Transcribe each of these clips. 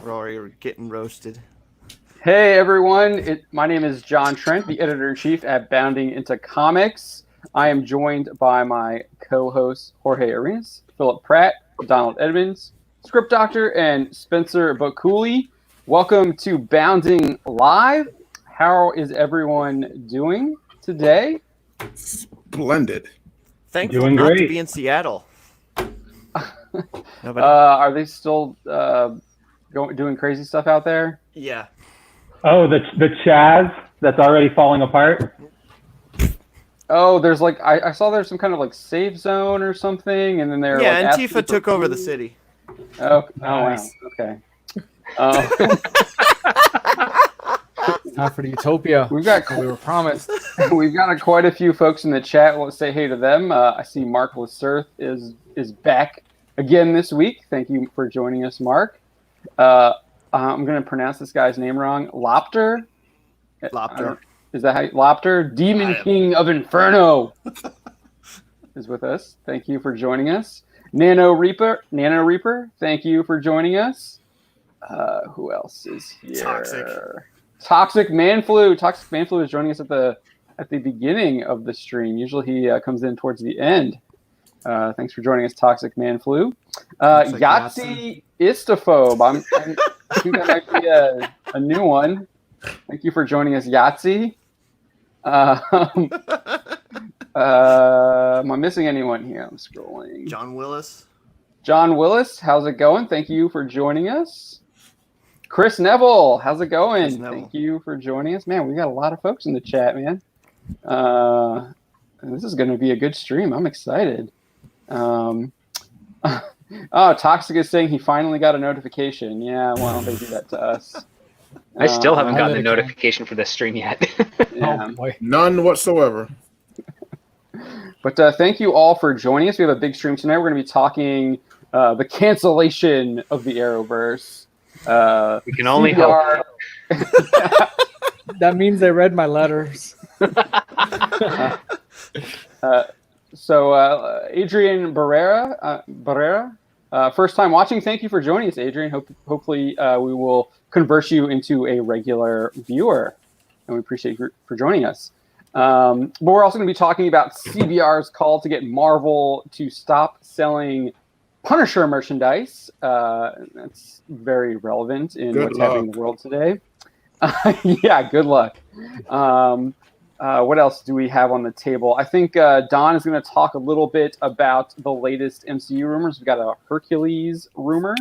Rory, you're getting roasted. Hey everyone, my name is John Trent, the editor-in-chief at Bounding Into Comics. I am joined by my co-hosts Jorge Arenas, Philip Pratt, Donald Edmonds, Script Doctor, and Spencer Bakuli. Welcome to Bounding Live. How is everyone doing today? Splendid. Thankful Doing not great. to be in Seattle. Are they still doing crazy stuff out there? Yeah. Oh, the Chaz that's already falling apart. Oh, there's like I saw there's some kind of like safe zone or something, and then they're Yeah, like Antifa took over the city. Oh, Nice. wow. Okay. Time for the utopia. We've got we were promised. We've got quite a few folks in the chat. Let's say hey to them. I see Mark Lasurth is back again this week. Thank you for joining us, Mark. I'm going to pronounce this guy's name wrong. Lopter? Is that how Lopter? Demon King of Inferno is with us. Thank you for joining us. Nano Reaper, thank you for joining us. Who else is here? Toxic Manflu. Toxic Manflu is joining us at the beginning of the stream. Usually he comes in towards the end. Thanks for joining us, Toxic Manflu. Yahtzee Istaphobe. I think that might be a new one. Thank you for joining us, Yahtzee. Am I missing anyone here? I'm scrolling. John Willis, how's it going? Thank you for joining us. Chris Neville, how's it going? Thank you for joining us. Man, we got a lot of folks in the chat, man. This is going to be a good stream. I'm excited. Toxic is saying he finally got a notification. Yeah, well, they do that to us. I still haven't gotten a notification for this stream yet. Yeah. None whatsoever. But thank you all for joining us. We have a big stream tonight. We're going to be talking the cancellation of the Arrowverse. We can only hope. That means they read my letters. So Adrian Barrera, first time watching. Thank you for joining us, Adrian. Hopefully we will convert you into a regular viewer, and we appreciate you for joining us. But we're also going to be talking about CBR's call to get Marvel to stop selling Punisher merchandise. That's very relevant in what's happening in the world today. Yeah, good luck. What else do we have on the table? I think Don is going to talk a little bit about the latest MCU rumors. We've got a Hercules rumor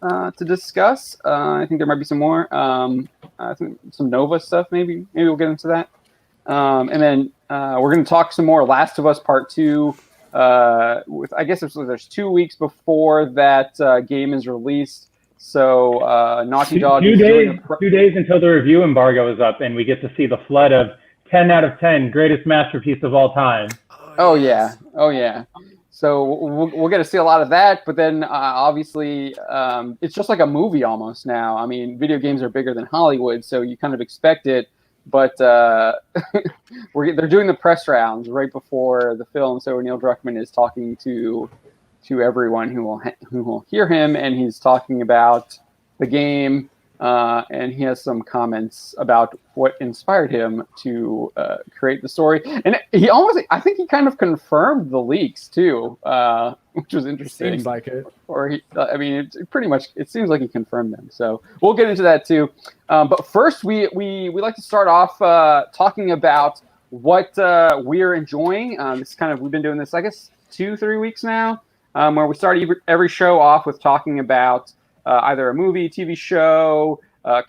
to discuss. I think there might be some more. I think some Nova stuff, maybe. Maybe we'll get into that. And then we're going to talk some more Last of Us Part 2. With I guess there's 2 weeks before that game is released. So Naughty Dog. 2 days until the review embargo is up, and we get to see the flood of 10 out of 10 greatest masterpiece of all time. Oh yeah. So we'll get to see a lot of that, but then obviously it's just like a movie almost now. I mean, video games are bigger than Hollywood, so you kind of expect it. But they're doing the press rounds right before the film, so Neil Druckmann is talking to everyone who will hear him, and he's talking about the game. And he has some comments about what inspired him to create the story. And I think he kind of confirmed the leaks too, which was interesting. Seems like it. It seems like he confirmed them. So we'll get into that too. But first, we like to start off talking about what we're enjoying. We've been doing this, I guess, 2-3 weeks now, where we start every show off with talking about either a movie, TV show,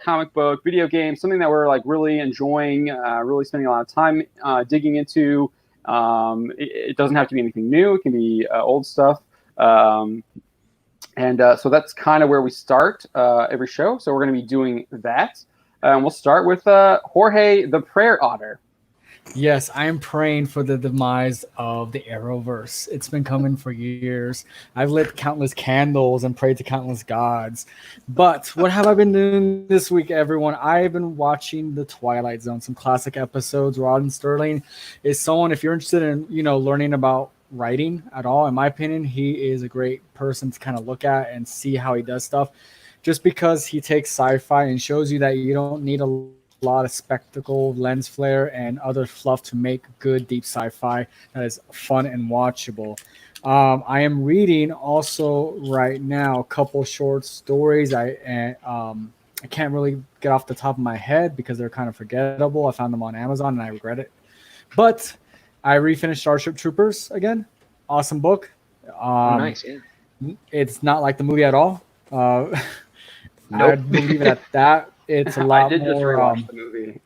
comic book, video game, something that we're like really enjoying, really spending a lot of time digging into. It doesn't have to be anything new. It can be old stuff. So that's kind of where we start every show. So we're going to be doing that. We'll start with Jorge the Prayer Otter. Yes, I am praying for the demise of the Arrowverse. It's been coming for years. I've lit countless candles and prayed to countless gods. But what have I been doing this week, everyone? I've been watching The Twilight Zone, some classic episodes. Rod Sterling is someone, if you're interested in, learning about writing at all, in my opinion, he is a great person to kind of look at and see how he does stuff. just because he takes sci-fi and shows you that you don't need a lot of spectacle, lens flare, and other fluff to make good deep sci-fi that is fun and watchable. I am reading also right now a couple short stories. I can't really get off the top of my head because they're kind of forgettable. I found them on Amazon and I regret it. But I refinished Starship Troopers again. Awesome book. Nice. Yeah. It's not like the movie at all. Nope. I'd leave it at that. It's a lot I did just more. rewatch the movie.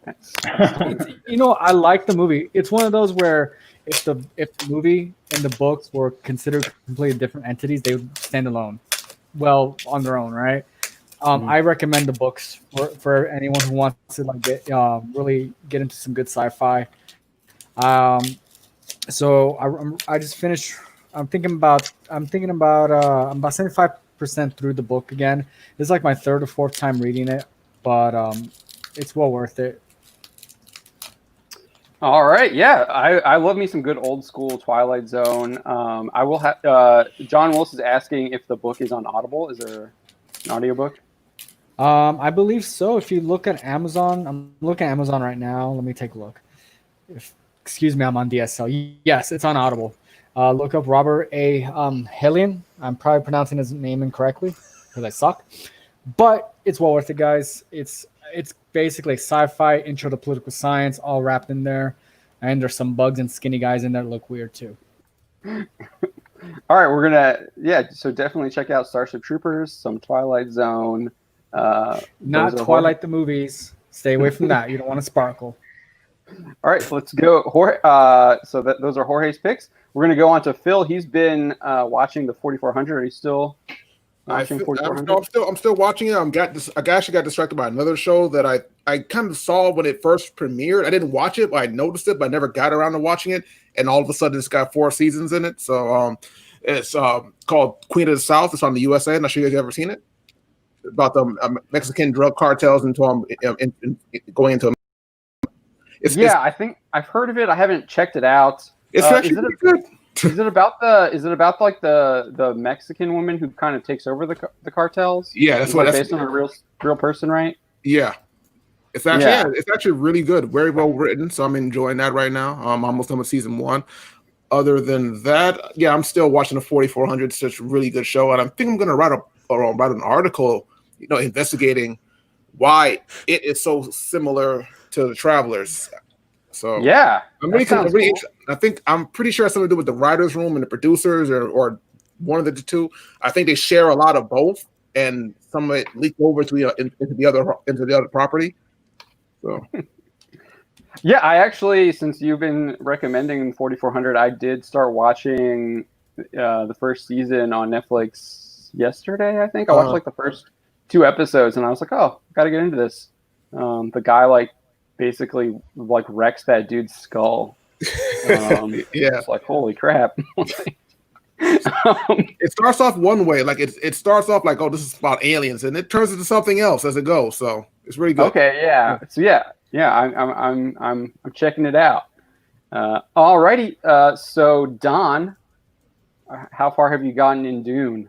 I like the movie. It's one of those where if the movie and the books were considered completely different entities, they would stand alone, well on their own, right? I recommend the books for anyone who wants to really get into some good sci-fi. So I just finished. I'm thinking about. I'm about 75% through the book again. This is like my third or fourth time reading it, but it's well worth it. All right, yeah, I love me some good old school Twilight Zone. I will have John Willis is asking if the book is on Audible. Is there an audiobook? I believe so. If you look at Amazon, I'm looking at Amazon right now. Let me take a look. Excuse me, I'm on DSL. Yes, it's on Audible. Look up Robert A. Helian. I'm probably pronouncing his name incorrectly because I suck. But it's well worth it, guys. It's basically sci-fi, intro to political science, all wrapped in there. And there's some bugs and skinny guys in there that look weird too. All right, so definitely check out Starship Troopers, some Twilight Zone. Not Twilight the movies. Stay away from that. You don't want to sparkle. All right, let's go. Those are Jorge's picks. We're going to go on to Phil. He's been watching the 4400. Are you still watching 4400? I'm still watching it. I actually got distracted by another show that I kind of saw when it first premiered. I didn't watch it, but I noticed it, but I never got around to watching it. And all of a sudden, it's got 4 seasons in it. So it's called Queen of the South. It's on the USA. Not sure you guys have ever seen it. About the Mexican drug cartels and going into. I think I've heard of it. I haven't checked it out. It's actually pretty good. Is it about like the Mexican woman who kind of takes over the cartels? Yeah, that's what. That's based on a real person, right? Yeah, it's actually really good, very well written. So I'm enjoying that right now. I'm almost done with season 1. Other than that, yeah, I'm still watching the 4400. It's such a really good show, and I think I'm going to write an article, investigating why it is so similar to the Travelers. So yeah, I'm pretty sure it has something to do with the writers' room and the producers, or one of the two. I think they share a lot of both, and some of it leaked over to into the other property. So yeah, I actually, since you've been recommending 4400, I did start watching the first season on Netflix yesterday. I think I watched like the first 2 episodes, and I was like, oh, got to get into this. The guy basically wrecks that dude's skull. Yeah, it's like, holy crap. It starts off one way, it starts off like, oh, this is about aliens, and it turns into something else as it goes. So it's really good. Okay, yeah. So I'm checking it out. Alrighty. So Don, how far have you gotten in Dune?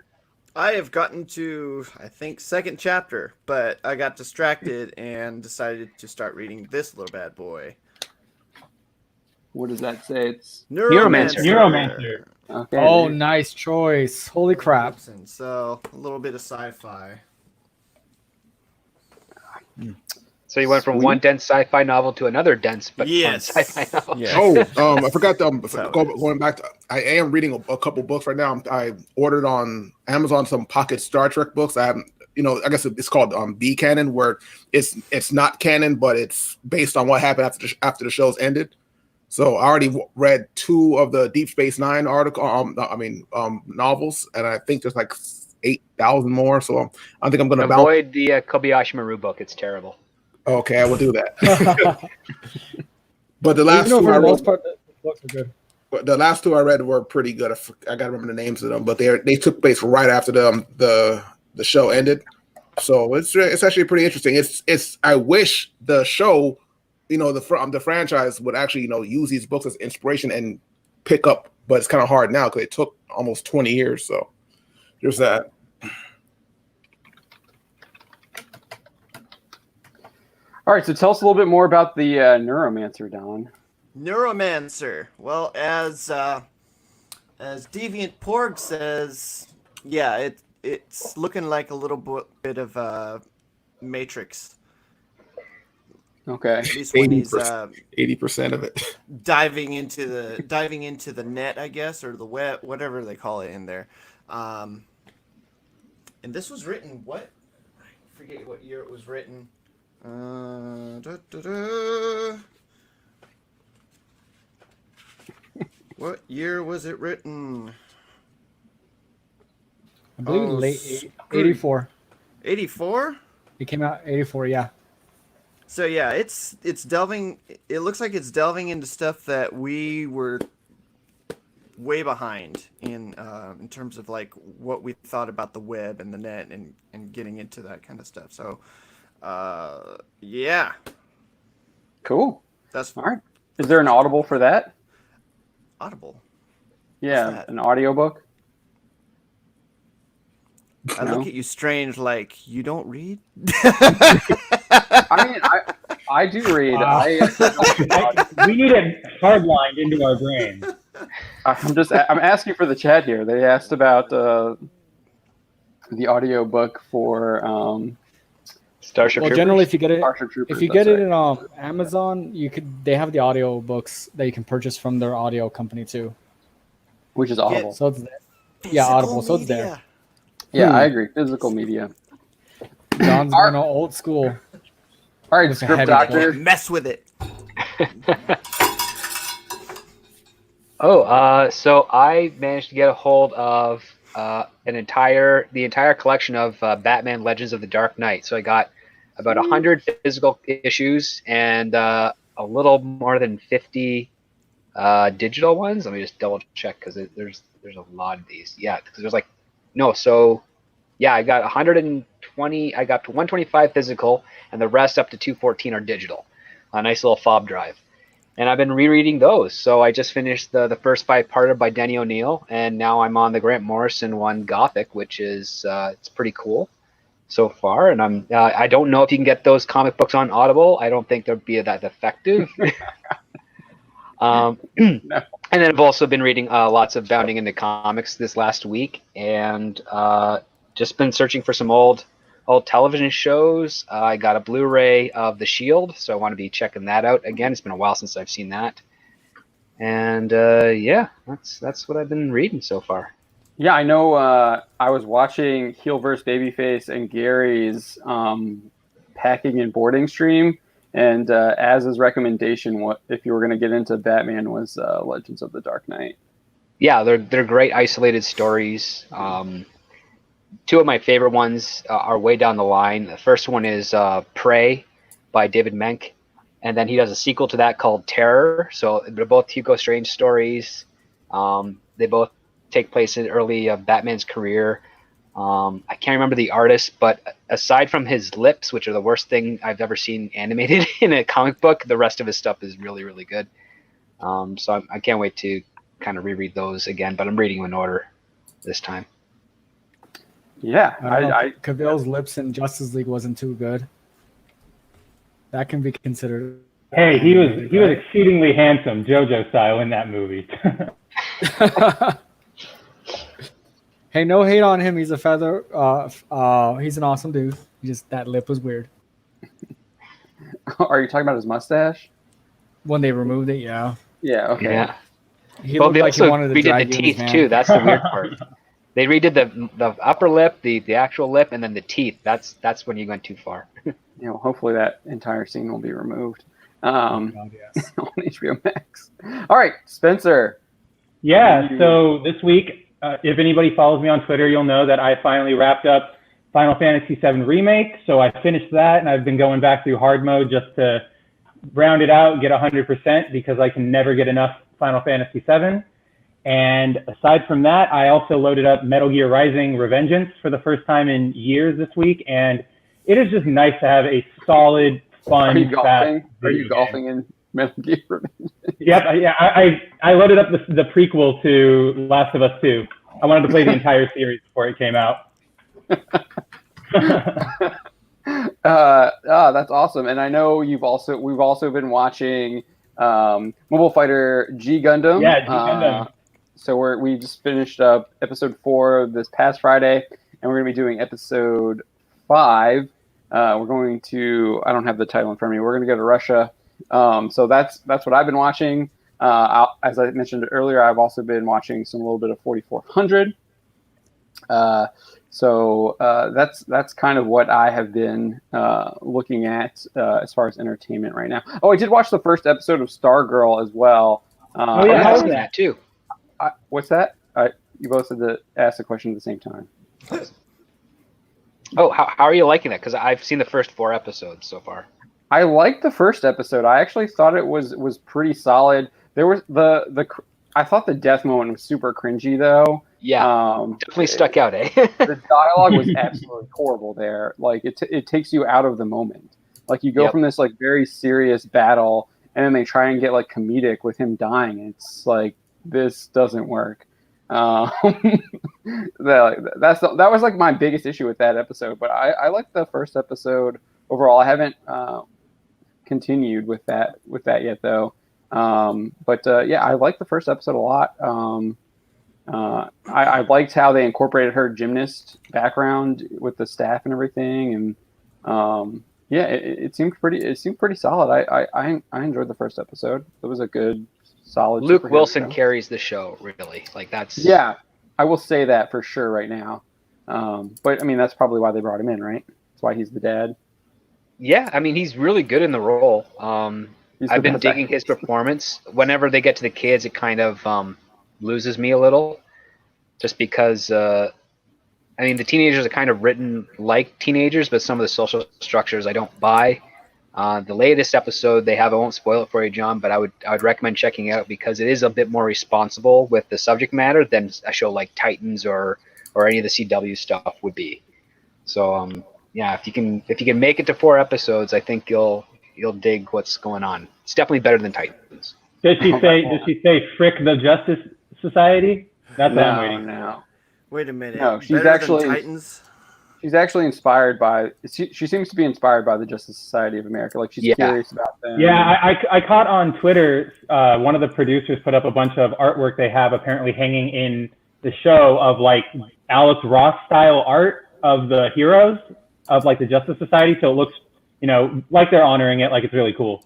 I have gotten to, I think, 2nd chapter, but I got distracted and decided to start reading this little bad boy. What does that say? It's Neuromancer. Okay. Oh, nice choice. Holy crap. So, a little bit of sci-fi. So you went from one dense sci-fi novel to another dense but fun sci-fi novel. Yes. I forgot going back to, I am reading a couple books right now. I ordered on Amazon some pocket Star Trek books. I haven't, I guess it's called B canon, where it's not canon, but it's based on what happened after the show's ended. So I already read 2 of the Deep Space Nine novels, and I think there's like 8,000 more. So I think I'm going to avoid the Kobayashi Maru book. It's terrible. Okay, I will do that. But the last 2 for the most part, the books are good. But the last 2 I read were pretty good. I gotta remember the names of them, but they took place right after the show ended. So it's actually pretty interesting. It's I wish the show, the franchise would actually use these books as inspiration and pick up, but it's kind of hard now because it took almost 20 years. So there's that. All right, so tell us a little bit more about the Neuromancer, Don. Neuromancer. Well, as Deviant Porg says, yeah, it's looking like a little bit of Matrix. Okay. At least when he's 80% of it. diving into the net, I guess, or the web, whatever they call it in there. And this was written what? I forget what year it was written. What year was it written? I believe late 84. 84? It came out 84, yeah. So yeah, it's delving. It looks like it's delving into stuff that we were way behind in terms of like what we thought about the web and the net and getting into that kind of stuff. So yeah. Cool. That's all right. Is there an Audible for that? Audible. Yeah, an audiobook. I look at you strange, like you don't read. I mean, I do read. We need it hardlined into our brain. I'm asking for the chat here. They asked about the audiobook for Starship Well, Troopers? generally, if you get it, Starship Troopers, if you get it in Amazon, they have the audio books that you can purchase from their audio company too, which is Audible. So it's there. Yeah, Audible. So it's there. Yeah, I agree. Physical media. John's going old school. All right, Script Doctor. Mess with it. So I managed to get a hold of the entire collection of Batman Legends of the Dark Knight. So I got about 100 physical issues and a little more than 50 digital ones. Let me just double check because there's a lot of these. Yeah, because there's like I got 120. I got to 125 physical, and the rest up to 214 are digital. A nice little fob drive. And I've been rereading those. So I just finished the first 5-parter by Denny O'Neil, and now I'm on the Grant Morrison one, Gothic, which is it's pretty cool so far. And I don't know if you can get those comic books on Audible. I don't think they'll be that effective. No. And then I've also been reading lots of Bounding into Comics this last week, and just been searching for some old television shows. I got a Blu-ray of The Shield, so I want to be checking that out again. It's been a while since I've seen that. And that's what I've been reading so far. Yeah, I know. I was watching Heelverse Babyface and Gary's packing and boarding stream, and Az's recommendation, if you were going to get into Batman, was Legends of the Dark Knight. Yeah, they're great isolated stories. Two of my favorite ones are way down the line. The first one is Prey by David Menck, and then he does a sequel to that called Terror. So they're both Hugo Strange stories. They both take place in early Batman's career. I can't remember the artist, but aside from his lips, which are the worst thing I've ever seen animated in a comic book, the rest of his stuff is really, really good. So I can't wait to kind of reread those again, but I'm reading them in order this time. Yeah, Cavill's lips in Justice League wasn't too good. That can be considered. Hey, he was exceedingly handsome, JoJo style, in that movie. Hey, no hate on him. He's a feather. He's an awesome dude. Just that lip was weird. Are you talking about his mustache? When they removed it, yeah. Yeah. Okay. Yeah. He looked like he wanted to redid drag the you in his teeth van. too. That's the weird part. They redid the upper lip, the actual lip, and then the teeth. That's when you went too far. Hopefully that entire scene will be removed. God, yes. On HBO Max. All right, Spencer. Yeah. So this week, if anybody follows me on Twitter, you'll know that I finally wrapped up Final Fantasy VII Remake. So I finished that, and I've been going back through hard mode just to round it out, get 100%, because I can never get enough Final Fantasy VII. And aside from that, I also loaded up Metal Gear Rising Revengeance for the first time in years this week, and it is just nice to have a solid, fun, fast. Are you golfing in Metal Gear Revengeance? Yep, I loaded up the prequel to Last of Us 2. I wanted to play the entire series before it came out. That's awesome. And I know we've also been watching Mobile Fighter G Gundam. Yeah, G Gundam. So we just finished up episode 4 this past Friday, and we're going to be doing episode 5. We're going to, I don't have the title in front of me. We're going to go to Russia. So that's what I've been watching. As I mentioned earlier, I've also been watching a little bit of 4400. So that's kind of what I have been looking at as far as entertainment right now. Oh, I did watch the first episode of Stargirl as well. Oh yeah, I was that too. What's that? You both had to ask the question at the same time. Oh, how are you liking that? Because I've seen the first 4 episodes so far. I liked the first episode. I actually thought it was pretty solid. There was I thought the death moment was super cringy though. Yeah, definitely stuck out, eh? The dialogue was absolutely horrible there. Like it takes you out of the moment. Like you go from this like very serious battle, and then they try and get like comedic with him dying. It's like, this doesn't work. That was like my biggest issue with that episode. But I liked the first episode overall. I haven't continued with that yet though. Yeah, I liked the first episode a lot. I liked how they incorporated her gymnast background with the staff and everything, and yeah, it seemed pretty solid. I enjoyed the first episode. It was a good, solid. Luke Wilson carries the show, really. Like that's. Yeah, I will say that for sure right now. But I mean, that's probably why they brought him in, right? That's why he's the dad. Yeah, I mean, he's really good in the role. I've been digging his performance. Whenever they get to the kids, it kind of loses me a little, just because I mean, the teenagers are kind of written like teenagers, but some of the social structures I don't buy. The latest episode they have, I won't spoil it for you, John, but I would recommend checking it out because it is a bit more responsible with the subject matter than a show like Titans or any of the CW stuff would be. So yeah, if you can make it to 4 episodes, I think you'll dig what's going on. It's definitely better than Titans. Did she say frick the Justice Society? That's what I'm waiting. No. Wait a minute. No, she's Better actually than Titans. She's actually inspired by. She seems to be inspired by the Justice Society of America. Like she's curious about them. Yeah, I caught on Twitter. One of the producers put up a bunch of artwork they have apparently hanging in the show of like Alex Ross style art of the heroes of like the Justice Society. So it looks, like they're honoring it. Like it's really cool.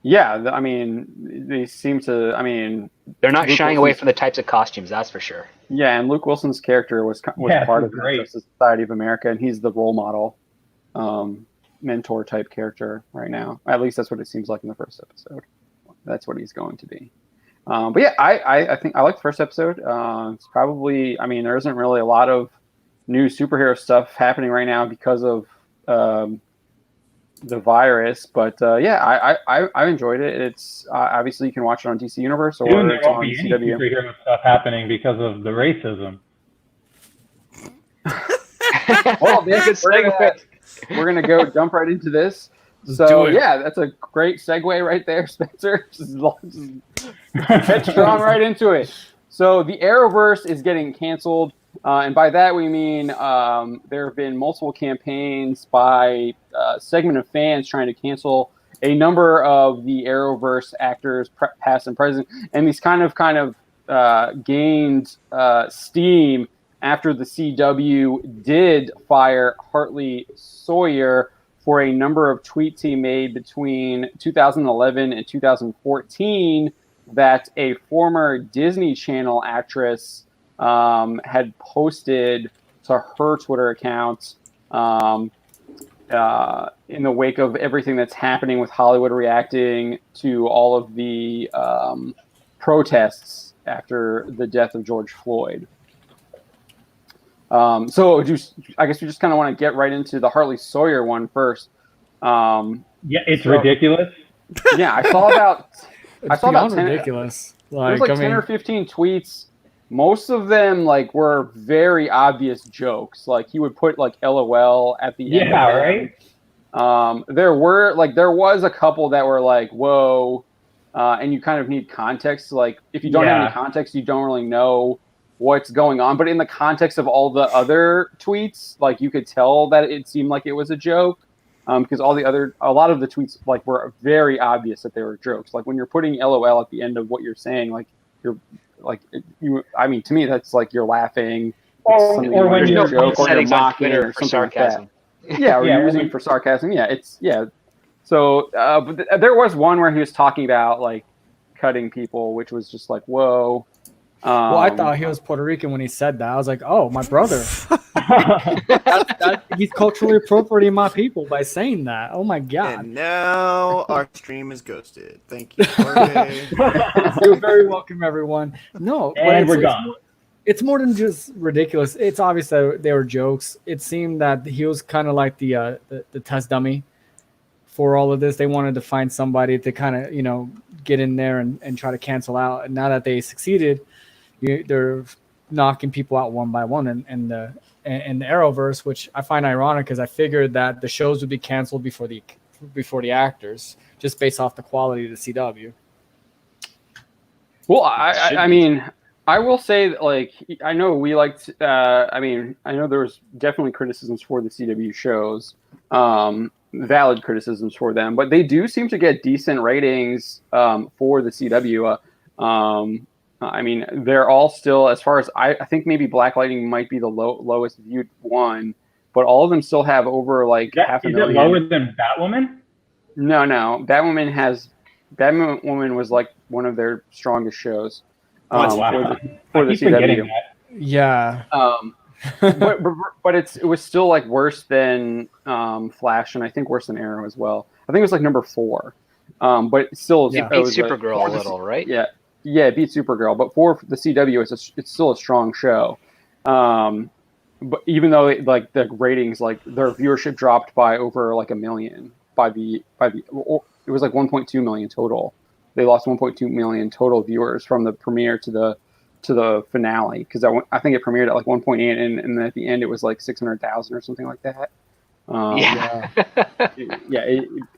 Yeah, I mean, they seem to. I mean, they're not shying away from the types of costumes. That's for sure. Yeah, and Luke Wilson's character was part of the Justice Society of America, and he's the role model, mentor type character right now. At least that's what it seems like in the first episode. That's what he's going to be. But yeah, I think I like the first episode. It's probably. I mean, there isn't really a lot of new superhero stuff happening right now because of the virus, but yeah, I enjoyed it. It's obviously you can watch it on DC Universe or it's on CW. Superhero stuff happening because of the racism. Well, we're gonna go jump right into this. So yeah, that's a great segue right there, Spencer. Just headstrong right into it. So the Arrowverse is getting canceled. And by that we mean there have been multiple campaigns by a segment of fans trying to cancel a number of the Arrowverse actors, past and present, and these kind of gained steam after the CW did fire Hartley Sawyer for a number of tweets he made between 2011 and 2014 that a former Disney Channel actress had posted to her Twitter account in the wake of everything that's happening with Hollywood reacting to all of the protests after the death of George Floyd. So I guess we just kind of want to get right into the Hartley Sawyer one first. Yeah, it's ridiculous. Yeah, I saw about 10, ridiculous. There's like 10 or 15 tweets. Most of them were very obvious jokes. Like he would put LOL at the end. Yeah, right. There was a couple that were like, whoa, and you kind of need context. Like if you don't have any context, you don't really know what's going on. But in the context of all the other tweets, like you could tell that it seemed like it was a joke. Because a lot of the tweets like were very obvious that they were jokes. Like when you're putting LOL at the end of what you're saying, like you're like I mean, to me that's like you're laughing, or when you're joke, or you're settings on mocking Twitter or for something sarcasm. like that. Yeah, or Yeah, you're using it for sarcasm. Yeah. So, but there was one where he was talking about like cutting people, which was just like, whoa. Well, I thought he was Puerto Rican when he said that. I was like, oh, my brother. He's culturally appropriating my people by saying that. Oh my God. And now our stream is ghosted. Thank you, Jorge. You're very welcome, everyone. No, And we're gone. It's more than just ridiculous. It's obvious that they were jokes. It seemed that he was kind of like the test dummy for all of this. They wanted to find somebody to kind of, get in there and try to cancel out. And now that they succeeded, they're knocking people out one by one in the Arrowverse, which I find ironic because I figured that the shows would be canceled before the actors, just based off the quality of the CW. Well, I mean, I will say that, like, I know we liked. I know there was definitely criticisms for the CW shows, valid criticisms for them, but they do seem to get decent ratings for the CW. I mean, they're all still, as far as I think maybe Black Lightning might be the lowest viewed one, but all of them still have over like half a million. Is it lower than Batwoman? No. Batwoman was like one of their strongest shows for the CW. Yeah. But it was still like worse than Flash, and I think worse than Arrow as well. I think it was like number 4. But still, it beat Supergirl a little, right? Yeah, it beat Supergirl, but for the CW, it's still a strong show. But even though like the ratings, like their viewership dropped by over like 1 million it was like 1.2 million total. They lost 1.2 million total viewers from the premiere to the finale, because I think it premiered at like 1.8, and then at the end it was like 600,000 or something like that.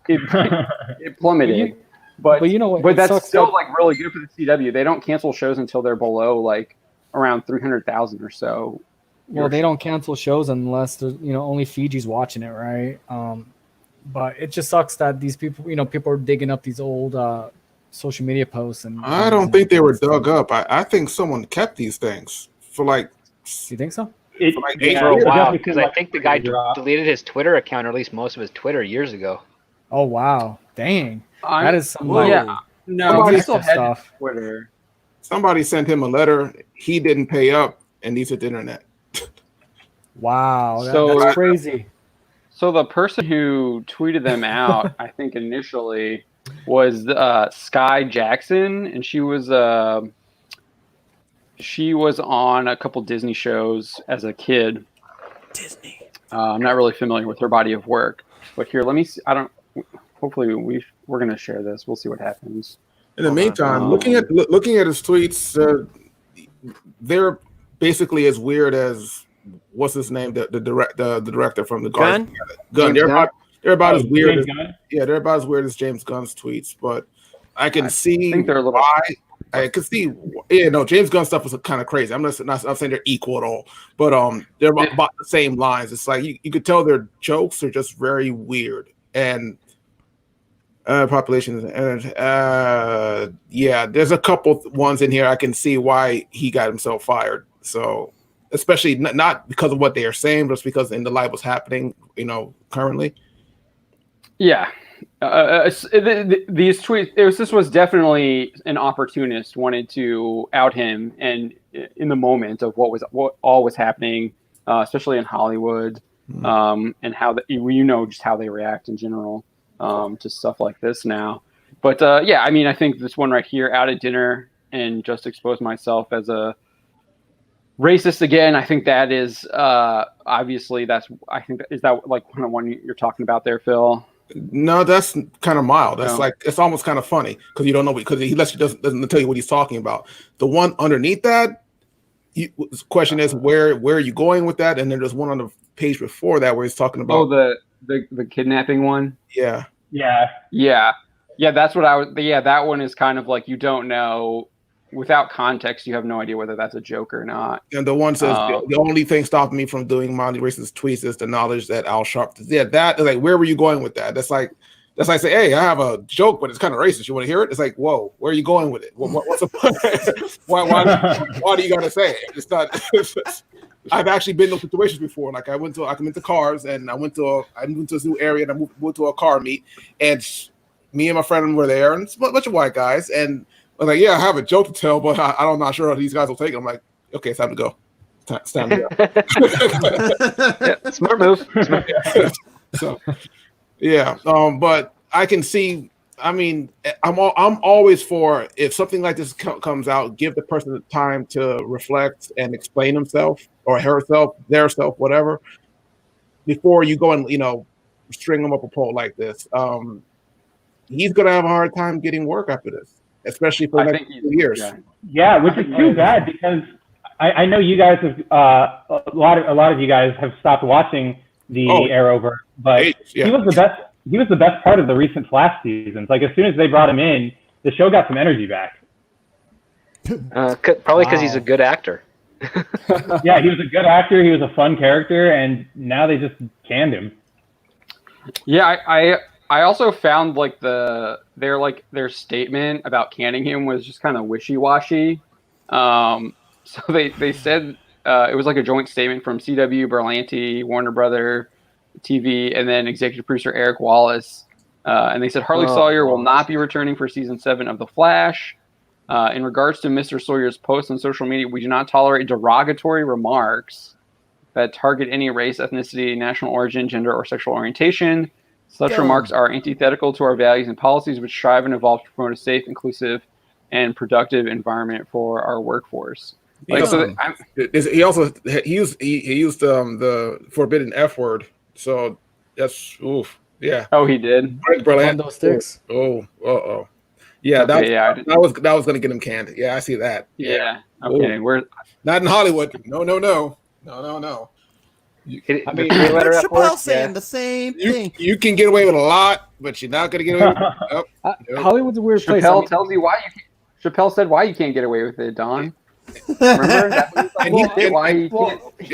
It plummeted. But you know what? But that's still like really good for the CW. They don't cancel shows until they're below like around 300,000 or so. Well, they don't cancel shows unless only Fiji's watching it, right? But it just sucks that these people, people are digging up these old social media posts. And I don't think they were dug up. I think someone kept these things for like. You think so? Because I think the guy deleted his Twitter account, or at least most of his Twitter, years ago. Oh wow! Dang. That is some somebody still had stuff. Twitter. Somebody sent him a letter. He didn't pay up, and he's at the internet. Wow, that's crazy. So the person who tweeted them out, I think initially, was Sky Jackson, and she was on a couple Disney shows as a kid. Disney. I'm not really familiar with her body of work, but here, let me see. Hopefully we're going to share this. We'll see what happens. In the meantime, looking at his tweets, they're basically as weird as what's his name, the director from the Gunn. They're about as weird. They're about as weird as James Gunn's tweets. But I can see why. I could see. Yeah, no, James Gunn stuff was kind of crazy. I'm not saying they're equal at all, but they're about the same lines. It's like you could tell their jokes are just very weird. And population, there's a couple ones in here I can see why he got himself fired. So, especially not because of what they are saying, but because in the life was happening, currently. Yeah, these tweets. This was definitely an opportunist wanted to out him, and in the moment of what all was happening, especially in Hollywood, and how just how they react in general. To stuff like this now. But I mean, I think this one right here, out at dinner and just expose myself as a racist again. I think that is obviously is that like one you're talking about there, Phil? No, that's kind of mild. That's like, it's almost kind of funny because you don't know, because he doesn't tell you what he's talking about. The one underneath that, the question is where are you going with that? And then there's one on the page before that where he's talking about the kidnapping one. Yeah. That's what I was. Yeah, that one is kind of like you don't know without context, you have no idea whether that's a joke or not. And the one says the only thing stopping me from doing Monty racist tweets is the knowledge that Al Sharp. Yeah, that like, where were you going with that? That's like say, hey, I have a joke, but it's kind of racist. You want to hear it? It's like, whoa, where are you going with it? What's the point? why do you gotta say it? It's not. I've actually been in those situations before. Like I'm into cars, and I went to this new area, and I moved to a car meet, and me and my friend were there, and it's a bunch of white guys, and I'm like, yeah, I have a joke to tell, but I'm not sure how these guys will take it. I'm like, okay, it's time to go. It's time to go. Yeah, smart move. So, yeah, but I can see. I mean, I'm always for, if something like this comes out, give the person the time to reflect and explain himself or herself, their self, whatever, before you go and string them up a pole like this. He's gonna have a hard time getting work after this, especially for the next 2 years. Yeah, which is too bad, because I know you guys have a lot of you guys have stopped watching the Arrowverse, but he was the best. He was the best part of the recent Flash seasons. Like, as soon as they brought him in, the show got some energy back. Probably because he's a good actor. Yeah, he was a good actor. He was a fun character, and now they just canned him. Yeah, I also found like their statement about canning him was just kind of wishy-washy. So they said it was like a joint statement from CW, Berlanti, Warner Brother TV, and then executive producer Eric Wallace. And they said Hartley Sawyer will not be returning for season 7 of The Flash. In regards to Mr. Sawyer's posts on social media, we do not tolerate derogatory remarks that target any race, ethnicity, national origin, gender, or sexual orientation. Such remarks are antithetical to our values and policies, which strive and evolve to promote a safe, inclusive, and productive environment for our workforce. He used the forbidden F word. So that's yeah. Oh, he did. Those sticks. Yeah, okay, that was going to get him canned. Yeah, I see that. Yeah. Okay, we're not in Hollywood. No. I mean, Chappelle saying the same thing. You can get away with a lot, but you're not going to get away with it. Hollywood's a weird place. Chappelle tells you why you can't. Chappelle said why you can't get away with it, Don. Remember?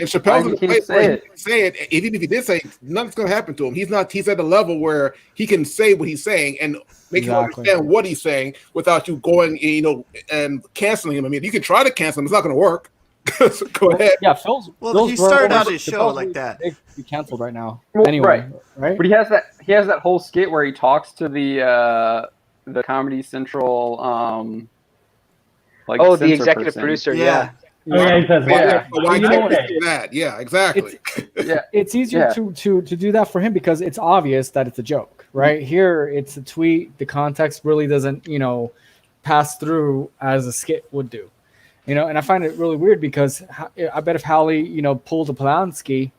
Chappelle's in a place where he can say it. Even if he did say it, nothing's going to happen to him. He's at the level where he can say what he's saying and make you understand what he's saying without you going, and canceling him. I mean, you can try to cancel him. It's not going to work. Go ahead. Yeah, Phil's. He started out his show like that. Be canceled right now. Anyway, right? But he has that whole skit where he talks to the Comedy Central the executive producer. Yeah. Why can't they do that? Yeah, exactly. It's easier to do that for him because it's obvious that it's a joke, right? Here, it's a tweet. The context really doesn't, pass through as a skit would do, And I find it really weird because I bet if Howley, pulled a Polanski,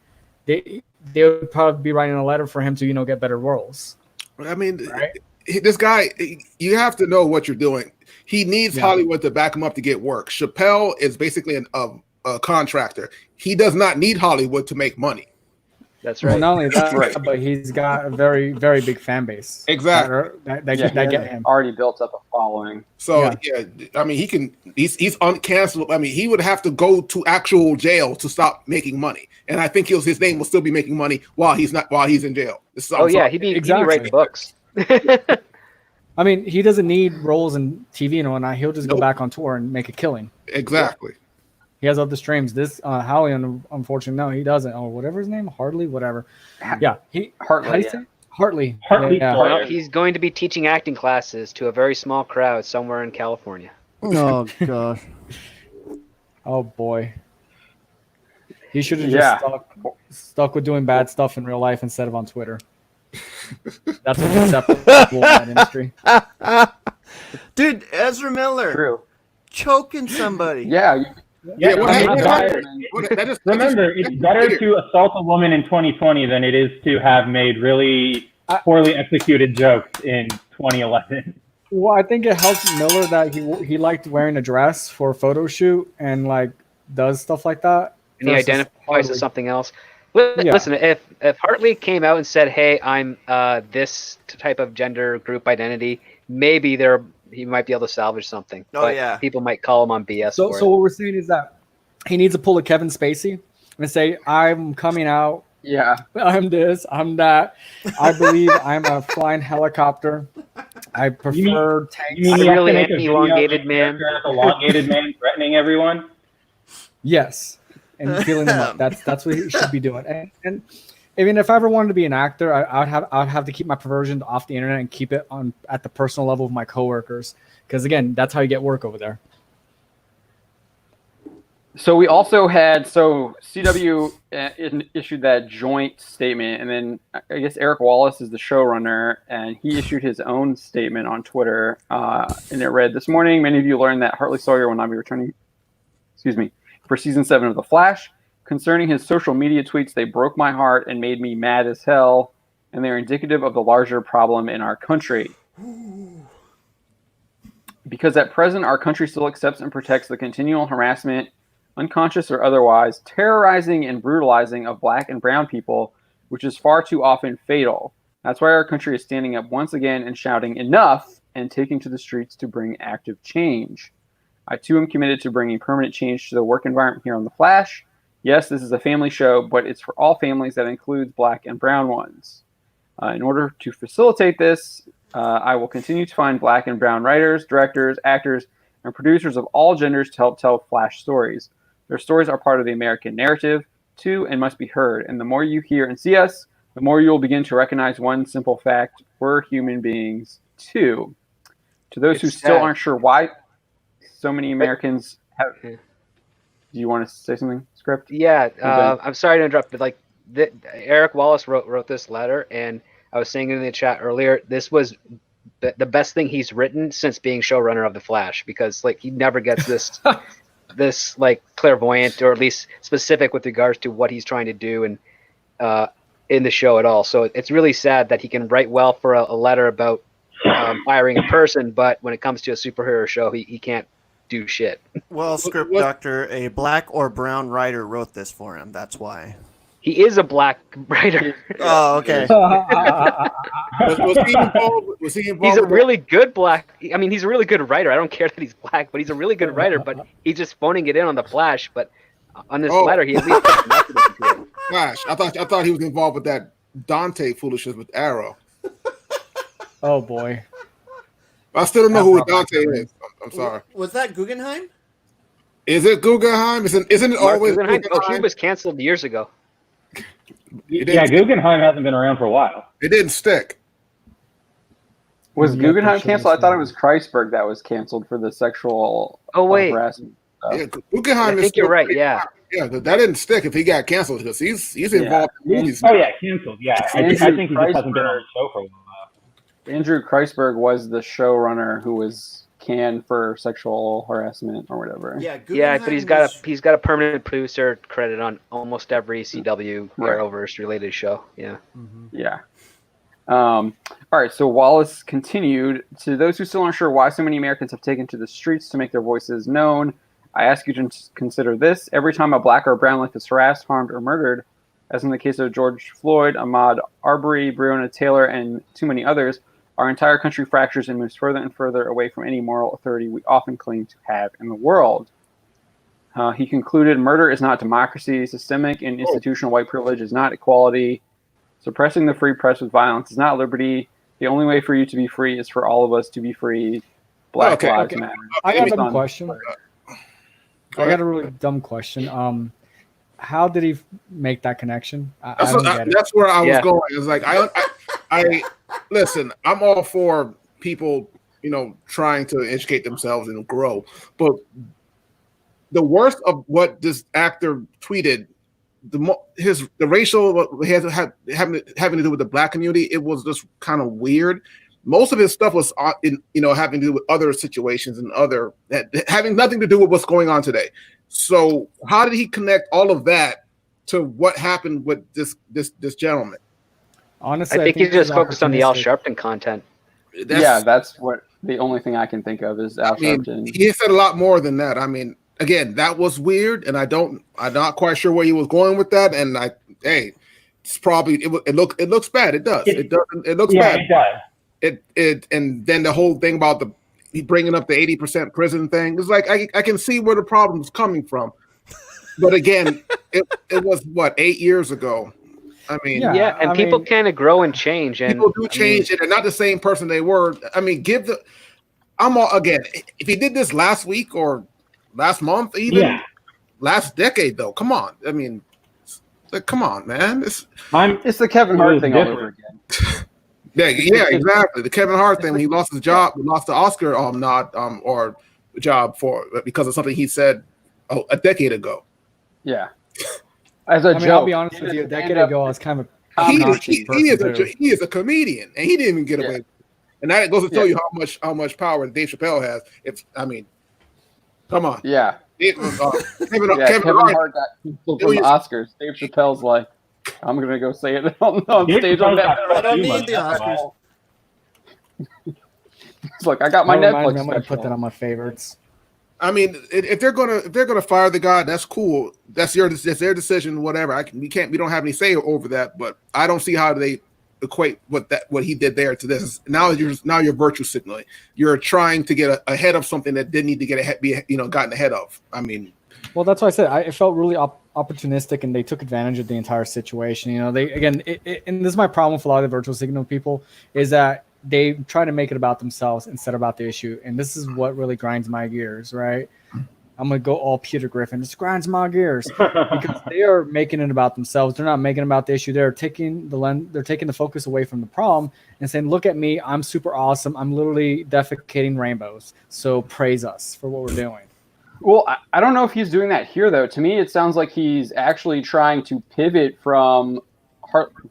they would probably be writing a letter for him to, get better roles. I mean, this guy, you have to know what you're doing. He needs Hollywood to back him up to get work. Chappelle is basically a contractor. He does not need Hollywood to make money. That's right. Well, not only that, but he's got a very, very big fan base. Exactly. That get him. Already built up a following. So I mean, he's uncancelable. I mean, he would have to go to actual jail to stop making money. And I think his name will still be making money while he's in jail. He'd be writing books. I mean, he doesn't need roles in TV and whatnot. He'll just go back on tour and make a killing. Exactly. He has other streams. This Howie, unfortunately, no, he doesn't. Or whatever his name, Hartley, whatever. Yeah, Hartley. Hartley. Well, he's going to be teaching acting classes to a very small crowd somewhere in California. Oh gosh. Oh boy. He should have just stuck with doing bad stuff in real life instead of on Twitter. That's what's acceptable in that industry. Dude, Ezra Miller choking somebody. Remember, it's better to assault a woman in 2020 than it is to have made really poorly executed jokes in 2011. Well, I think it helps Miller that he liked wearing a dress for a photo shoot and does stuff like that. And he identifies as something else. Listen, if Hartley came out and said, "Hey, I'm this type of gender group identity," maybe there he might be able to salvage something. Oh, But yeah. people might call him on BS So, for so it. what we're saying is that he needs to pull a Kevin Spacey and say, "I'm coming out. Yeah. I'm this. I'm that. I believe I'm a flying helicopter. I prefer tanks." You mean I you have really to make am a video elongated of a man. character as elongated man threatening everyone? Yes, and feeling them up. That's what he should be doing. And I mean, if I ever wanted to be an actor, I'd have to keep my perversion off the internet and keep it on at the personal level of my coworkers, because again, that's how you get work over there. So we also had CW issued that joint statement, and then I guess Eric Wallace is the showrunner, and he issued his own statement on Twitter, and it read, "This morning, many of you learned that Hartley Sawyer will not be returning, for season 7 of The Flash. Concerning his social media tweets, they broke my heart and made me mad as hell, and they're indicative of the larger problem in our country. Because at present, our country still accepts and protects the continual harassment, unconscious or otherwise, terrorizing and brutalizing of black and brown people, which is far too often fatal. That's why our country is standing up once again and shouting enough and taking to the streets to bring active change. I too am committed to bringing permanent change to the work environment here on The Flash. Yes, this is a family show, but it's for all families that includes black and brown ones. In order to facilitate this, I will continue to find black and brown writers, directors, actors, and producers of all genders to help tell Flash stories. Their stories are part of the American narrative, too, and must be heard. And the more you hear and see us, the more you will begin to recognize one simple fact: we're human beings, too. To those who still aren't sure why so many Americans have... Do you want to say something, Script? Yeah, I'm sorry to interrupt, but Eric Wallace wrote this letter, and I was saying in the chat earlier, this was the best thing he's written since being showrunner of The Flash, because he never gets this this clairvoyant, or at least specific with regards to what he's trying to do and in the show at all. So it's really sad that he can write well for a letter about firing a person, but when it comes to a superhero show, he can't do shit. Well, Script Doctor, a black or brown writer wrote this for him. That's why. He is a black writer. Oh, okay. Was he involved? He's a really good black. I mean, he's a really good writer. I don't care that he's black, but he's a really good writer. But he's just phoning it in on The Flash. But on this letter, he at least connected it to it. Flash. I thought he was involved with that Dante foolishness with Arrow. Oh boy. I still don't know who Dante is. I'm sorry. Was that Guggenheim? Is it Guggenheim? Isn't it always Guggenheim? Guggenheim? Oh, he was canceled years ago. Yeah, Guggenheim hasn't been around for a while. It didn't stick. Was Yeah, Guggenheim for sure. canceled? I thought it was Kreisberg that was canceled for the sexual harassment stuff. Yeah, Guggenheim. I think you're right. Yeah. Yeah, that didn't stick if he got canceled, because he's involved in movies. Oh yeah, canceled. Yeah, I think he just hasn't been on the show for a while. Andrew Kreisberg was the showrunner who was canned for sexual harassment or whatever. Yeah, Yeah, but he's got a permanent producer credit on almost every CW Arrowverse related show. Yeah. Yeah. All right. So Wallace continued, to those who still aren't sure why so many Americans have taken to the streets to make their voices known, I ask you to consider this. Every time a black or brown life is harassed, harmed, or murdered, as in the case of George Floyd, Ahmaud Arbery, Breonna Taylor, and too many others, our entire country fractures and moves further and further away from any moral authority we often claim to have in the world. He concluded, murder is not democracy. Systemic and institutional white privilege is not equality. Suppressing the free press with violence is not liberty. The only way for you to be free is for all of us to be free. Black lives matter. I got a dumb question. I got a really dumb question. How did he make that connection? I don't get it. That's where I was going. It's like I listen. I'm all for people, trying to educate themselves and grow. But the worst of what this actor tweeted, the racial having to do with the black community, it was just kind of weird. Most of his stuff was having to do with other situations and having nothing to do with what's going on today. So how did he connect all of that to what happened with this gentleman? Honestly, I think he's just focused on the Al Sharpton content. That's what the only thing I can think of is Al Sharpton. He said a lot more than that. I mean, again, that was weird, and I'm not quite sure where he was going with that. And it's probably it looks bad. It does. It looks bad. It does. And then the whole thing about he bringing up the 80% prison thing. It's like I can see where the problem is coming from, but again, it was what 8 years ago. I mean, yeah, and people kind of grow and change, and people do change, and they're not the same person they were. I mean, again, if he did this last week or last month, even last decade, though, come on. I mean, come on, man. It's the Kevin Hart thing all over again. Yeah, exactly. The Kevin Hart thing when he lost his job, lost the Oscar nod or job because of something he said a decade ago. Yeah. As a joke. I'll be honest with you. A decade ago, I was kind of he is a comedian, and he didn't even get away with it. And that goes to tell you how much power Dave Chappelle has. Come on. Yeah. Kevin Hart got people from the Oscars. Dave Chappelle's like, I'm gonna go say it on stage on that. I don't need the Oscars. It's like I got my Netflix. I'm gonna put that on my favorites. I mean, if they're gonna fire the guy, that's cool. That's their decision. Whatever. We don't have any say over that. But I don't see how they equate what he did there to this. Now you're virtue signaling. You're trying to get ahead of something that didn't need to gotten ahead of. I mean, well, that's why I said it felt really opportunistic, and they took advantage of the entire situation. And this is my problem with a lot of the virtual signal people is that they try to make it about themselves instead of about the issue. And this is what really grinds my gears, right? I'm going to go all Peter Griffin. This grinds my gears because they are making it about themselves. They're not making it about the issue. They're taking the focus away from the problem and saying, look at me. I'm super awesome. I'm literally defecating rainbows. So praise us for what we're doing. Well, I don't know if he's doing that here, though. To me, it sounds like he's actually trying to pivot from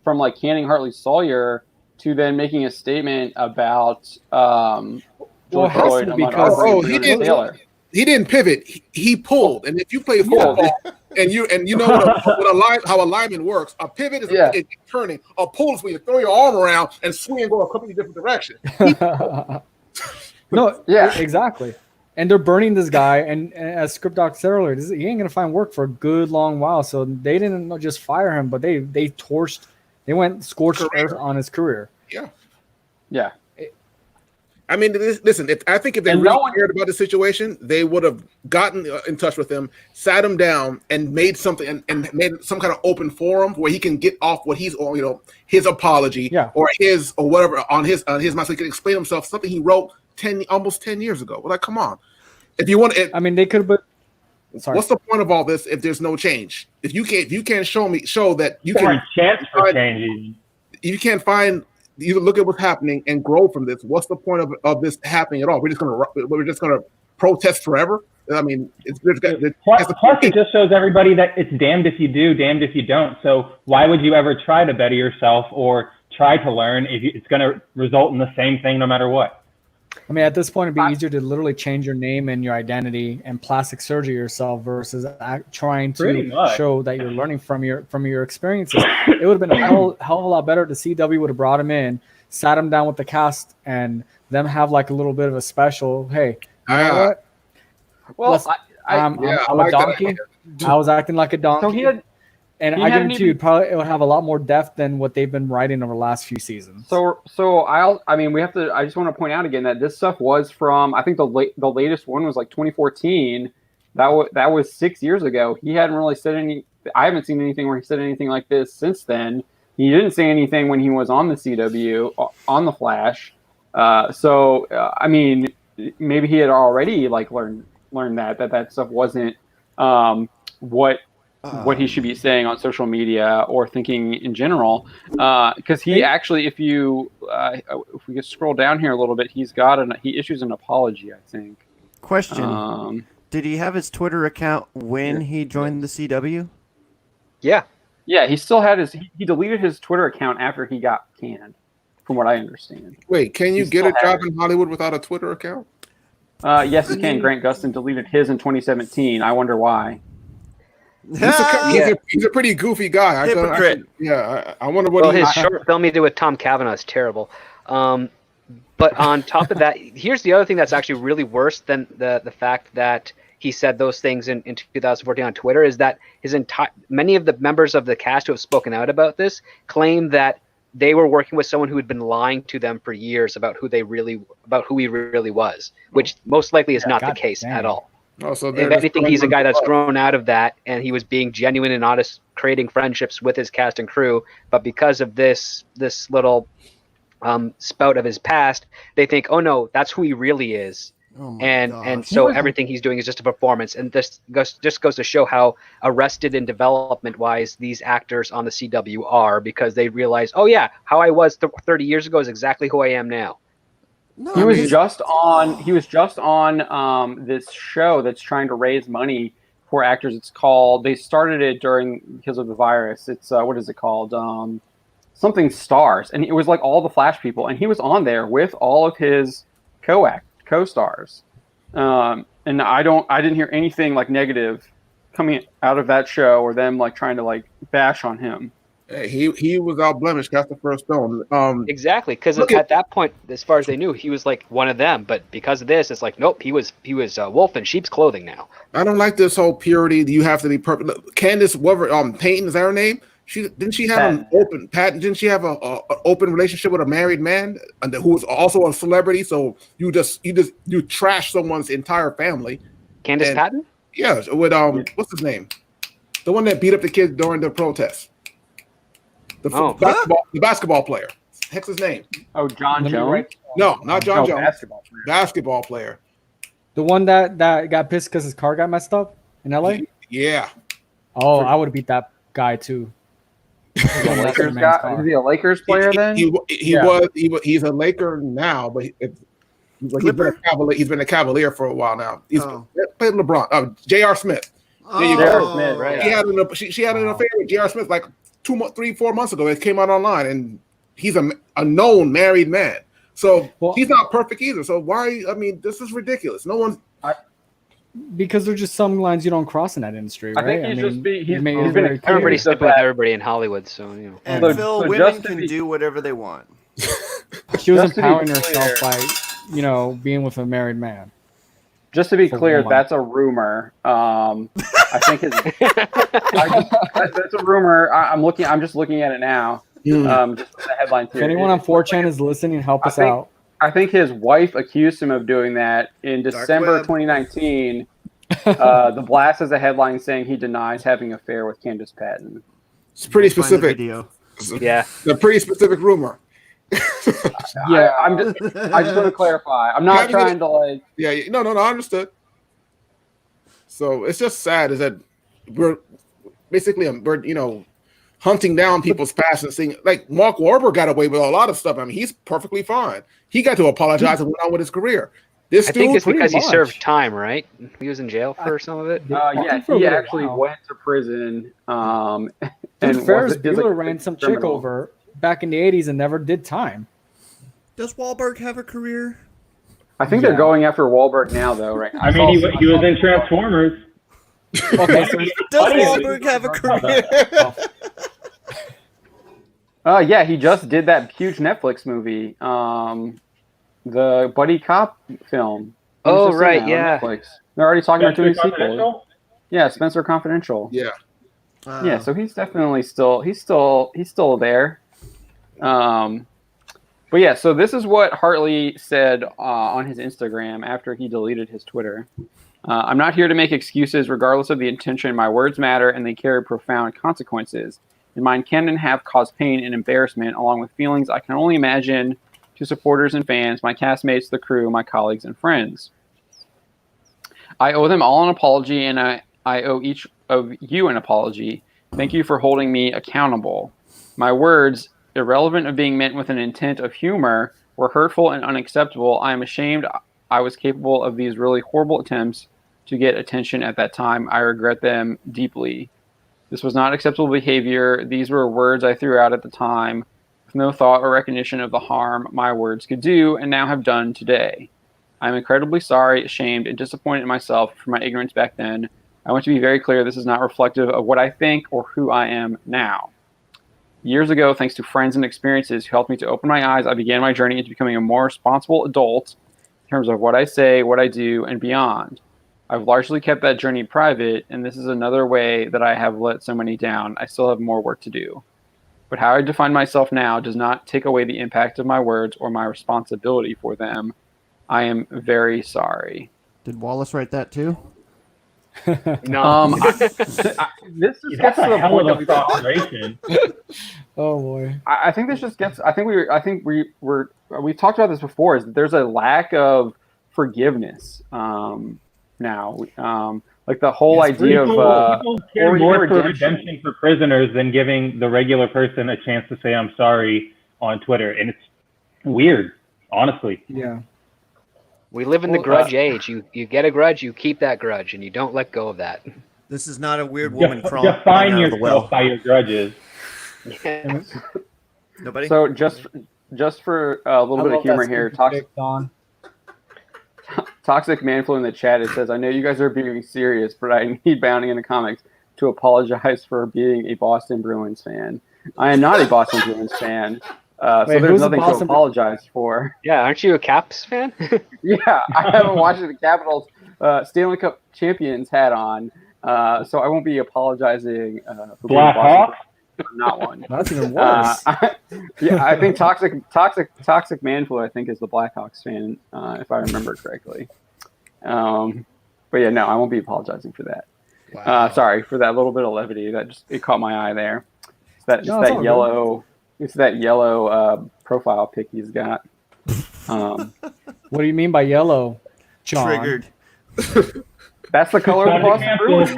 like canning Hartley Sawyer to then making a statement about George Floyd. He didn't pivot. He pulled. And if you play football and you know how a lineman works, a pivot is turning. A pull is when you throw your arm around and swing and go a completely different direction. Exactly. And they're burning this guy, and as Script Doc said earlier, he ain't gonna find work for a good long while. So they didn't just fire him, but they went scorched earth on his career. Yeah. I mean, listen. If they really cared about the situation, they would have gotten in touch with him, sat him down, and made something and made some kind of open forum where he can get off what he's his apology or whatever on his mind, so he can explain himself. Something he wrote almost 10 years ago. Well, like, come on. If you want it, I mean, they could have. Sorry. What's the point of all this if there's no change? If you can't show that you can chance for change. You can't find. You look at what's happening and grow from this. What's the point of this happening at all? We're just gonna protest forever. I mean, plus it just shows everybody that it's damned if you do, damned if you don't. So why would you ever try to better yourself or try to learn if it's going to result in the same thing no matter what? I mean, at this point, it'd be easier to literally change your name and your identity and plastic surgery yourself versus trying to show that you're learning from your experiences. It would have been a hell of a lot better. The CW would have brought him in, sat him down with the cast, and them have like a little bit of a special. Hey, you know what? Well, I'm a donkey. I was acting like a donkey. So and I guarantee you, it would have a lot more depth than what they've been writing over the last few seasons. We have to. I just want to point out again that this stuff was from. I think the latest one was like 2014. That was 6 years ago. He hadn't really said any. I haven't seen anything where he said anything like this since then. He didn't say anything when he was on the CW on the Flash. I mean, maybe he had already like learned that stuff wasn't what he should be saying on social media or thinking in general, because he actually, if we could scroll down here a little bit, he issues an apology, I think. Question: did he have his Twitter account when he joined the CW? Yeah, he still had he deleted his Twitter account after he got canned, from what I understand. Wait, can you get a job in Hollywood without a Twitter account? Yes, you can. Grant Gustin deleted his in 2017. I wonder why. He's a pretty goofy guy. Hypocrite. I wonder what. Well, his short film he did with Tom Cavanaugh is terrible. But on top of that, here's the other thing that's actually really worse than the fact that he said those things in 2014 on Twitter is that many of the members of the cast who have spoken out about this claim that they were working with someone who had been lying to them for years about who he really was, which most likely is not the case at all. Oh, so If anything, he's a guy that's grown out of that, and he was being genuine and honest, creating friendships with his cast and crew. But because of this little spout of his past, they think, oh no, that's who he really is. Oh my and gosh. so everything he's doing is just a performance, and this just goes to show how arrested in development wise these actors on the CW are, because they realize, oh yeah, how I was 30 years ago is exactly who I am now. No, He was just on this show that's trying to raise money for actors. It's called, they started it because of the virus. It's what is it called? Something Stars, and it was like all the Flash people, and he was on there with all of his co-stars. And I didn't hear anything like negative coming out of that show or them like trying to like bash on him. Hey, he was out blemished. That's the first stone. Exactly, because at that point, as far as they knew, he was like one of them. But because of this, it's like, nope, he was wolf in sheep's clothing now. I don't like this whole purity. You have to be perfect. Candace, whatever, Payton, is that her name? Didn't she have an open relationship with a married man who was also a celebrity? So you trash someone's entire family. Candace Patton? Yeah, with what's his name? The one that beat up the kids during the protest. The basketball player. Heck's his name? Oh, John Jones? No, not John Jones. Basketball player. The one that got pissed because his car got messed up in LA? Yeah. Oh, I would have beat that guy too. Is he a Lakers player then? He's a Laker now, but he's been a Cavalier for a while now. He's played LeBron. J.R. Smith. There you go. Smith, right? She had an affair with J.R. Smith like 3-4 months ago. It came out online, and he's a known married man. So he's not perfect either. So why? I mean, this is ridiculous. No one. Because there's just some lines you don't cross in that industry, right? I think he's been everybody's sleeping with everybody in Hollywood, so you know. And Phil, women can do whatever they want. She was empowering herself by, being with a married man. Just to be clear, that's a rumor. I think that's a rumor. I'm just looking at it now. Just the headline here. If anyone on 4chan is listening, help us out. I think his wife accused him of doing that in December 2019. The Blast has a headline saying he denies having an affair with Candace Patton. It's pretty specific. Yeah, it's a pretty specific rumor. Yeah, I just want to clarify. I'm not trying to like. Yeah, no, I understood. So it's just sad is that we're hunting down people's past and seeing, like, Mark Wahlberg got away with a lot of stuff. I mean, he's perfectly fine. He got to apologize and went on with his career. I think it's because he served time, right? He was in jail for some of it. Yeah, he actually went to prison. And Ferris Bueller ran some chick over back in the 80s and never did time. Does Wahlberg have a career? I think they're going after Wahlberg now, though, right? I mean, he was in Transformers. Okay, so does Wahlberg have a career? Yeah, he just did that huge Netflix movie, the buddy cop film. Oh, right, yeah. Netflix. They're already talking about doing Confidential? sequels. Yeah, Spencer Confidential. Yeah. Yeah, so he's definitely still there. But yeah, so this is what Hartley said on his Instagram after he deleted his Twitter. I'm not here to make excuses regardless of the intention. My words matter and they carry profound consequences. And mine can and have caused pain and embarrassment along with feelings I can only imagine to supporters and fans, my castmates, the crew, my colleagues, and friends. I owe them all an apology and I owe each of you an apology. Thank you for holding me accountable. My words, irrelevant of being meant with an intent of humor, were hurtful and unacceptable. I am ashamed I was capable of these really horrible attempts to get attention at that time. I regret them deeply. This was not acceptable behavior. These were words I threw out at the time with no thought or recognition of the harm my words could do and now have done today. I am incredibly sorry, ashamed, and disappointed in myself for my ignorance back then. I want to be very clear this is not reflective of what I think or who I am now. Years ago, thanks to friends and experiences who helped me to open my eyes, I began my journey into becoming a more responsible adult in terms of what I say, what I do, and beyond. I've largely kept that journey private, and this is another way that I have let so many down. I still have more work to do. but how I define myself now does not take away the impact of my words or my responsibility for them. I am very sorry. Did Wallace write that too? No. This just gets That's to a the hell point of that a frustration. Oh boy. I think this just gets. I think we talked about this before. Is that there's a lack of forgiveness now. Like the whole idea People of care more for redemption. redemption for prisoners than giving the regular person a chance to say I'm sorry on Twitter, and it's weird, honestly. Yeah. We live in the grudge age. You get a grudge, you keep that grudge, and you don't let go of that. This is not a weird woman crawling Define out of the well. yourself by your grudges. Yeah. Nobody? So just for a little bit of humor here, Toxic Manflu in the chat, it says, I know you guys are being serious, but I need Bounty in the comics to apologize for being a Boston Bruins fan. I am not a Boston Bruins fan, so there's nothing to apologize for. Yeah, aren't you a Caps fan? Yeah, I haven't watched the Capitals Stanley Cup champions hat on, so I won't be apologizing for being a Boston fan. Not one. That's even worse. Yeah, I think Toxic Manflu, I think, is the Blackhawks fan, if I remember correctly. But yeah, no, I won't be apologizing for that. Wow. Sorry for that little bit of levity. It caught my eye there. It's No, it's all yellow. It's that yellow profile pic he's got. What do you mean by yellow, John? Triggered. That's the color of the Boston Bruins.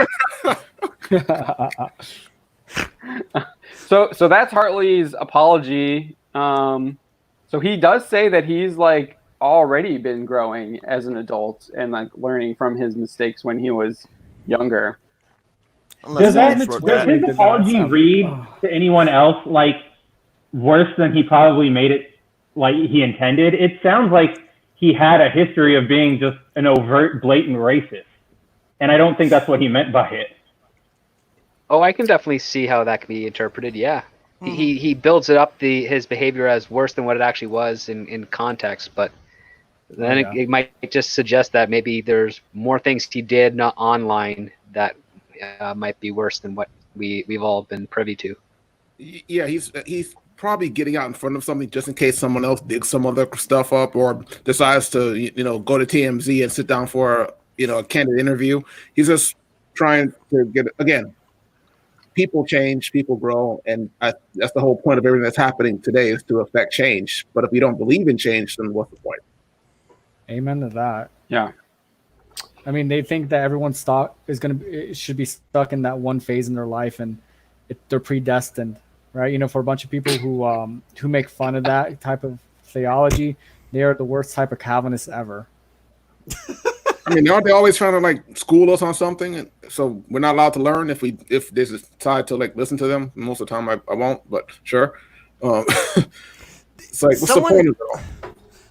So that's Hartley's apology. So he does say that he's like already been growing as an adult and like learning from his mistakes when he was younger. Does his apology read to anyone else like worse than he probably made it like he intended? It sounds like he had a history of being just an overt, blatant racist. And I don't think that's what he meant by it. Oh, I can definitely see how that can be interpreted. Yeah, he builds it up his behavior as worse than what it actually was in context, but then it might just suggest that maybe there's more things he did not online that might be worse than what we've all been privy to. Yeah, he's probably getting out in front of something just in case someone else digs some other stuff up or decides to go to TMZ and sit down for a candid interview. He's just trying to get again. People change, people grow, and that's the whole point of everything that's happening today is to affect change. But if we don't believe in change, then what's the point? Amen to that. Yeah. I mean, they think that everyone's should be stuck in that one phase in their life, and they're predestined, right? For a bunch of people who make fun of that type of theology, they are the worst type of Calvinists ever. I mean, aren't they always trying to like school us on something? And so we're not allowed to learn if this is tied to like listen to them. Most of the time, I won't, but sure. It's like, what's the point of it all?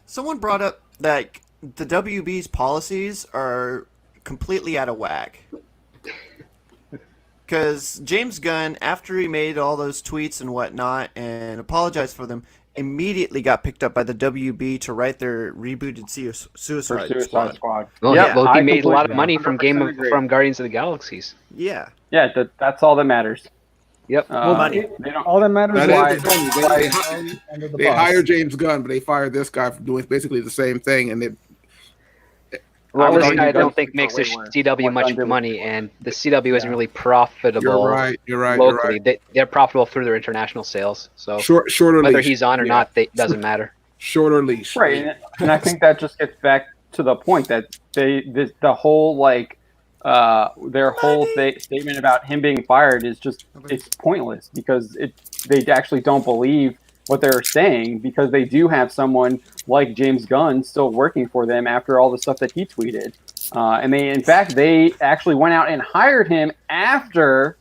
Someone brought up that the WB's policies are completely out of whack. Because James Gunn, after he made all those tweets and whatnot and apologized for them, immediately got picked up by the WB to write their rebooted Suicide Squad. Well, Yep, Loki made a lot of money from Guardians of the Galaxies. Yeah. Yeah, that's all that matters. Yep. Money. All that matters They hired James Gunn, but they fired this guy for doing basically the same thing, and I don't think makes the CW much money, and the CW isn't really profitable. You're right. Locally, they're profitable through their international sales. So shorter whether leash. he's on or not, doesn't matter. Shorter leash. Right, and I think that just gets back to the point that the whole their whole statement about him being fired is just it's pointless because they actually don't believe what they're saying because they do have someone like James Gunn still working for them after all the stuff that he tweeted. And they actually went out and hired him after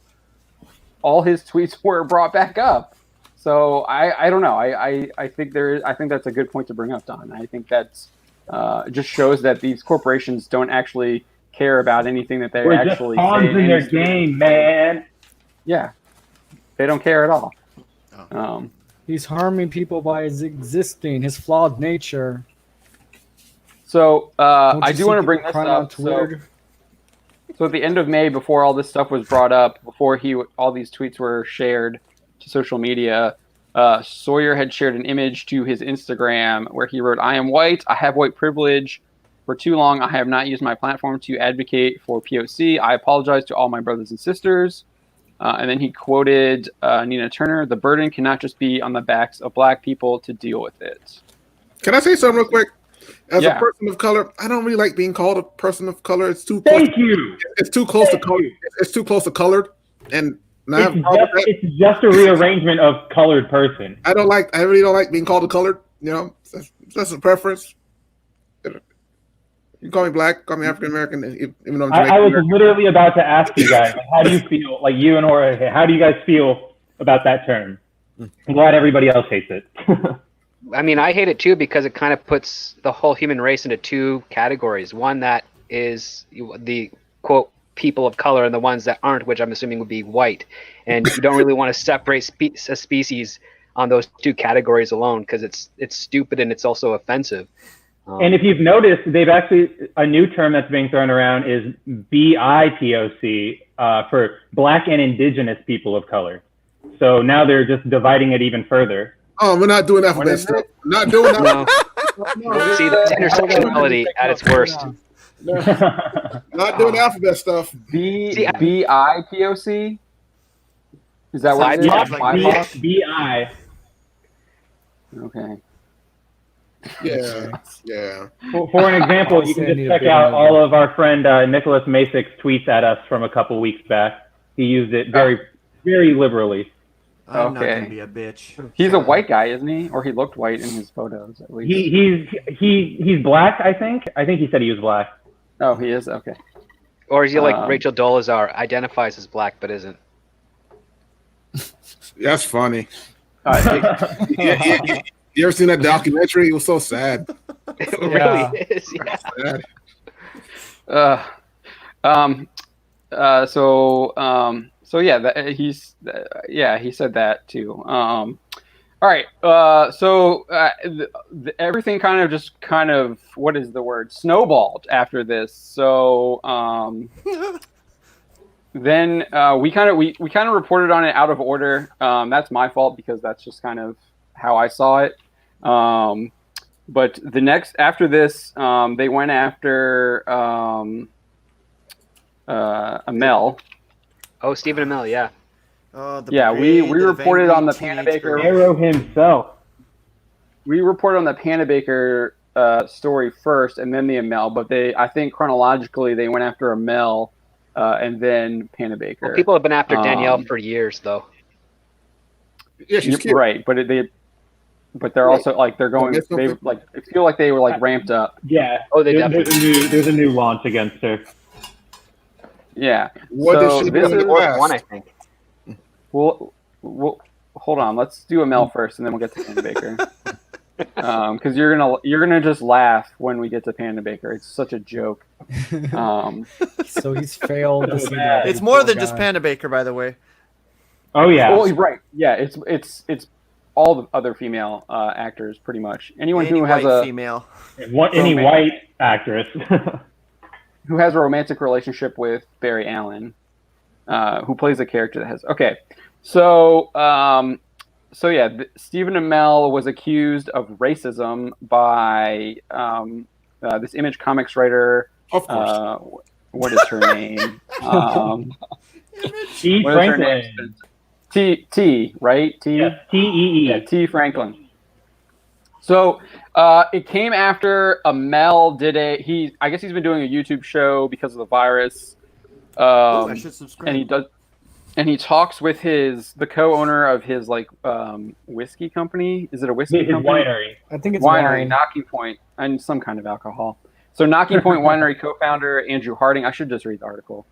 all his tweets were brought back up. So I don't know. I think that's a good point to bring up, Don. I think that's just shows that these corporations don't actually care about anything that they're actually just pawns in their game, man. Yeah. They don't care at all. He's harming people by his his flawed nature. So I do want to bring this up. So at the end of May, before all this stuff was brought up, before all these tweets were shared, to social media. Sawyer had shared an image to his Instagram where he wrote, "I am white. I have white privilege. For too long, I have not used my platform to advocate for POC. I apologize to all my brothers and sisters." And then he quoted Nina Turner, "The burden cannot just be on the backs of Black people to deal with it." Can I say something real quick? As Yeah. a person of color, I don't really like being called a person of color. It's too Thank you. It's too close to color. It's too close to colored, and I have a problem with that. It's just a rearrangement of colored person. I really don't like being called a colored. You know, that's a preference. You call me Black, call me African American, even though I'm Jamaican. I was literally about to ask you guys, how do you feel, like you and Jorge, how do you guys feel about that term? I'm glad everybody else hates it. I mean, I hate it too because it kind of puts the whole human race into two categories. One that is the quote people of color, and the ones that aren't, which I'm assuming would be white. And you don't really want to separate a species on those two categories alone because it's stupid and it's also offensive. And if you've noticed, they've actually, a new term that's being thrown around is BIPOC for Black and Indigenous people of color. So now they're just dividing it even further. Oh, we're not doing alphabet stuff. Not doing that. No. See, that's intersectionality at its worst. Not doing alphabet stuff. BIPOC? Is that what it is? BIPOC. BI. Okay. Yeah. For an example, you can just check out all of our friend Nicholas Masick's tweets at us from a couple weeks back. He used it very, very liberally. I'm not gonna be a bitch. He's a white guy, isn't he? Or he looked white in his photos, at least. He's Black, I think. I think he said he was Black. Oh, he is? Okay. Or is he like Rachel Dolezal, identifies as Black but isn't? That's funny. You ever seen that documentary? It was so sad. It really is. Yeah. So yeah, he said that too. All right. Everything kind of what is the word? Snowballed after this. So then we kind of reported on it out of order. That's my fault because that's just kind of how I saw it. But after this, they went after Amell. Oh, Stephen Amell, yeah. We reported on the Panabaker. Arrow himself. We reported on the Panabaker story first, and then the Amell. But I think chronologically, they went after Amell and then Panabaker. Well, people have been after Danielle for years, though. Yeah, she's cute. Right, but they're also like they're going. They like I feel like they were like ramped up. Yeah. Oh, there's a new launch against her. Yeah. What did she do in the past? One, I think. Well, hold on. Let's do Amell first, and then we'll get to Panabaker. Because you're gonna just laugh when we get to Panabaker. It's such a joke. So he's failed. To see that. It's more than just Panabaker, by the way. Oh yeah. Oh, right. Yeah. It's all the other female actors, pretty much. Anyone who has a female, any white actress who has a romantic relationship with Barry Allen, who plays a character that has. Okay, so Stephen Amell was accused of racism by this Image Comics writer. Of course. What is her name? T. Franklin. T, right? T? Yes, T-E-E. Yeah, T. Franklin. So it came after Amell did I guess he's been doing a YouTube show because of the virus. I should subscribe. And he talks with the co-owner of his whiskey company. Is it a whiskey company? Winery. I think it's winery, wine. Knocking Point, and some kind of alcohol. So Knocking Point Winery co-founder Andrew Harding. I should just read the article.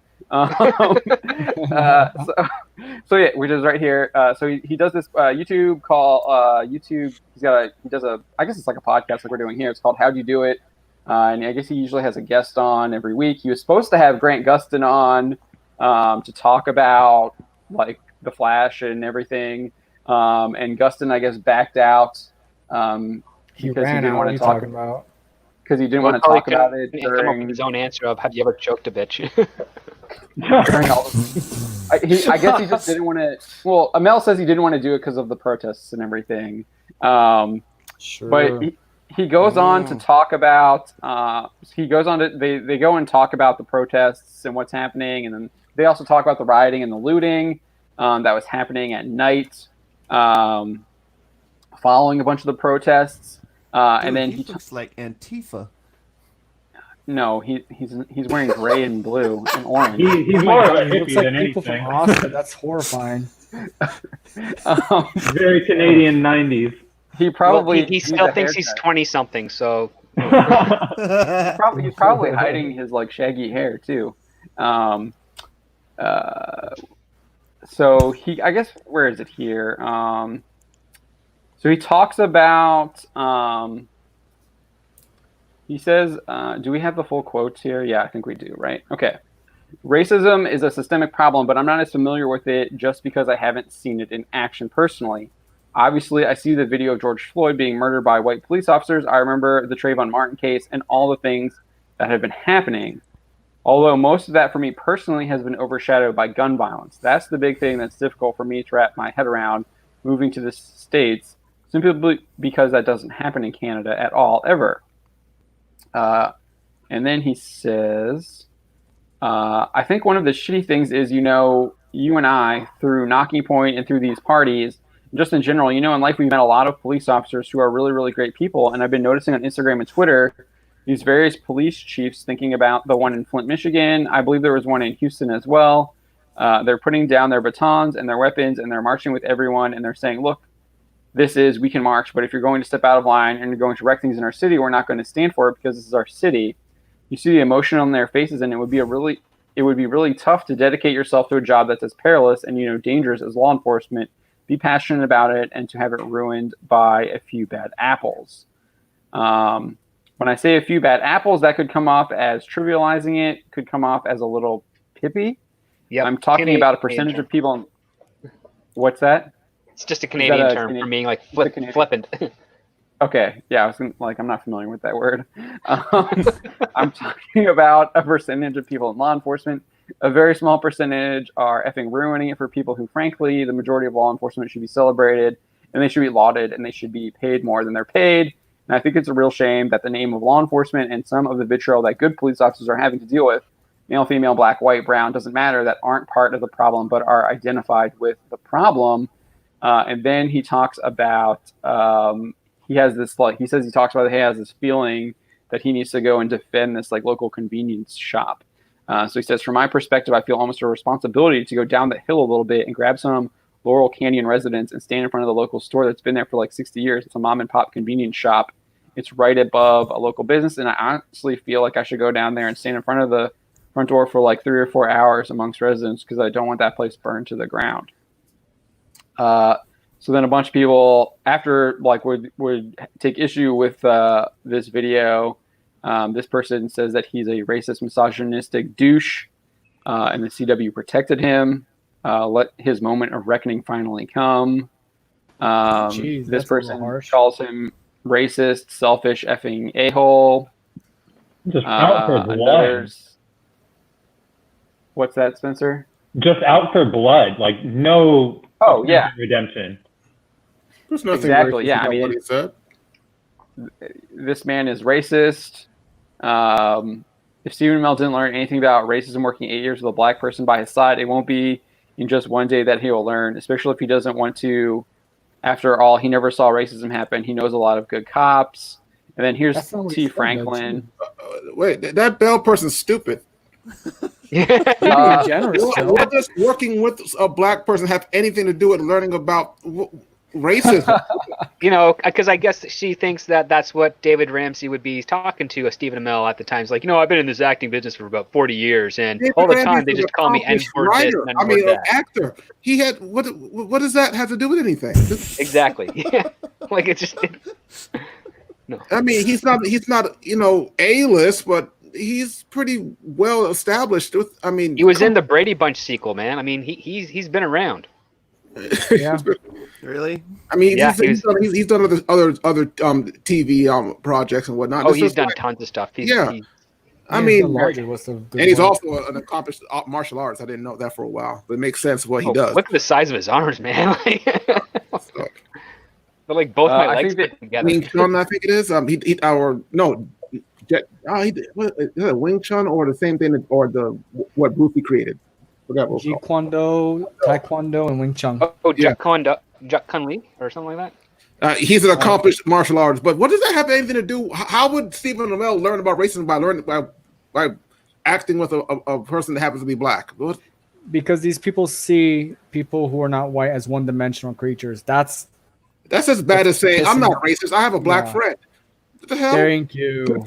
Which is right here. So he does this YouTube call. YouTube. He does a. I guess it's like a podcast like we're doing here. It's called How'd You Do It? And I guess he usually has a guest on every week. He was supposed to have Grant Gustin on to talk about like the Flash and everything. And Gustin, I guess, backed out He because ran he didn't out. want What are to you talk talking about? because he didn't want to talk about it and come up with during. his own answer of, have you ever choked a bitch? during all I guess he just didn't want to. Well, Amell says he didn't want to do it because of the protests and everything. Sure. But he goes on to talk about. They go and talk about the protests and what's happening, and then they also talk about the rioting and the looting that was happening at night, following a bunch of the protests. And then he looks like Antifa. No, he's wearing gray and blue and orange. He's more of a He looks hippie like than people from anything. Austin. That's horrifying. Very Canadian 90s. He probably he still thinks he's 20-something, so he's probably hiding his like shaggy hair too. So I guess where is it here? So he talks about. He says, do we have the full quotes here? Yeah, I think we do, right? Okay. Racism is a systemic problem, but I'm not as familiar with it just because I haven't seen it in action personally. Obviously, I see the video of George Floyd being murdered by white police officers. I remember the Trayvon Martin case and all the things that have been happening. Although most of that for me personally has been overshadowed by gun violence. That's the big thing that's difficult for me to wrap my head around moving to the States, simply because that doesn't happen in Canada at all, ever. And then he says, I think one of the shitty things is, you and I, through Knocking Point and through these parties, just in general, in life we've met a lot of police officers who are really, really great people. And I've been noticing on Instagram and Twitter, these various police chiefs thinking about the one in Flint, Michigan. I believe there was one in Houston as well. They're putting down their batons and their weapons and they're marching with everyone. And they're saying, look, we can march, but if you're going to step out of line and you're going to wreck things in our city, we're not going to stand for it because this is our city. You see the emotion on their faces, and it would be really tough to dedicate yourself to a job that's as perilous and dangerous as law enforcement. Be passionate about it, and to have it ruined by a few bad apples. When I say a few bad apples, that could come off as trivializing it, could come off as a little pippy. Yep. I'm talking about a percentage of people. What's that? It's just a Canadian term for being like flippant. Okay, yeah, I'm not familiar with that word. I'm talking about a percentage of people in law enforcement. A very small percentage are effing ruining it for people who, frankly, the majority of law enforcement should be celebrated, and they should be lauded, and they should be paid more than they're paid. And I think it's a real shame that the name of law enforcement and some of the vitriol that good police officers are having to deal with, male, female, black, white, brown, doesn't matter, that aren't part of the problem but are identified with the problem. And then he talks about he has this he talks about he has this feeling that he needs to go and defend this local convenience shop. So he says, from my perspective, I feel almost a responsibility to go down the hill a little bit and grab some Laurel Canyon residents and stand in front of the local store that's been there for 60 years. It's a mom and pop convenience shop. It's right above a local business, and I honestly feel like I should go down there and stand in front of the front door for 3 or 4 hours amongst residents because I don't want that place burned to the ground. So then a bunch of people after would take issue with this video. This person says that he's a racist, misogynistic douche, and the CW protected him. Let his moment of reckoning finally come. This person calls him racist, selfish, effing a-hole. Just out for blood. What's that, Spencer? Just out for blood. No redemption. There's nothing exactly. racist Yeah, about what he said. This man is racist. If Stephen Amell didn't learn anything about racism working 8 years with a black person by his side, it won't be in just one day that he will learn, especially if he doesn't want to. After all, he never saw racism happen. He knows a lot of good cops. And then here's T. Franklin. Wait, that Bell person's stupid. Generous. What does working with a black person have anything to do with learning about racism? Because I guess she thinks that that's what David Ramsey would be talking to Stephen Amell at the time. He's like, I've been in this acting business for about 40 years, and David all the Ramsey's time they just call me N-word this and N-word that. Actor. He had what does that have to do with anything? Exactly. It's just no. I mean, he's not A-list, but he's pretty well established. He was in the Brady Bunch sequel, man. I mean, he's been around. Yeah. Really? I mean, Yeah, he's done other TV projects and whatnot. Oh, It's he's just done like, tons of stuff. yeah. I He's the mean, largest list of good and he's work. also an accomplished martial artist. I didn't know that for a while, but it makes sense what he does. Look at the size of his arms, man. So, They're like both my I legs think put together. Wing Chun, I think it is. He did Wing Chun or the same thing or what Bruce Lee created. Forgot what it was called. Taekwondo, and Wing Chun. Oh, Yeah. Jack Kun Lee or something like that. He's an accomplished martial artist, but what does that have anything to do? How would Stephen Amell learn about racism by acting with a person that happens to be black? What? Because these people see people who are not white as one-dimensional creatures. That's As bad as saying I'm not racist. I have a black Yeah. friend. What the hell? Thank you.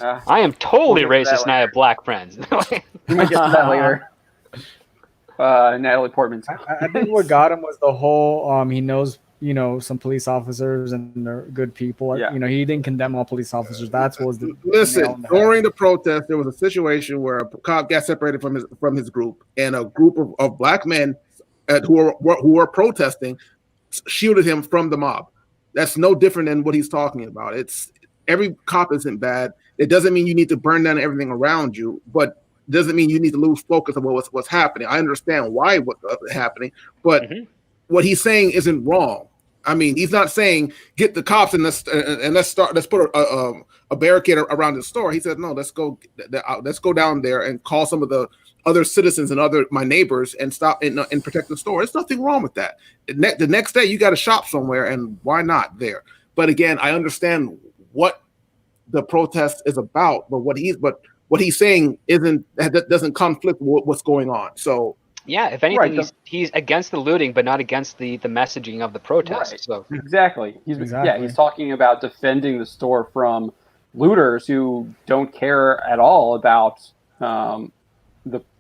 I am totally We'll get to that racist and I have black friends. We might get to that later. Natalie Portman's. I think what got him was the whole he knows some police officers and they're good people. Yeah. He didn't condemn all police officers. That's what was the nail Listen, in the head. during the protest, there was a situation where a cop got separated from his group, and a group of black men who were protesting shielded him from the mob. That's no different than what he's talking about. It's every cop isn't bad. It doesn't mean you need to burn down everything around you, but doesn't mean you need to lose focus on what's happening. I understand why what's happening, but what he's saying isn't wrong. I mean, he's not saying get the cops and let's put a barricade around the store. He said no, let's go down there and call some of the other citizens and my neighbors and stop and protect the store. There's nothing wrong with that. The next day you got to shop somewhere, and why not there? But again, I understand what the protest is about, but what he's saying doesn't conflict with what's going on. So yeah, if anything, he's against the looting, but not against the messaging of the protest. Right. So Exactly. He's talking about defending the store from looters who don't care at all about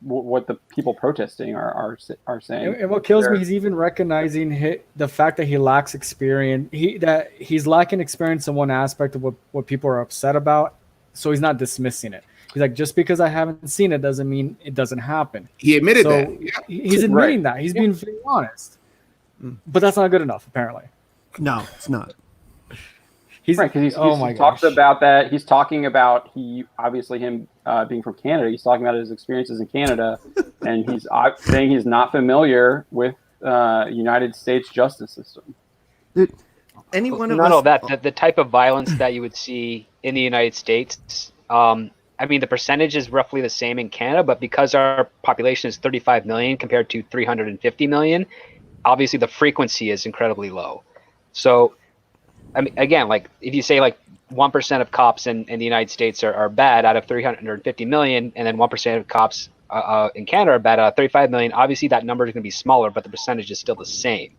what the people protesting are saying. And what kills me, he's even recognizing the fact that he lacks experience. He's lacking experience in one aspect of what people are upset about, so he's not dismissing it. He's like, just because I haven't seen it doesn't mean it doesn't happen. He admitted that. Yeah. He's admitting that. He's being very honest. But that's not good enough, apparently. No, it's not. He's right, because oh he talks about that. He's talking about him being from Canada. He's talking about his experiences in Canada, and he's saying he's not familiar with United States justice system. Any one of not us. all that. The type of violence that you would see in the United States. I mean, the percentage is roughly the same in Canada, but because our population is 35 million compared to 350 million, obviously the frequency is incredibly low. So, I mean, again, like if you say like 1% of cops in the United States are bad out of 350 million, and then 1% of cops in Canada are bad out of 35 million, obviously that number is going to be smaller, but the percentage is still the same.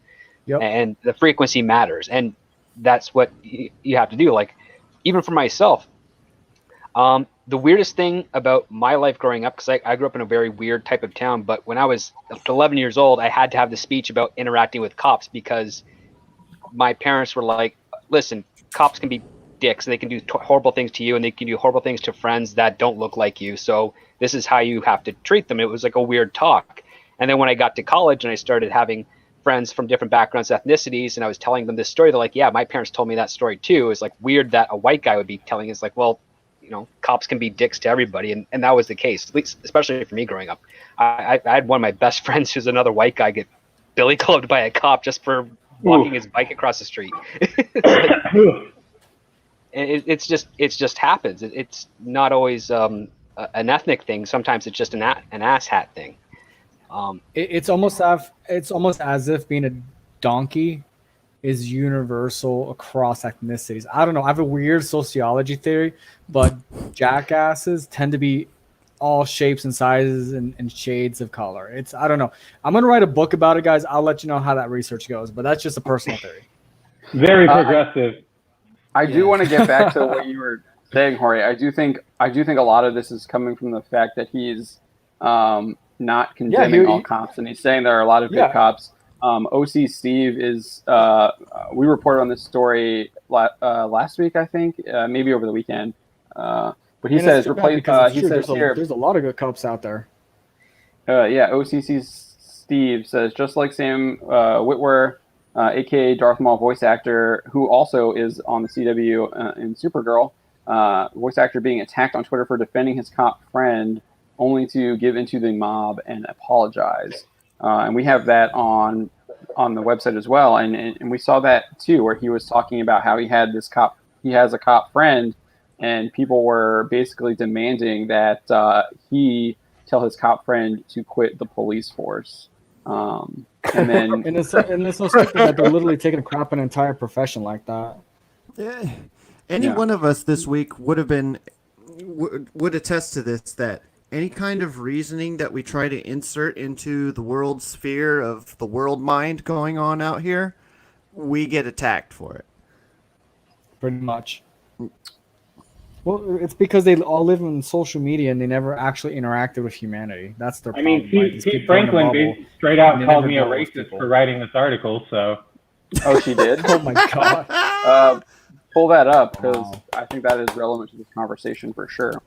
Yep. And the frequency matters. And that's what you have to do. Like, even for myself, the weirdest thing about my life growing up, because I grew up in a very weird type of town, but when I was 11 years old, I had to have the speech about interacting with cops because my parents were like, listen, cops can be dicks and they can do horrible things to you, and they can do horrible things to friends that don't look like you. So this is how you have to treat them. It was like a weird talk. And then when I got to college and I started having friends from different backgrounds, ethnicities, and I was telling them this story, they're like, yeah, my parents told me that story too. It's like weird that a white guy would be telling. It's like, well, cops can be dicks to everybody, and that was the case, at least especially for me growing up. I had one of my best friends who's another white guy get billy clubbed by a cop just for walking his bike across the street. It just happens. It's not always an ethnic thing. Sometimes it's just an ass hat thing. It's almost as if being a donkey is universal across ethnicities. I don't know. I have a weird sociology theory, but jackasses tend to be all shapes and sizes and shades of color. I don't know. I'm going to write a book about it, guys. I'll let you know how that research goes, but that's just a personal theory. Very progressive. I do want to get back to what you were saying, Jorge. I do think a lot of this is coming from the fact that he's not condemning all cops, and he's saying there are a lot of good cops. OC Steve is we reported on this story last week, I think, maybe over the weekend. But he says there's a lot of good cops out there. OCC Steve says, just like Sam Witwer, aka Darth Maul voice actor, who also is on the CW in Supergirl. Voice actor being attacked on Twitter for defending his cop friend, only to give into the mob and apologize. And we have that on the website as well. And we saw that too, where he was talking about how he has a cop friend, and people were basically demanding that he tell his cop friend to quit the police force. And then And it's so stupid that they're literally taking a crap an entire profession like that. Yeah. Any one of us this week would attest to this, that any kind of reasoning that we try to insert into the world sphere of the world mind going on out here, we get attacked for it. Pretty much. Well, it's because they all live in social media and they never actually interacted with humanity. That's their I problem. mean, right? These Pete people in a Franklin bubble, straight out and they called never me a dealt with racist people. for writing this article, so. oh, she did. Oh my god. Pull that up, because Wow. I think that is relevant to this conversation for sure.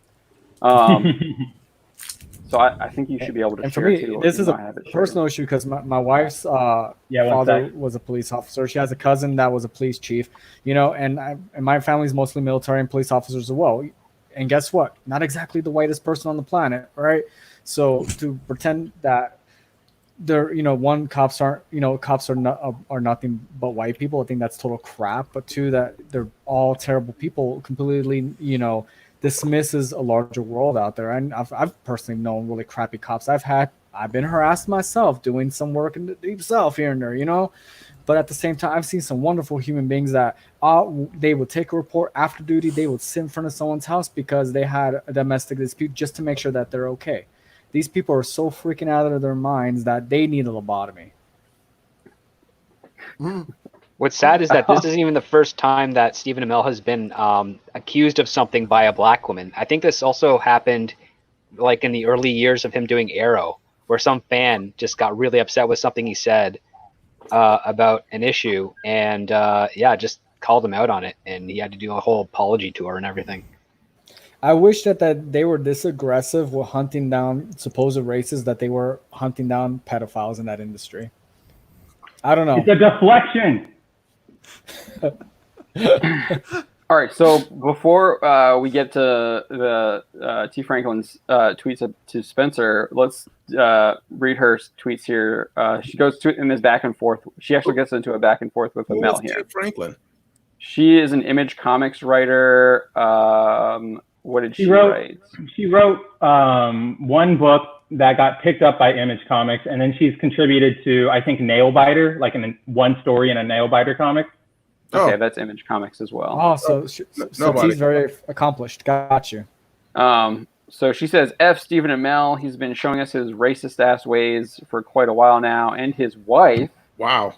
So I think you should be able to And for share me, too. this if is you a might have it shared. personal issue because my wife's one father sec. was a police officer. She has a cousin that was a police chief, and my family's mostly military and police officers as well. And guess what? Not exactly the whitest person on the planet, right? So to pretend that they're, cops are nothing but white people, I think that's total crap. But two, that they're all terrible people completely, dismisses a larger world out there. And I've personally known really crappy cops. I've been harassed myself doing some work in the deep south here and there, But at the same time, I've seen some wonderful human beings that they would take a report after duty. They would sit in front of someone's house because they had a domestic dispute just to make sure that they're okay. These people are so freaking out of their minds that they need a lobotomy. What's sad is that this isn't even the first time that Stephen Amell has been accused of something by a black woman. I think this also happened like in the early years of him doing Arrow, where some fan just got really upset with something he said about an issue, and just called him out on it, and he had to do a whole apology tour and everything. I wish that they were this aggressive with hunting down supposed racists that they were hunting down pedophiles in that industry. I don't know. It's a deflection. All right, so before we get to the T. Franklin's tweets to Spencer, let's read her tweets here. She goes in this back and forth. She actually gets into a back and forth with Amell here. Franklin. She is an Image Comics writer. What did she write? She wrote one book that got picked up by Image Comics, and then she's contributed to, I think, Nailbiter, like in one story in a Nailbiter comic. Okay, that's Image Comics as well. Oh, so she's very accomplished. Got you. So she says, F. Stephen Amell. He's been showing us his racist ass ways for quite a while now, and his wife. Wow.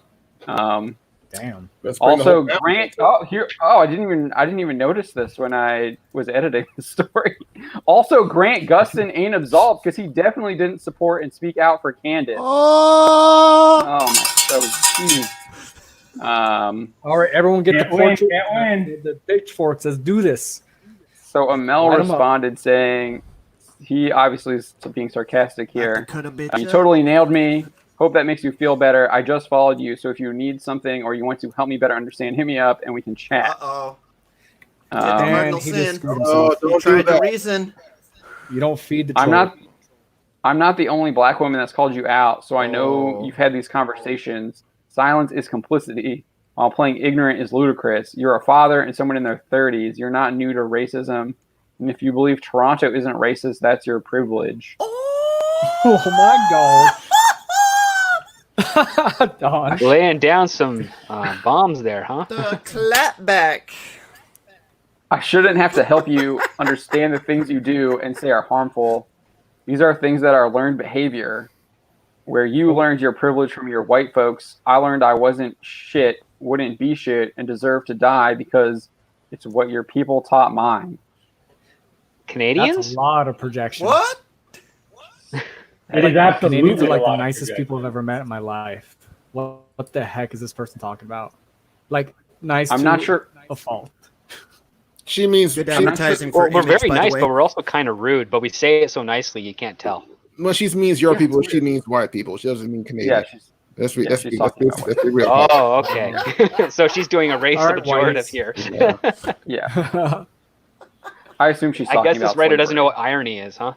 Damn. Also, Grant. I didn't even notice this when I was editing the story. Also, Grant Gustin ain't absolved because he definitely didn't support and speak out for Candace. Oh, my. So, geez. All right, everyone get the pitchforks. Let's do this. So Amell responded saying he obviously is being sarcastic here. You totally nailed me. Hope that makes you feel better. I just followed you, so if you need something or you want to help me better understand, hit me up and we can chat. And he just screwed himself. Don't try to reason. You don't feed the troll. I'm not the only black woman that's called you out, so I know you've had these conversations. Silence is complicity, while playing ignorant is ludicrous. You're a father and someone in their 30s. You're not new to racism. And if you believe Toronto isn't racist, that's your privilege. Oh my God. Don. Laying down some bombs there, huh? The clapback. I shouldn't have to help you understand the things you do and say are harmful. These are things that are learned behavior. Where you learned your privilege from your white folks, I learned I wasn't shit, wouldn't be shit, and deserve to die because it's what your people taught mine. Canadians? That's a lot of projection. What? It is absolutely Canadians are like a lot the of nicest projection. people I've ever met in my life. What the heck is this person talking about? Like, nice. I'm not sure. A fault. She means good advertising for we're Image, very by the nice, way. but we're also kind of rude. But we say it so nicely you can't tell. when she means your people, she means white people. She doesn't mean Canadian. Yeah, Let's be she's talking about let's be real. Oh, okay. So she's doing a race All of right, pejorative whiteys. here. Yeah. I assume she's I talking guess about this writer doesn't know slavery. what irony is, huh?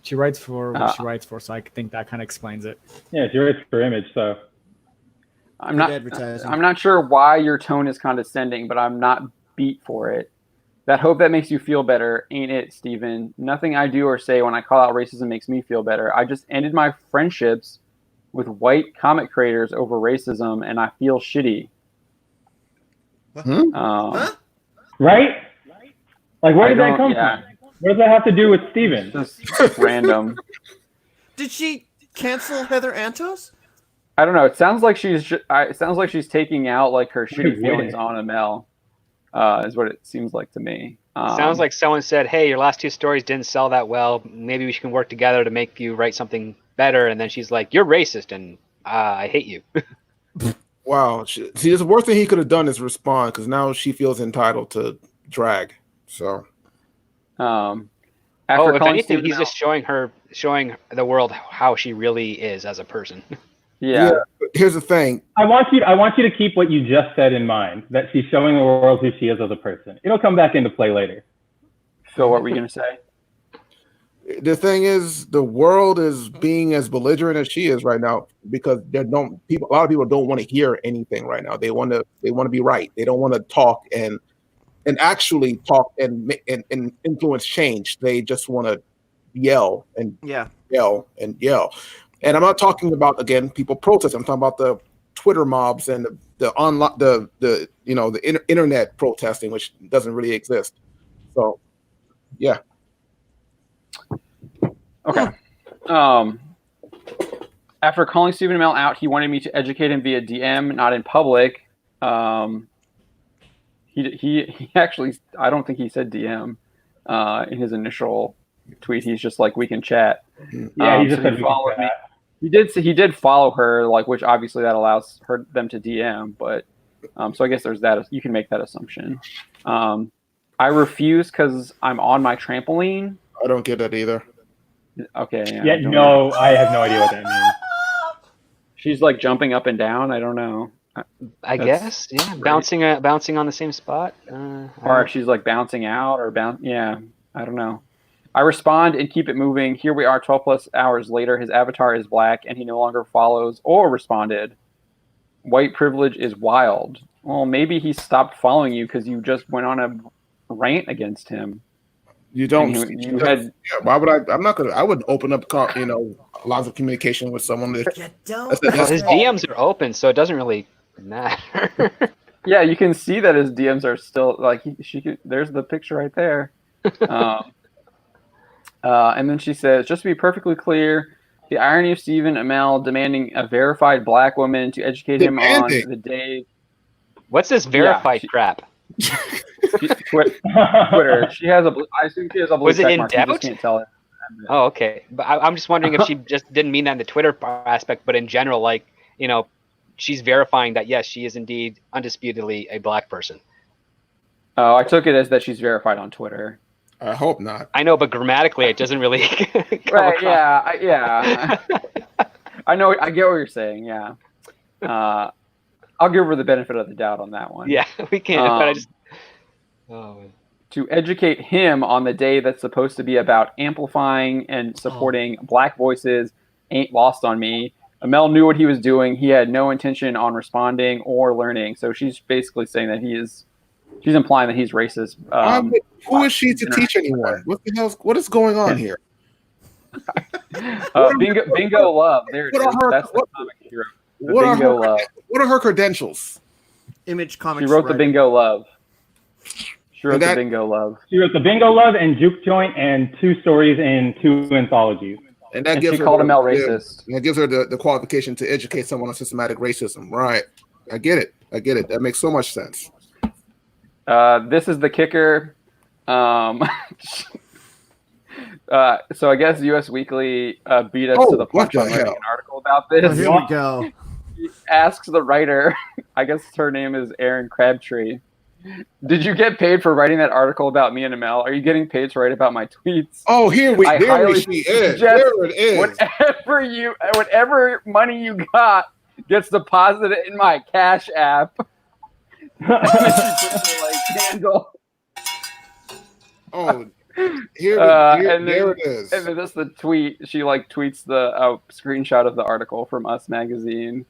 She writes for what she Uh, writes for, so I think that kind of explains it. Yeah, she writes for Image, so I'm not. advertising. I'm not sure why your tone is condescending, but I'm not beat for it. That hope that makes you feel better, ain't it, Steven? Nothing I do or say when I call out racism makes me feel better. I just ended my friendships with white comic creators over racism, and I feel shitty. Huh? right? Like, where I did that don't- come yeah. from? What does that have to do with Steven? Just random. Did she cancel Heather Antos? I don't know. It sounds like she's taking out like her shitty Weird. feelings on Amell. Is what it seems like to me. Sounds like someone said, "Hey, your last two stories didn't sell that well. Maybe we can work together to make you write something better." And then she's like, "You're racist, and I hate you." Wow. See, the worst thing he could have done is respond because now she feels entitled to drag. So After If calling anything, Steven he's out- just showing the world how she really is as a person. yeah. but here's the thing. I want you to keep what you just said in mind, that she's showing the world who she is as a person. It'll come back into play later. So what were you gonna say? The thing is, the world is being as belligerent as she is right now because a lot of people don't want to hear anything right now. They want to be right. They don't want to talk and actually talk and influence change. They just want to yell and Yeah. yell and yell. And I'm not talking about, again, people protesting. I'm talking about the Twitter mobs and the online the internet protesting, which doesn't really exist. So yeah. Okay. After calling Stephen Amell out, he wanted me to educate him via DM, not in public. He actually, I don't think he said DM in his initial tweet. He's just like, we can chat. Yeah, he just so said he we can followed me. chat. He did follow her, like, which obviously that allows them to DM. But so I guess there's that. You can make that assumption. I refuse because I'm on my trampoline. I don't get that either. Okay. Yeah, no, I have no idea what that means. She's like jumping up and down. I don't know. I That's guess, yeah, great. bouncing on the same spot. Or she's like bouncing out or yeah, I don't know. I respond and keep it moving. Here we are 12 plus hours later. His avatar is black and he no longer follows or responded. White privilege is wild. Well, maybe he stopped following you because you just went on a rant against him. You don't. You had, Why would I? I'm not gonna. I wouldn't open up, lines of communication with someone. You don't. Well, his DMs are open, so it doesn't really matter. yeah, you can see that his DMs are still like there's the picture right there. And then she says, just to be perfectly clear, the irony of Stephen Amell demanding a verified black woman to educate him on the day. What's this verified crap? Twitter. She has I assume she has a blue Was it check in mark. You doubt? just can't tell it. Oh, okay. But I'm just wondering if she just didn't mean that in the Twitter aspect, but in general, like, she's verifying that, yes, she is indeed undisputedly a black person. Oh, I took it as that she's verified on Twitter. I hope not. I know, but grammatically, it doesn't really come Right? across. Yeah. I know. I get what you're saying. Yeah. I'll give her the benefit of the doubt on that one. Yeah, we can. But I just. Oh. To educate him on the day that's supposed to be about amplifying and supporting black voices ain't lost on me. Amell knew what he was doing. He had no intention on responding or learning. So she's basically saying that she's implying that he's racist. Who is she to teach anyone? What the hell? What is going on here? Bingo Love. There it is. That's the comic hero. What are her credentials? Image Comics. She wrote the writer. Bingo Love. She wrote And the Bingo Love. She wrote the Bingo Love and Juke Joint and 2 stories in 2 anthologies. And that And gives she her called Amell racist. And that gives her the qualification to educate someone on systematic racism. Right. I get it. That makes so much sense. This is the kicker. So I guess US Weekly beat us to the punch on writing an article about this. Oh, here we go. He asks the writer, I guess her name is Erin Crabtree. Did you get paid for writing that article about me and Amell? Are you getting paid to write about my tweets? Oh, there highly she is. suggest There it is. Whatever money you got gets deposited in my Cash App. Handle. Oh, there it is. And then that's the tweet. She tweets the screenshot of the article from Us Magazine.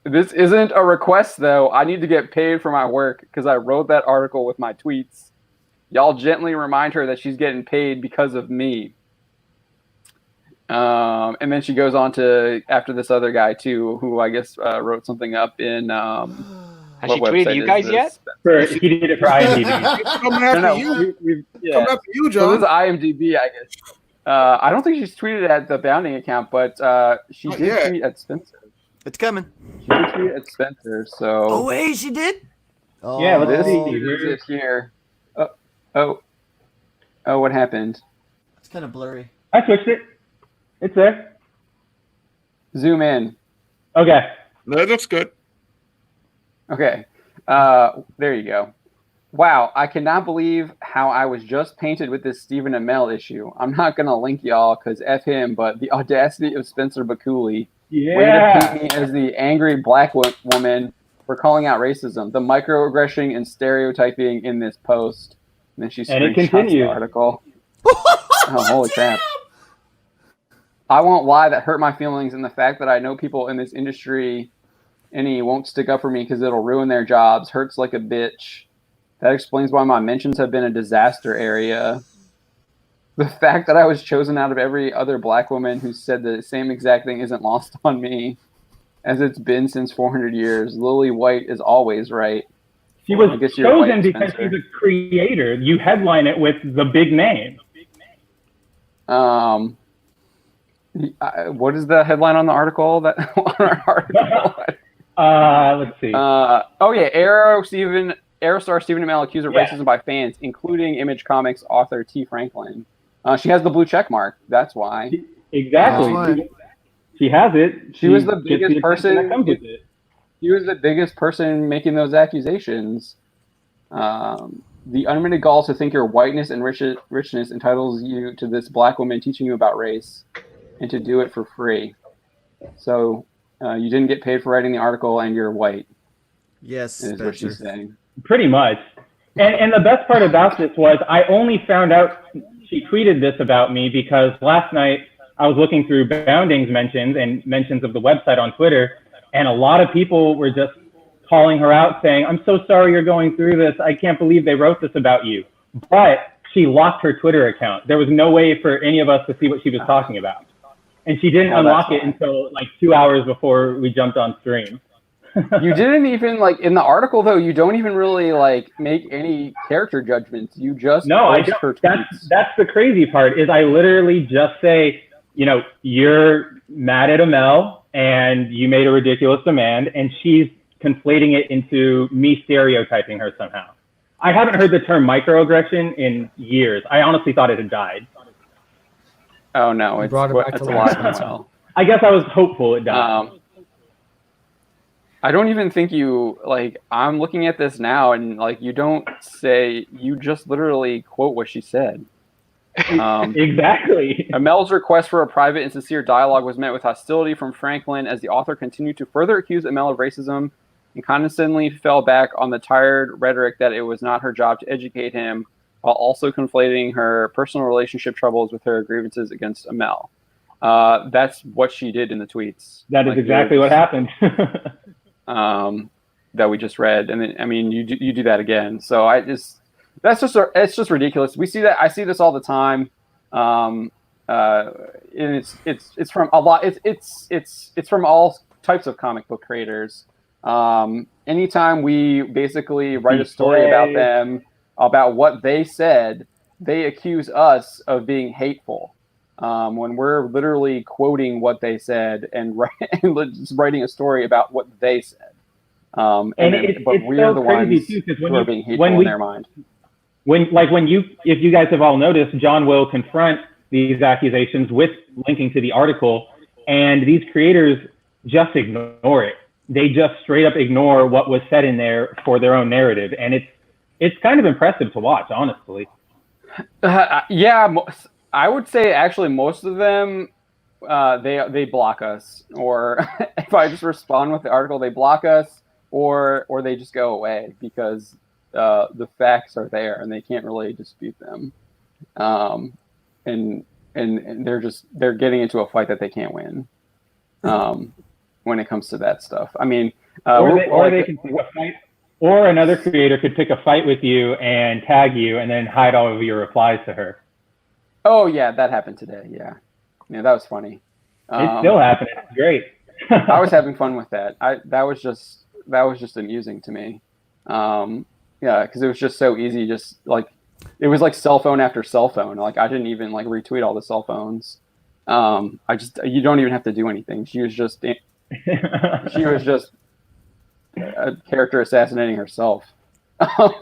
This isn't a request, though. I need to get paid for my work because I wrote that article with my tweets. Y'all gently remind her that she's getting paid because of me. And then she goes on to, after this other guy, too, who I guess wrote something up in... Has she tweeted you guys yet? He did it for IMDb. Coming after you. Coming after you, John. So this is IMDb, I guess. I don't think she's tweeted at the Bounding account, but she did tweet at Spencer. It's coming. She did tweet at Spencer, so... Oh, wait, she did? Oh, yeah, let's see. Is it here? Oh, what happened? It's kind of blurry. I switched it. It's there. Zoom in. Okay. That looks good. Okay. There you go. Wow, I cannot believe how I was just painted with this Stephen Amell issue. I'm not going to link y'all because F him, but the audacity of Spencer Bakuli. Yeah. Way to paint me as the angry black woman for calling out racism, the microaggression and stereotyping in this post. And then she screenshots the article. Oh, holy crap. I won't lie, that hurt my feelings, and the fact that I know people in this industry and he won't stick up for me because it'll ruin their jobs hurts like a bitch. That explains why my mentions have been a disaster area. The fact that I was chosen out of every other black woman who said the same exact thing isn't lost on me, as it's been since 400 years. Lily White is always right. She was chosen because she's a creator. You headline it with the big name. What is the headline on the article? Let's see. Aerostar Stephen Amell accused of racism by fans, including Image Comics author T. Franklin. She has the blue check mark. That's why. Exactly. She has it. She was the biggest person. She was the biggest person making those accusations. The unlimited gall to think your whiteness and richness entitles you to this black woman teaching you about race, and to do it for free. So you didn't get paid for writing the article, and you're white. Yes, is what she's saying. Pretty much. And the best part about this was I only found out she tweeted this about me because last night I was looking through Bounding's mentions and mentions of the website on Twitter, and a lot of people were just calling her out saying, I'm so sorry you're going through this. I can't believe they wrote this about you. But she locked her Twitter account. There was no way for any of us to see what she was talking about. And she didn't unlock it until 2 hours before we jumped on stream. You didn't even in the article though. You don't even really make any character judgments. You just That's the crazy part. Is I literally just say, you're mad at Amell and you made a ridiculous demand, and she's conflating it into me stereotyping her somehow. I haven't heard the term microaggression in years. I honestly thought it had died. Oh no, it's brought it back to last while. I guess I was hopeful it died. I don't even think you I'm looking at this now and you don't say, you just literally quote what she said. Exactly. Amell's request for a private and sincere dialogue was met with hostility from Franklin as the author continued to further accuse Amell of racism and condescendingly fell back on the tired rhetoric that it was not her job to educate him, while also conflating her personal relationship troubles with her grievances against Amell. That's what she did in the tweets. That is exactly what happened. That we just read, and then you do that again. So it's just ridiculous. We see that. I see this all the time. And it's from a lot. It's from all types of comic book creators. Anytime we basically write a story about them, about what they said, they accuse us of being hateful. When we're literally quoting what they said and just writing a story about what they said. But we're the ones who are being hateful in their mind. If you guys have all noticed, John will confront these accusations with linking to the article, and these creators just ignore it. they just straight up ignore what was said in there for their own narrative, and it's kind of impressive to watch, honestly. Yeah, I would say actually most of them they block us, or if I just respond with the article, they block us, or they just go away because the facts are there and they can't really dispute them, and they're getting into a fight that they can't win when it comes to that stuff. I mean, they can pick a fight, or another creator could pick a fight with you and tag you and then hide all of your replies to her. Oh yeah, that happened today. Yeah, that was funny. It's still happening. It's great. I was having fun with that. That was just amusing to me. Yeah, because it was just so easy. Just like it was like cell phone after cell phone. Like I didn't even like retweet all the cell phones. You don't even have to do anything. She was just a character assassinating herself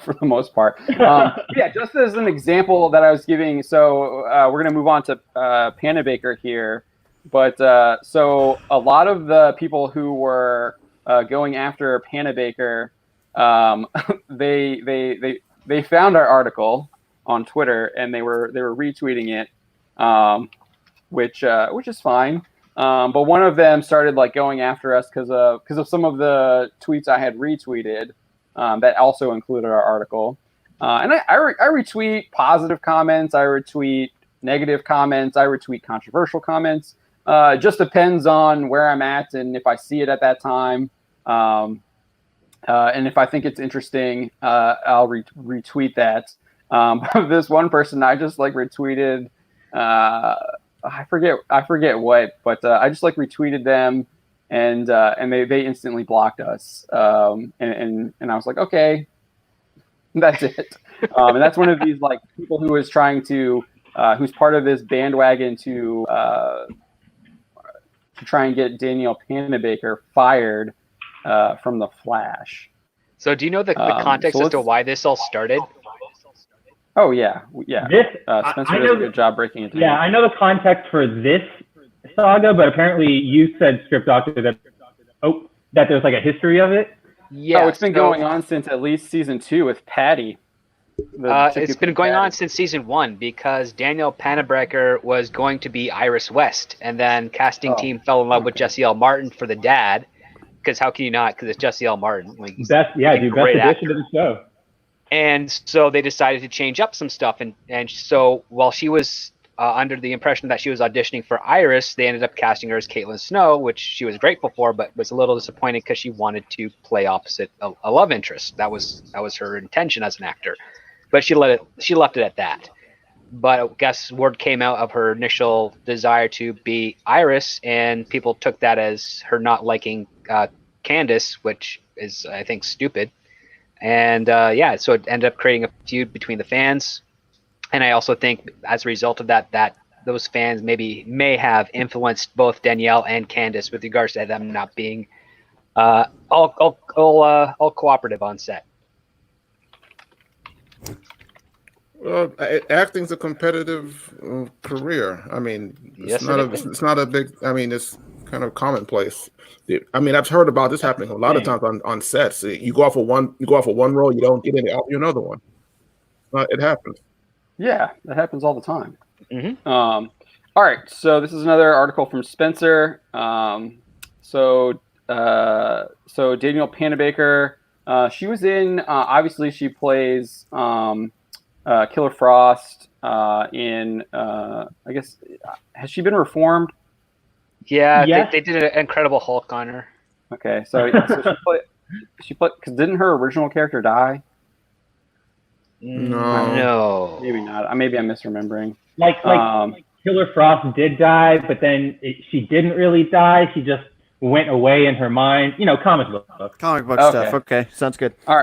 for the most part. Yeah, just as an example that I was giving. So we're gonna move on to Panabaker here. But so a lot of the people who were going after Panabaker, they found our article on Twitter and they were retweeting it, which is fine. But one of them started like going after us because of some of the tweets I had retweeted that also included our article. And I retweet positive comments, I retweet negative comments, I retweet controversial comments. It just depends on where I'm at and if I see it at that time. And if I think it's interesting, I'll retweet that. This one person I just like retweeted, I forget what, but I just like retweeted them and they instantly blocked us. And I was like, okay, that's it. And that's one of these like people who is trying to, who's part of this bandwagon to try and get Danielle Panabaker fired from The Flash. So do you know the context as to why this all started? Oh, yeah. Spencer does a good job breaking it down. Yeah, I know the context for this saga, but apparently you said, Script Doctor, that there's like a history of it? Yeah. It's been going on since at least season 2 with Patty. It's been going on since season 1 because Danielle Panabaker was going to be Iris West, and then casting team fell in love with Jesse L. Martin for the dad. Because how can you not? Because it's Jesse L. Martin. Like, best addition to the show. And so they decided to change up some stuff, and so while she was under the impression that she was auditioning for Iris, they ended up casting her as Caitlin Snow, which she was grateful for, but was a little disappointed because she wanted to play opposite a love interest. That was her intention as an actor. But she left it at that. But I guess word came out of her initial desire to be Iris, and people took that as her not liking Candace, which is, I think, stupid. And so it ended up creating a feud between the fans. And I also think as a result of that those fans may have influenced both Danielle and Candace with regards to them not being all cooperative on set. Well, acting's a competitive career. I mean, it's not a big. I mean, it's kind of commonplace. I mean, I've heard about this happening a lot of times on sets. You go off of one role, you don't get another one. It happens. Yeah, that happens all the time. Mm-hmm. All right, so this is another article from Spencer. So Danielle Panabaker, she was in. Obviously, she plays Killer Frost in. I guess has she been reformed? Yeah, yes. They did an Incredible Hulk on her. Okay, so she played because didn't her original character die? No, maybe not. Maybe I'm misremembering. Like Killer Frost did die, but then she didn't really die. She just went away in her mind. Comic book stuff. Okay, sounds good. All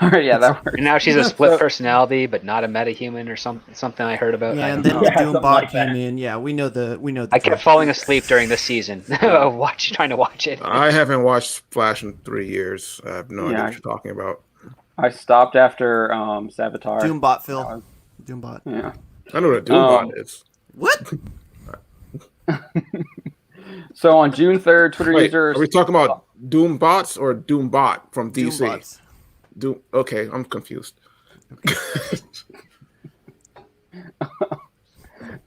right, yeah, that works. And now she's a split personality, but not a metahuman or something I heard about. Yeah, and then Doombot came in. Yeah, we know the. I kept falling asleep during this season, trying to watch it. I haven't watched Flash in 3 years. I have no idea what you're talking about. I stopped after Savitar. Doombot, Phil. Doombot. Yeah. I know what a Doombot is. What? So on June 3rd, Twitter users... Are we talking about Doom Bots or Doom Bot from DC? Doombots. Doom. Okay, I'm confused.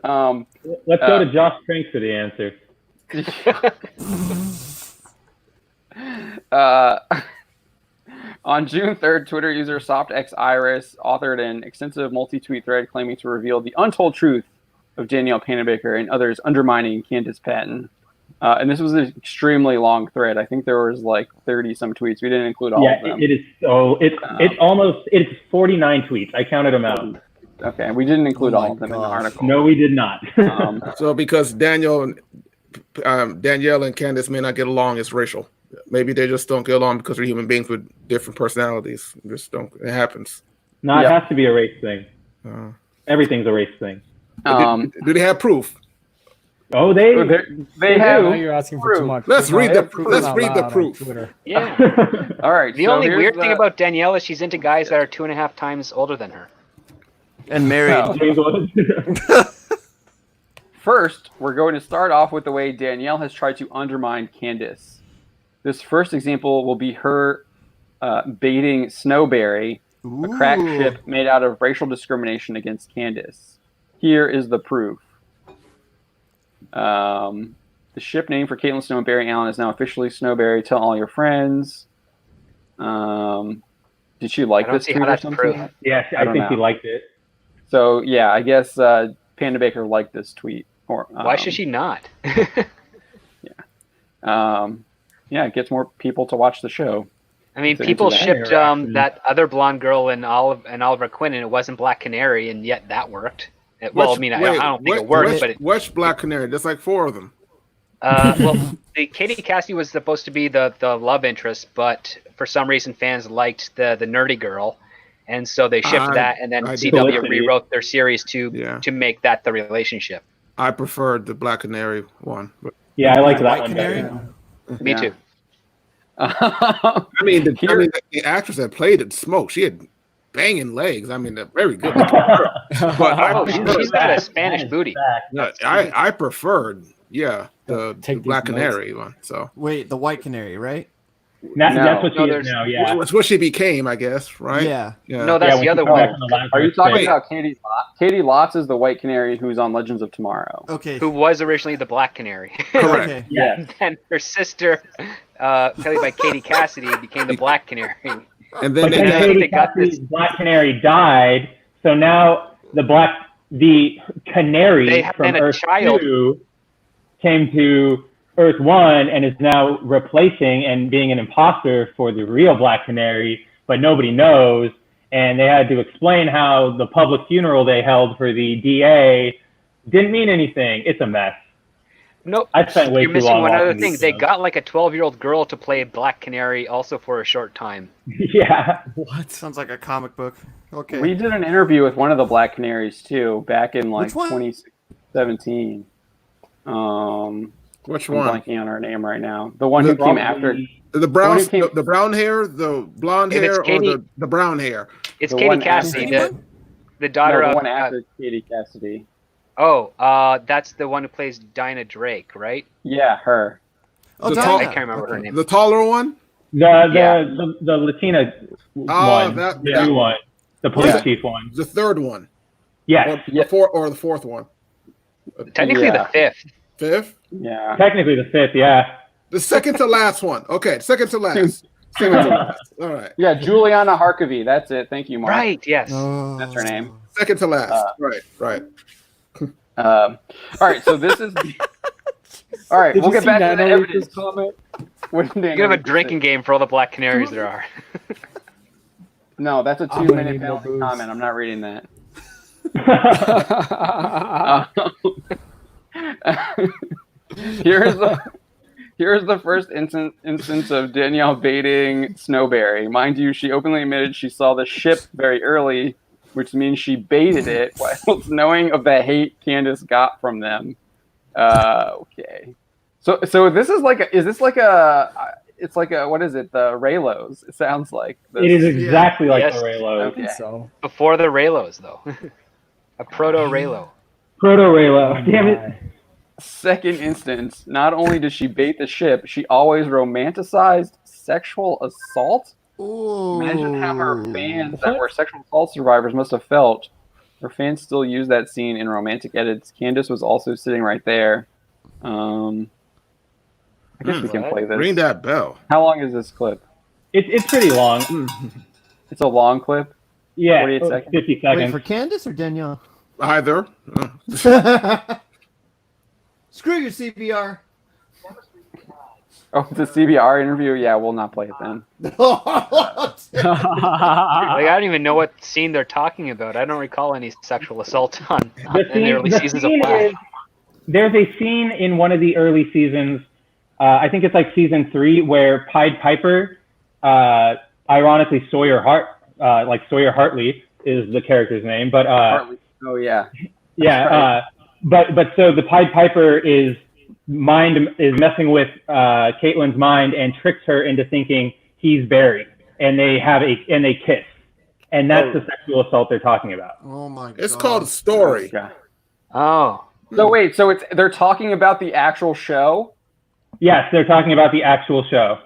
Let's go to Josh Trank for the answer. On June 3rd, Twitter user SoftXIris authored an extensive multi-tweet thread claiming to reveal the untold truth of Danielle Panabaker and others undermining Candace Patton. And this was an extremely long thread. I think there was like 30-some tweets. We didn't include all of them. It is so it's 49 tweets. I counted them out. Okay, we didn't include all of them in the article. No, we did not. So because Danielle and Candace may not get along, it's racial. Maybe they just don't get along because they're human beings with different personalities. Just don't. It happens. No, it has to be a race thing. Everything's a race thing. Do they have proof? Oh, they Now do. you're asking for too much. Let's read the out proof. on Twitter. Yeah. All right. The so only here's weird thing about Danielle is she's into guys that are 2.5 times older than her. And married. First, we're going to start off with the way Danielle has tried to undermine Candace. This first example will be her baiting Snowberry, a crack ship made out of racial discrimination against Candace. Here is the proof. The ship name for Caitlin Snow and Barry Allen is now officially Snowberry. Tell all your friends. Did she like this tweet or something? Yeah, I think she liked it. So yeah, I guess Panabaker liked this tweet. Or Why should she not? Yeah, it gets more people to watch the show. I mean, people shipped that other blonde girl and Oliver Quinn, and it wasn't Black Canary, and yet that worked. I don't think it worked, but which Black Canary? There's like 4 of them. Well, the Katie Cassidy was supposed to be the love interest, but for some reason fans liked the nerdy girl, and so they shipped that, and then CW rewrote their series to make that the relationship. I preferred the Black Canary one. Yeah, I like that one Canary? better. Me too. I mean, the actress that played it, Smoke, she had banging legs. I mean, they're very good. But she's got a Spanish booty. I preferred, the Black Canary one. So Wait, the White Canary, right? That's what she is now, yeah. It's what she became, I guess, right? Yeah. No, that's the other one. Are you talking about Katie Lotz? Katie Lotz is the White Canary who's on Legends of Tomorrow. Okay. Who was originally the Black Canary. Correct. Okay. Yeah. And her sister, played by Katie Cassidy, became the Black Canary. And But then then Katie Cassidy's Black Canary died, so now the Canary from Earth 2 came to Earth 1 and is now replacing and being an imposter for the real Black Canary, but nobody knows. And they had to explain how the public funeral they held for the DA didn't mean anything. It's a mess. Nope. I spent way You're too missing long one other watching thing. these They shows. got like a 12-year-old girl to play Black Canary also for a short time. Yeah. What? Sounds like a comic book. Okay. We did an interview with one of the Black Canaries too, back in like Which one? 2017. which I'm one? blanking on her name right now. The one who came after. The brown, one who came- the brown hair, the blonde If it's hair, Katie- or the brown hair? It's The Katie one Cassidy, after- the daughter No, the of. one after Katie Cassidy. That's the one who plays Dinah Drake, right? Yeah, her. Oh, The Dinah. tall- I can't remember her name. The taller one? The Latina one, that- the that- new one, the police Yeah. chief one. The third one? Yes, Or the fourth one? Technically Yeah. the fifth. Fifth? Yeah. technically the fifth. Yeah. The second to last one. Okay, second to last. Second to last. All right. Yeah, Juliana Harkavy. That's it. Thank you, Mark. Right. Yes. Oh. That's her name. Second to last. Right. All right, so this is. All right, Did we'll you get see back to the Nana Luca's evidence. comment? What did You Daniel could have a Luca drinking say? game for all the Black Canaries there are. No, that's a I'm 2 gonna minute need no penalty booze. comment. I'm not reading that. Here's the first instance of Danielle baiting Snowberry. Mind you, she openly admitted she saw the ship very early, which means she baited it while knowing of the hate Candace got from them. Okay. So this is like it's like a what is it? The Raylos. It sounds like. It is exactly like Yes. the Raylo. Okay. So Before the Raylos, though. A proto Raylo. Proto Raylo. Damn it. Second instance, not only did she bait the ship, she always romanticized sexual assault. Ooh. Imagine how her fans that were sexual assault survivors must have felt. Her fans still use that scene in romantic edits. Candace was also sitting right there. I guess we can play this. Ring that bell. How long is this clip? It's pretty long. It's a long clip. Yeah, 48 seconds. 50 Wait, seconds. for Candace or Danielle? Either. Screw your CBR. Oh, the CBR interview? Yeah, we'll not play it then. Like, I don't even know what scene they're talking about. I don't recall any sexual assault in the early seasons of Flash. There's a scene in one of the early seasons, I think it's like season 3, where Pied Piper, ironically Sawyer Hartley is the character's name, but Hartley. Oh yeah. Yeah, right. But so the Pied Piper is messing with Caitlin's mind and tricks her into thinking he's Barry, and they kiss, and that's the sexual assault they're talking about. Oh my god. It's called Story. Yeah. Oh. So wait, they're talking about the actual show? Yes, they're talking about the actual show.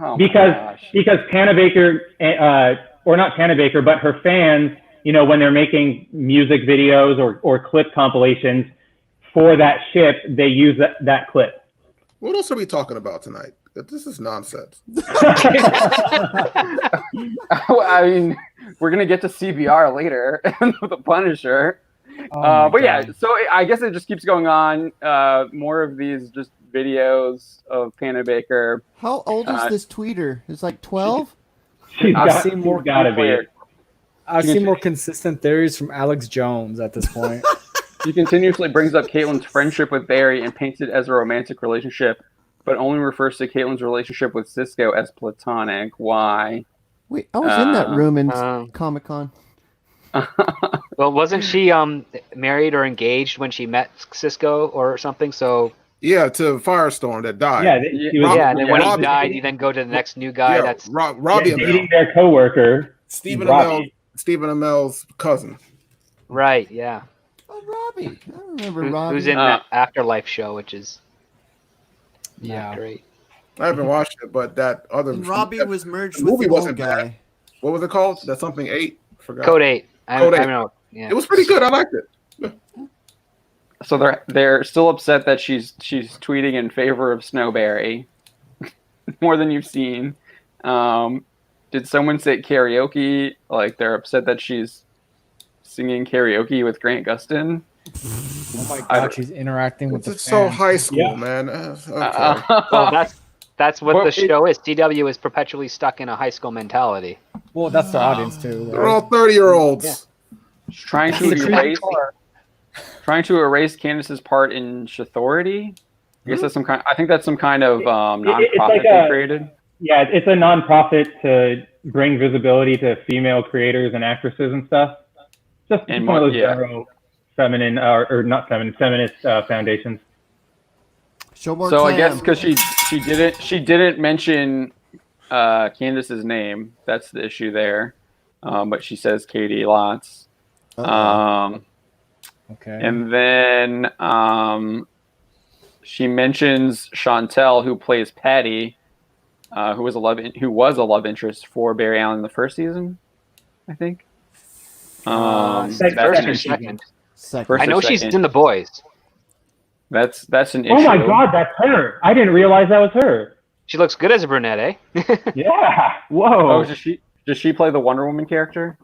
Oh because my gosh. Panabaker, or not Panabaker, but her fans, when they're making music videos or clip compilations for that ship, they use that clip. What else are we talking about tonight? This is nonsense. I mean, we're gonna get to CBR later, the Punisher. But yeah, so I guess it just keeps going on. More of these just videos of Panabaker. How old is this tweeter? It's like 12? I've seen more consistent theories from Alex Jones at this point. He continuously brings up Caitlin's friendship with Barry and paints it as a romantic relationship, but only refers to Caitlin's relationship with Cisco as platonic. Why? Wait, I was in that room in Comic-Con. Well, wasn't she married or engaged when she met Cisco or something? So yeah, to Firestorm that died. Yeah, and then when he died, you then go to the next new guy. That's Robbie dating Amell. their coworker, Stephen Robbie. Amell's cousin. right. Yeah. Oh, Robbie. I remember Robbie. Who's in that Afterlife show, which is Yeah. great. I haven't watched it, but that other And Robbie was merged the with movie the old wasn't guy. bad. What was it called? That's something 8. Forgot. Code 8. I Code 8. don't know. Yeah. It was pretty good. I liked it. So they're still upset that she's tweeting in favor of Snowberry more than you've seen. Did someone say karaoke? Like they're upset that she's singing karaoke with Grant Gustin. Oh my god, she's interacting with the It's so fans. high school, Yeah. man. Well, that's what the show is. CW is perpetually stuck in a high school mentality. Well, that's the audience too. They're all 30-year-olds. Yeah. Trying to erase Candace's part in Authority. I guess that's some kind. I think that's some kind of nonprofit like they created. Yeah, it's a nonprofit to bring visibility to female creators and actresses and stuff. Just And one of those yeah. general feminine or not feminine, feminist foundations. Show more So clam. I guess because she didn't mention Candace's name. That's the issue there. But she says Katie lots. Okay. And then she mentions Chantel, who plays Patty, who was a love interest for Barry Allen in the first season, I think. First or second? Second. I know she's in The Boys. That's an issue. Oh my god, that's her! I didn't realize that was her. She looks good as a brunette, eh? Yeah. Whoa. Oh, does she play the Wonder Woman character?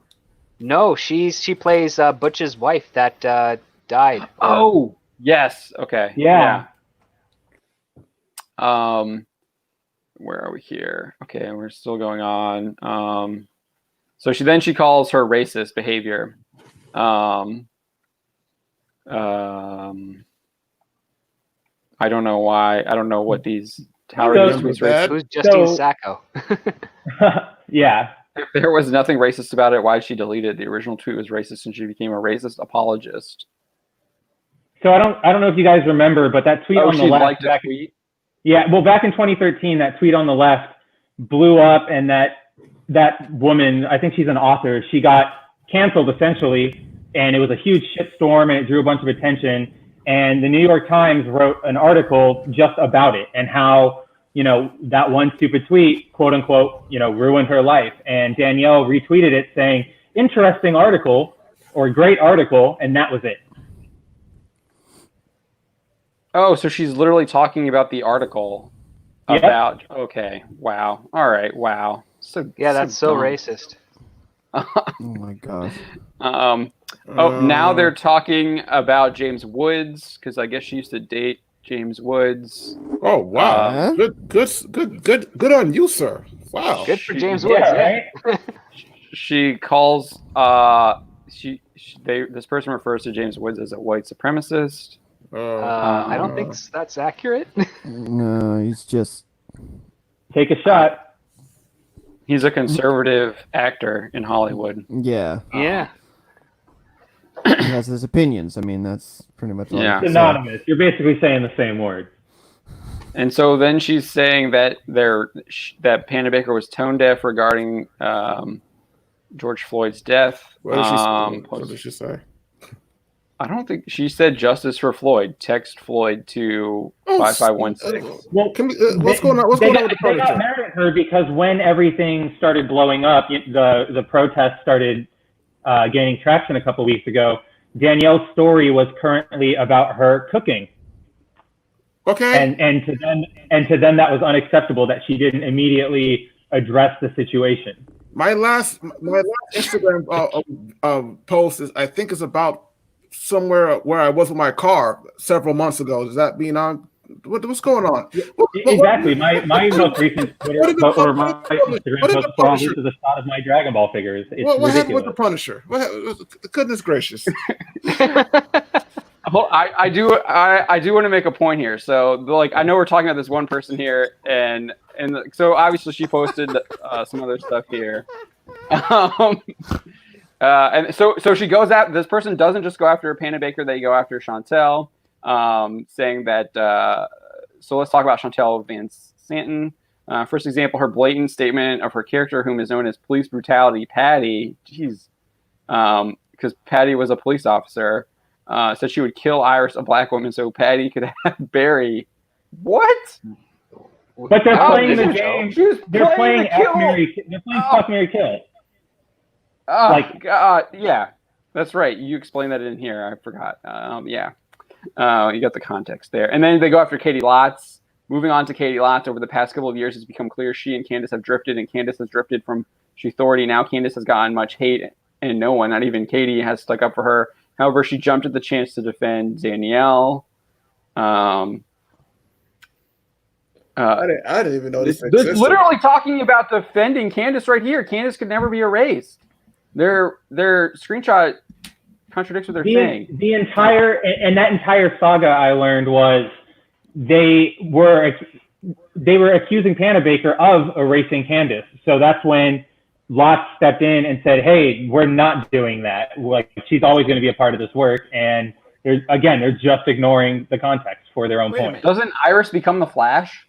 No, she plays Butch's wife that died. Oh, yes. Okay. Yeah. Where are we here? Okay, we're still going on. So she calls her racist behavior. I don't know why. I don't know what these. How are these tweets racist? Who's Justine Sacco? Yeah. If there was nothing racist about it, why did she delete it? The original tweet was racist, and she became a racist apologist. So I don't know if you guys remember, but that tweet on the left. Liked a tweet. Yeah, well, back in 2013, that tweet on the left blew up, and that woman, I think she's an author, she got canceled essentially, and it was a huge shitstorm, and it drew a bunch of attention. And the New York Times wrote an article just about it and how, that one stupid tweet, quote unquote, ruined her life. And Danielle retweeted it saying, interesting article or great article. And that was it. Oh, so she's literally talking about the article about, okay. Wow. All right. Wow. So that's so dumb. racist. Oh my gosh. Now they're talking about James Woods because I guess she used to date James Woods. Oh wow! Good on you, sir. Wow. Good for James Woods. Yeah, right? She calls this person refers to James Woods as a white supremacist. I don't think that's accurate. No, he's just Take a shot. He's a conservative actor in Hollywood. yeah. Yeah. He has his opinions. I mean, that's pretty much all. Yeah. It's anonymous. You're basically saying the same word. And so then she's saying that that Panabaker was tone deaf regarding George Floyd's death. What did she say? I don't think she said justice for Floyd. Text Floyd to 5516. Well, what's going on? What's going on with the They got Punisher? mad at her because when everything started blowing up, the protests started gaining traction a couple weeks ago. Danielle's story was currently about her cooking. Okay. And to them that was unacceptable that she didn't immediately address the situation. My last Instagram post is about somewhere where I was with my car several months ago. Does that mean what's going on? Exactly. My most recent Twitter post or my Instagram post is a shot of my Dragon Ball figures. It's what happened with ridiculous. the Punisher? Goodness gracious! Well, I do want to make a point here. So, I know we're talking about this one person here, and so obviously she posted some other stuff here. And so she goes after this person. Doesn't just go after Panabaker; they go after Chantel, saying that. So let's talk about Chantel Van Santen. First example, her blatant statement of her character, whom is known as police brutality, Patty. Jeez, because Patty was a police officer. Said she would kill Iris, a black woman, so Patty could have Barry. What? But they're playing the game. They're playing Fuck, Marry, Kill. Oh, God, yeah, that's right. You explained that in here. I forgot. Yeah. You got the context there. And then they go after Katie Lotz. Moving on to Katie Lotz, over the past couple of years, it's become clear she and Candace have drifted, and Candace has drifted from authority. Now Candace has gotten much hate, and no one, not even Katie, has stuck up for her. However, she jumped at the chance to defend Danielle. I didn't even know this They're existed. literally talking about defending Candace right here. Candace could never be erased. Their screenshot contradicts what they're saying. The entire saga I learned was they were accusing Panabaker of erasing Candace. So that's when Lotz stepped in and said, "Hey, we're not doing that. Like, she's always going to be a part of this work." And they're just ignoring the context for their own point. Doesn't Iris become the Flash?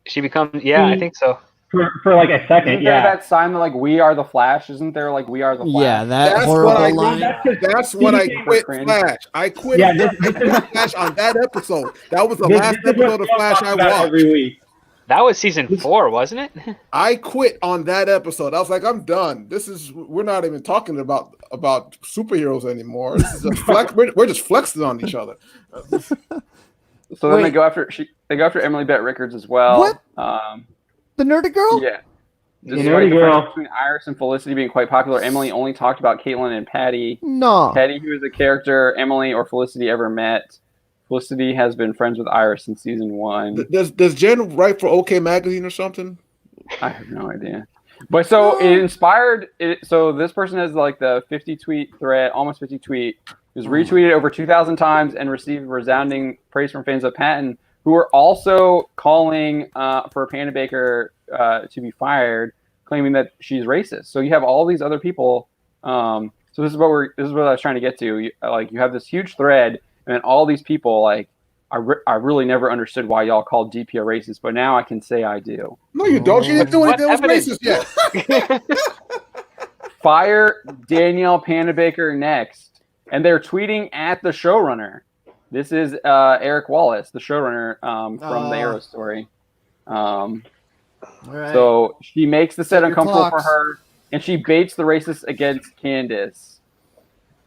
She becomes, I think so. For like a second, Isn't there that sign that we are the Flash? Isn't there we are the Flash? Yeah, that's horrible line. That's when I quit Flash. I quit Flash on that episode. That was the last episode of Flash I watched. Every week. That was season 4, wasn't it? I quit on that episode. I was like, I'm done. We're not even talking about superheroes anymore. This is just we're just flexing on each other. So then they go after Emily Bett Rickards as well. What? The nerdy girl? Yeah. The nerdy girl. Between Iris and Felicity being quite popular, Emily only talked about Caitlin and Patty. No. Patty, who is a character Emily or Felicity ever met. Felicity has been friends with Iris since season 1. Does Jen write for OK Magazine or something? I have no idea. But so it inspired it. So this person has the 50 tweet thread, almost 50 tweet, was retweeted over 2,000 times and received resounding praise from fans of Patton, who are also calling for Panabaker to be fired, claiming that she's racist. So you have all these other people. So this is what I was trying to get to. You have this huge thread, and then all these people I really never understood why y'all called DP a racist, but now I can say I do. No, you don't. She didn't do anything that was racist yet. Fire Danielle Panabaker next. And they're tweeting at the showrunner. This is Eric Wallace, the showrunner from the Arrow story. All right. So she makes the set Set your uncomfortable for clocks. her, and she baits the racists against Candace.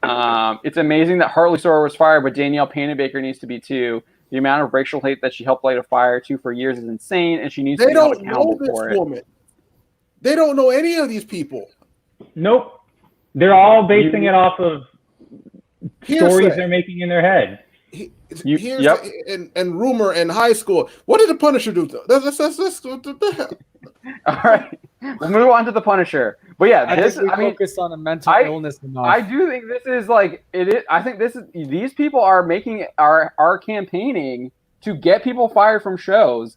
It's amazing that Hartley Sawyer was fired, but Danielle Panabaker needs to be too. The amount of racial hate that she helped light a fire to for years is insane, and she needs to They be held don't know accountable this for it. woman. They don't know any of these people. Nope. They're all basing it off of stories Hearsay. they're making in their head. And rumor in high school. What did the Punisher do? Let's what the hell? All right, we'll move on to the Punisher. But yeah, I think we focus on a mental illness enough. I do think this is like it is. I think these people are campaigning to get people fired from shows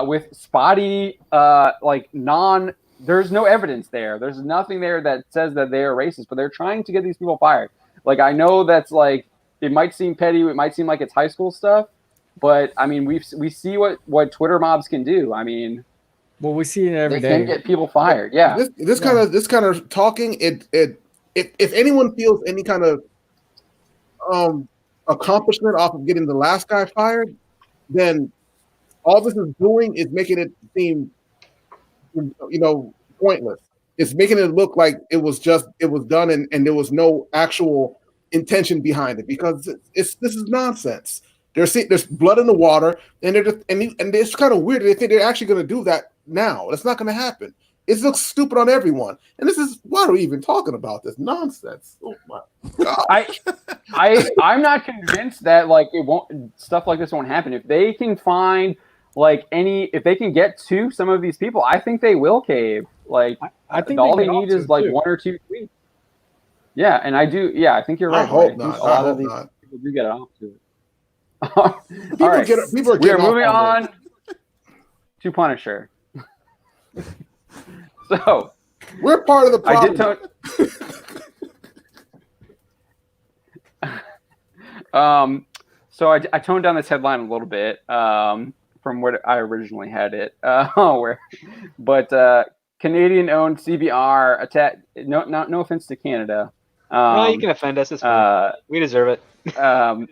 with spotty There's no evidence there. There's nothing there that says that they are racist, but they're trying to get these people fired. Like, I know that's like, it might seem petty. It might seem like it's high school stuff, but I mean, we see what Twitter mobs can do. I mean, well, we see it every day. They can get people fired. Yeah. This kind of talking. If anyone feels any kind of accomplishment off of getting the last guy fired, then all this is doing is making it seem, pointless. It's making it look like it was done and there was no actual intention behind it, because this is nonsense. There's blood in the water, and it's kind of weird. They think they're actually going to do that now. That's not going to happen. It looks stupid on everyone, and why are we even talking about this nonsense? Oh my God! I'm not convinced that stuff like this won't happen. If they can find if they can get to some of these people, I think they will cave. I think all they need is one or two tweets. Yeah, and I do. Yeah, I think you're right. I hope not. A lot of these people do get off to it. All right, we are moving on to Punisher. So we're part of the problem. I toned down this headline a little bit from what I originally had it. Canadian-owned CBR attack. No offense to Canada. No, you can offend us. It's fine. We deserve it. I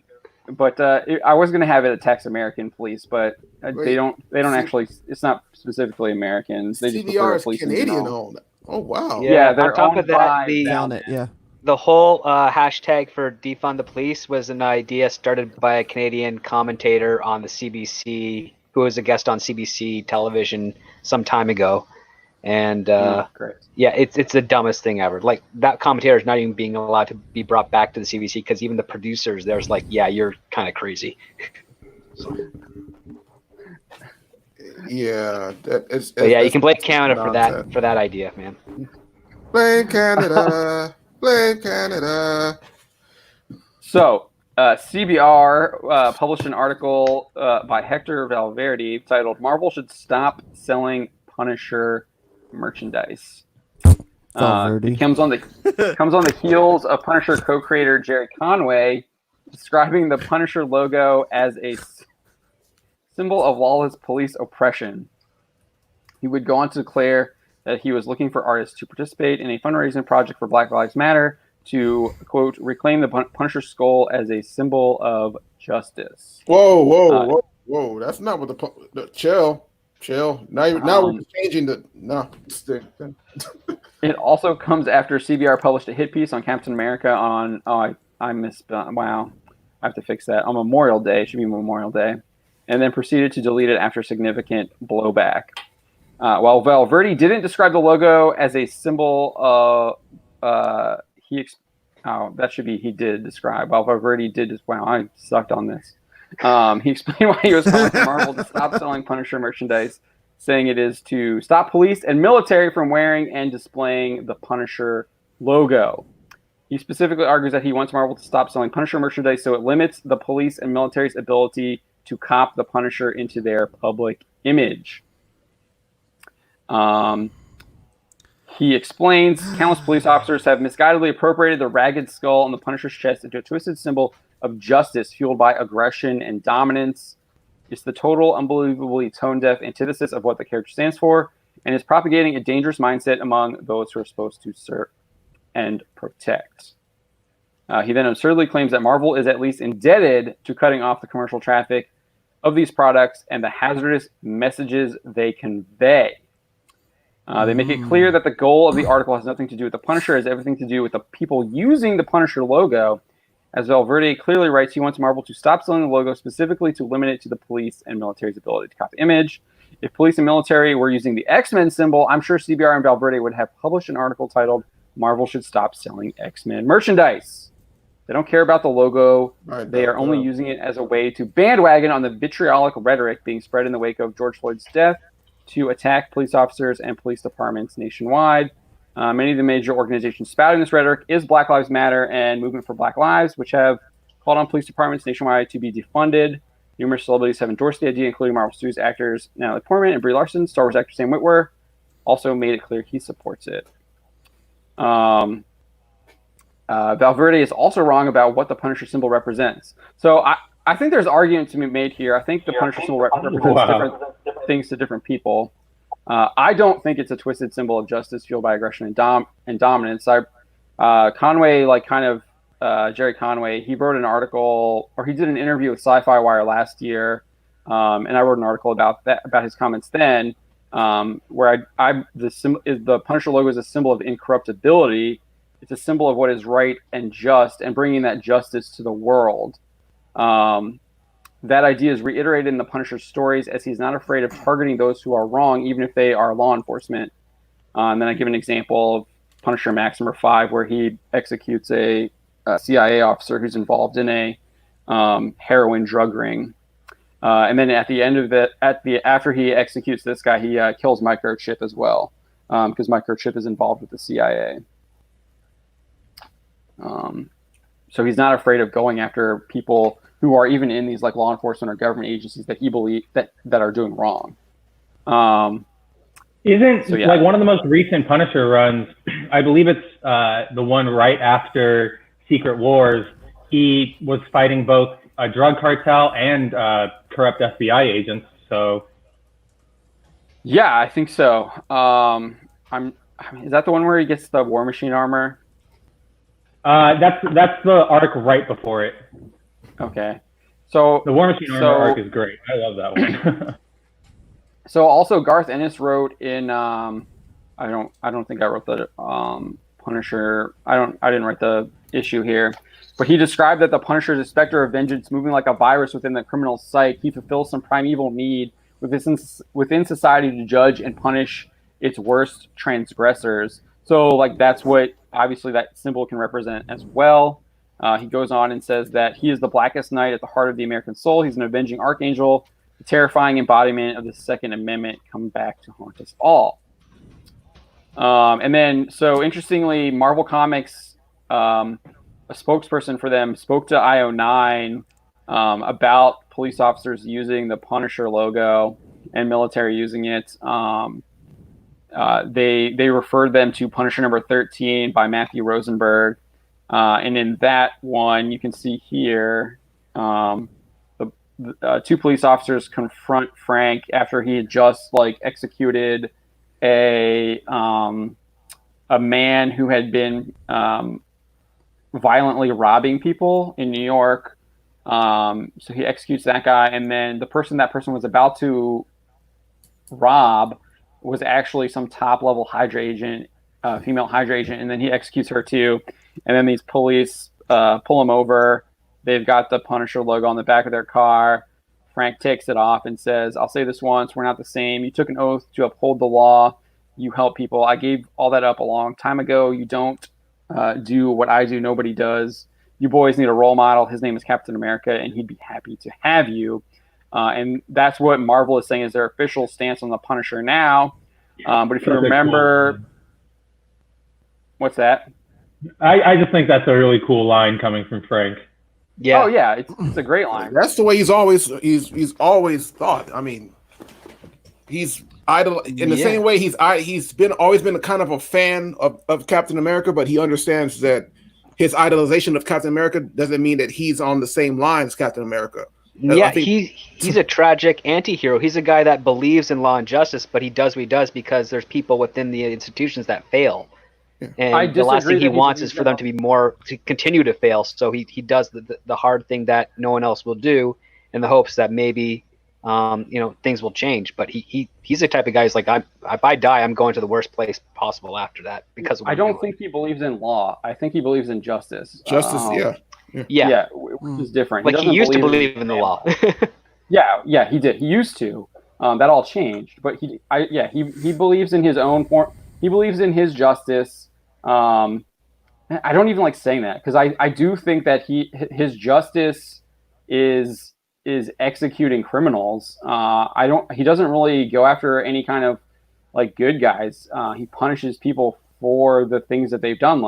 was going to have it attacks American police, but they don't actually. It's not specifically Americans. They just CBR is Canadian owned. Oh wow. Yeah, they're on top owned of that, by the whole hashtag for defund the police was an idea started by a Canadian commentator on the CBC, who was a guest on CBC television some time ago. And it's the dumbest thing ever. Like, that commentator is not even being allowed to be brought back to the CBC, because even the producers there's you're kind of crazy. Yeah, you can blame Canada for that idea, man. Blame Canada, blame Canada. So CBR published an article by Hector Valverde titled "Marvel Should Stop Selling Punisher Merchandise." It comes on the heels of Punisher co-creator Jerry Conway describing the Punisher logo as a symbol of lawless police oppression. He would go on to declare that he was looking for artists to participate in a fundraising project for Black Lives Matter to, quote, reclaim the Punisher skull as a symbol of justice. Whoa! That's not what the chill. Now we're changing the no. It also comes after CBR published a hit piece on Captain America on I misspelled. Wow, I have to fix that. On Memorial Day, it should be Memorial Day, and then proceeded to delete it after significant blowback. While Valverde didn't describe the logo as a symbol, he did describe. While Valverde did, I sucked on this. He explained why he was calling for Marvel to stop selling Punisher merchandise, saying it is to stop police and military from wearing and displaying the Punisher logo. He specifically argues that he wants Marvel to stop selling Punisher merchandise so it limits the police and military's ability to cop the Punisher into their public image. He explains countless police officers have misguidedly appropriated the ragged skull on the Punisher's chest into a twisted symbol of justice fueled by aggression and dominance. It's the total, unbelievably tone-deaf antithesis of what the character stands for, and is propagating a dangerous mindset among those who are supposed to serve and protect. He then absurdly claims that Marvel is at least indebted to cutting off the commercial traffic of these products and the hazardous messages they convey. They make it clear that the goal of the article has nothing to do with the Punisher, it has everything to do with the people using the Punisher logo. As Valverde clearly writes, he wants Marvel to stop selling the logo specifically to limit it to the police and military's ability to copy the image. If police and military were using the X-Men symbol, I'm sure CBR and Valverde would have published an article titled, Marvel should stop selling X-Men merchandise. They don't care about the logo. They are only using it as a way to bandwagon on the vitriolic rhetoric being spread in the wake of George Floyd's death to attack police officers and police departments nationwide. Many of the major organizations spouting this rhetoric is Black Lives Matter and Movement for Black Lives, which have called on police departments nationwide to be defunded. Numerous celebrities have endorsed the idea, including Marvel Studios actors Natalie Portman and Brie Larson. Star Wars actor Sam Witwer also made it clear he supports it. Valverde is also wrong about what the Punisher symbol represents. So I think there's argument to be made here. I think the Punisher symbol represents different things to different people. I don't think it's a twisted symbol of justice fueled by aggression and dominance. Conway, Jerry Conway, he wrote an article, or he did an interview with Sci-Fi Wire last year, and I wrote an article about his comments then, where the Punisher logo is a symbol of incorruptibility. It's a symbol of what is right and just, and bringing that justice to the world. That idea is reiterated in the Punisher's stories, as he's not afraid of targeting those who are wrong, even if they are law enforcement. And then I give an example of Punisher Max #5, where he executes a CIA officer who's involved in a heroin drug ring. And then at the end of it, after he executes this guy, he kills Microchip as well, because Microchip is involved with the CIA. So he's not afraid of going after people who are even in these law enforcement or government agencies that he believes that are doing wrong. One of the most recent Punisher runs, I believe it's the one right after Secret Wars, he was fighting both a drug cartel and corrupt FBI agents. So yeah, I think so. Is that the one where he gets the War Machine armor? That's the arc right before it. Okay, so the War Machine armor arc is great. I love that one. So also Garth Ennis wrote in I don't think I wrote the Punisher. I didn't write the issue here, but he described that the Punisher is a specter of vengeance moving like a virus within the criminal's psyche. He fulfills some primeval need within society to judge and punish its worst transgressors. So that's what obviously that symbol can represent as well. He goes on and says that he is the blackest night at the heart of the American soul. He's an avenging archangel, the terrifying embodiment of the Second Amendment come back to haunt us all. And then, so interestingly, Marvel Comics, a spokesperson for them, spoke to IO9 about police officers using the Punisher logo and military using it. They referred them to Punisher number 13 by Matthew Rosenberg. And in that one, you can see here, the two police officers confront Frank after he had just executed a man who had been violently robbing people in New York. So he executes that guy, and then that person was about to rob was actually some top-level Hydra agent, female Hydra agent, and then he executes her too. And then these police pull him over. They've got the Punisher logo on the back of their car. Frank takes it off and says, "I'll say this once, we're not the same. You took an oath to uphold the law. You help people. I gave all that up a long time ago. You don't do what I do. Nobody does. You boys need a role model. His name is Captain America, and he'd be happy to have you." And that's what Marvel is saying is their official stance on the Punisher now. But if you remember, what's that? I just think that's a really cool line coming from Frank. Yeah. Oh yeah, it's a great line. That's the way he's always thought. I mean, he's idol in the same way he's always been a kind of a fan of Captain America, but he understands that his idolization of Captain America doesn't mean that he's on the same line as Captain America. Yeah, he's a tragic anti-hero. He's a guy that believes in law and justice, but he does what he does because there's people within the institutions that fail. And the last thing he wants is for them to continue to fail. So he does the hard thing that no one else will do, in the hopes that maybe things will change. But he's the type of guy who's like, if I die, I'm going to the worst place possible after that, because of I don't think he believes in law. I think he believes in justice. Justice, which is different. Like he used to believe in the law. Yeah, he did. He used to. That all changed, but he believes in his own form. He believes in his justice. I don't even like saying that, because I do think that his justice is executing criminals. He doesn't really go after any kind of like good guys. He punishes people for the things that they've done,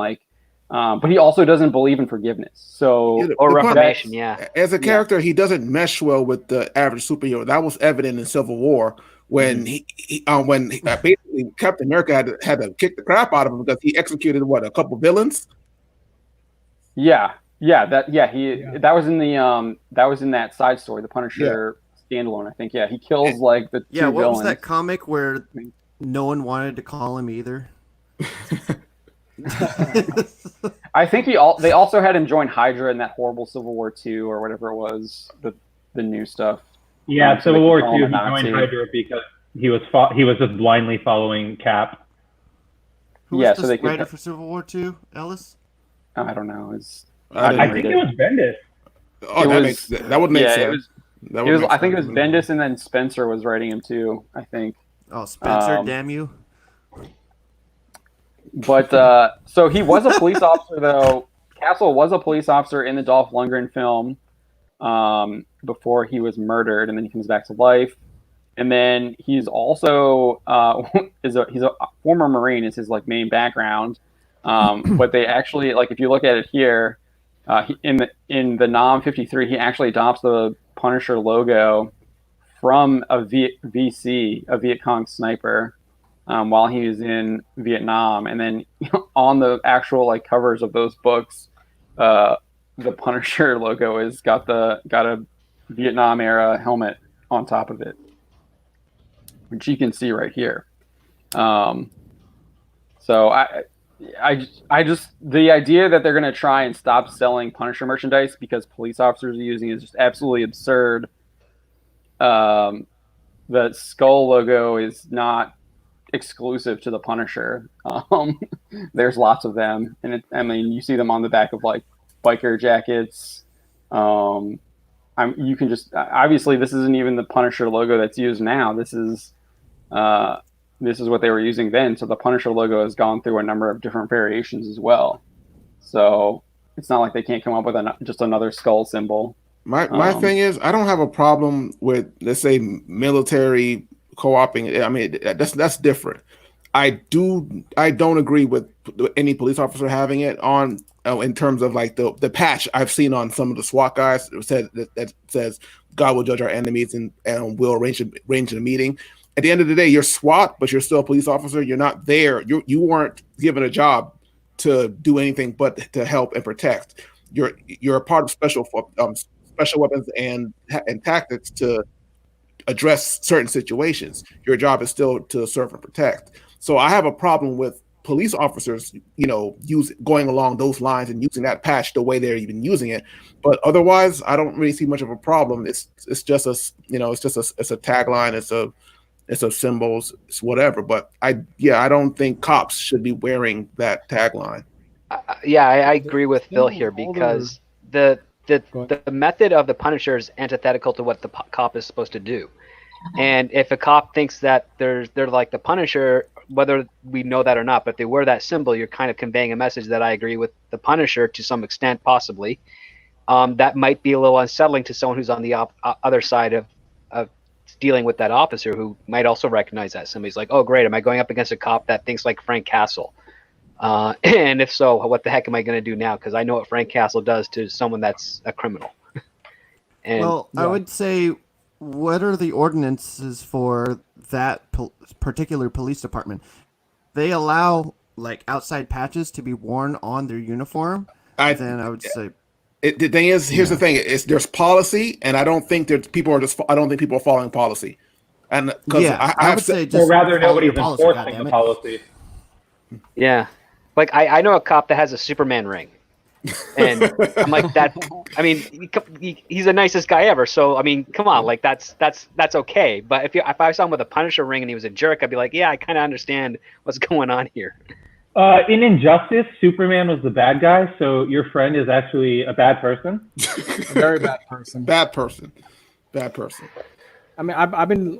but he also doesn't believe in forgiveness. So or reformation, As a character, he doesn't mesh well with the average superhero. That was evident in Civil War when basically Captain America had to kick the crap out of him because he executed a couple villains. That was in that side story, the Punisher standalone, I think. Yeah, he kills like the two villains. What was that comic where no one wanted to call him either? I think they also had him join Hydra in that horrible Civil War II or whatever it was, the new stuff. Yeah, Civil War II, he joined Hydra because he was just blindly following Cap. Who was the writer for Civil War II, Ellis? I don't know. I think it was Bendis. Oh, that would make sense. I think it was Bendis, and then Spencer was writing him too, I think. Oh, Spencer, damn you. But so he was a police officer, though. Castle was a police officer in the Dolph Lundgren film before he was murdered, and then he comes back to life. And then he's also he's a former Marine is his main background. But they actually, if you look at it here, in the Nam 53, he actually adopts the Punisher logo from a VC, a Viet Cong sniper, while he was in Vietnam. And then on the actual covers of those books, the Punisher logo is got a Vietnam era helmet on top of it, which you can see right here. So I just the idea that they're going to try and stop selling Punisher merchandise because police officers are using it is just absolutely absurd. The skull logo is not exclusive to the Punisher. There's lots of them, and you see them on the back of biker jackets. You can just obviously this isn't even the Punisher logo that's used now. This is what they were using then. So the Punisher logo has gone through a number of different variations as well. So it's not like they can't come up with just another skull symbol. My thing is, I don't have a problem with, let's say, military co-oping. I mean, that's different. I don't agree with any police officer having it on in terms of the patch I've seen on some of the SWAT guys that says God will judge our enemies and will arrange a meeting. At the end of the day, you're SWAT, but you're still a police officer. You're not there. You weren't given a job to do anything but to help and protect. You're a part of special weapons and tactics to address certain situations. Your job is still to serve and protect. So I have a problem with police officers, going along those lines and using that patch the way they're even using it. But otherwise, I don't really see much of a problem. It's just a tagline. It's a symbols, it's whatever. But I don't think cops should be wearing that tagline. I agree with Phil here, because the method of the Punisher is antithetical to what the cop is supposed to do. And if a cop thinks that they're like the Punisher, whether we know that or not, but if they wear that symbol, you're kind of conveying a message that I agree with the Punisher to some extent, possibly. That might be a little unsettling to someone who's on the other side of dealing with that officer, who might also recognize that. Somebody's like, oh, great, am I going up against a cop that thinks like Frank Castle? And if so, what the heck am I going to do now? Because I know what Frank Castle does to someone that's a criminal. I would say, what are the ordinances for that particular police department? They allow outside patches to be worn on their uniform. Then I would say. The thing is, here's the thing: there's policy, and I don't think people are following policy. And I would say, or rather, nobody's enforcing the policy. Yeah, Like I know a cop that has a Superman ring, and I'm like that. I mean, he's the nicest guy ever. So I mean, come on, like that's okay. But if I saw him with a Punisher ring and he was a jerk, I'd be like, yeah, I kind of understand what's going on here. In Injustice, Superman was the bad guy, so your friend is actually a bad person. A very bad person. Bad person. I mean, I've been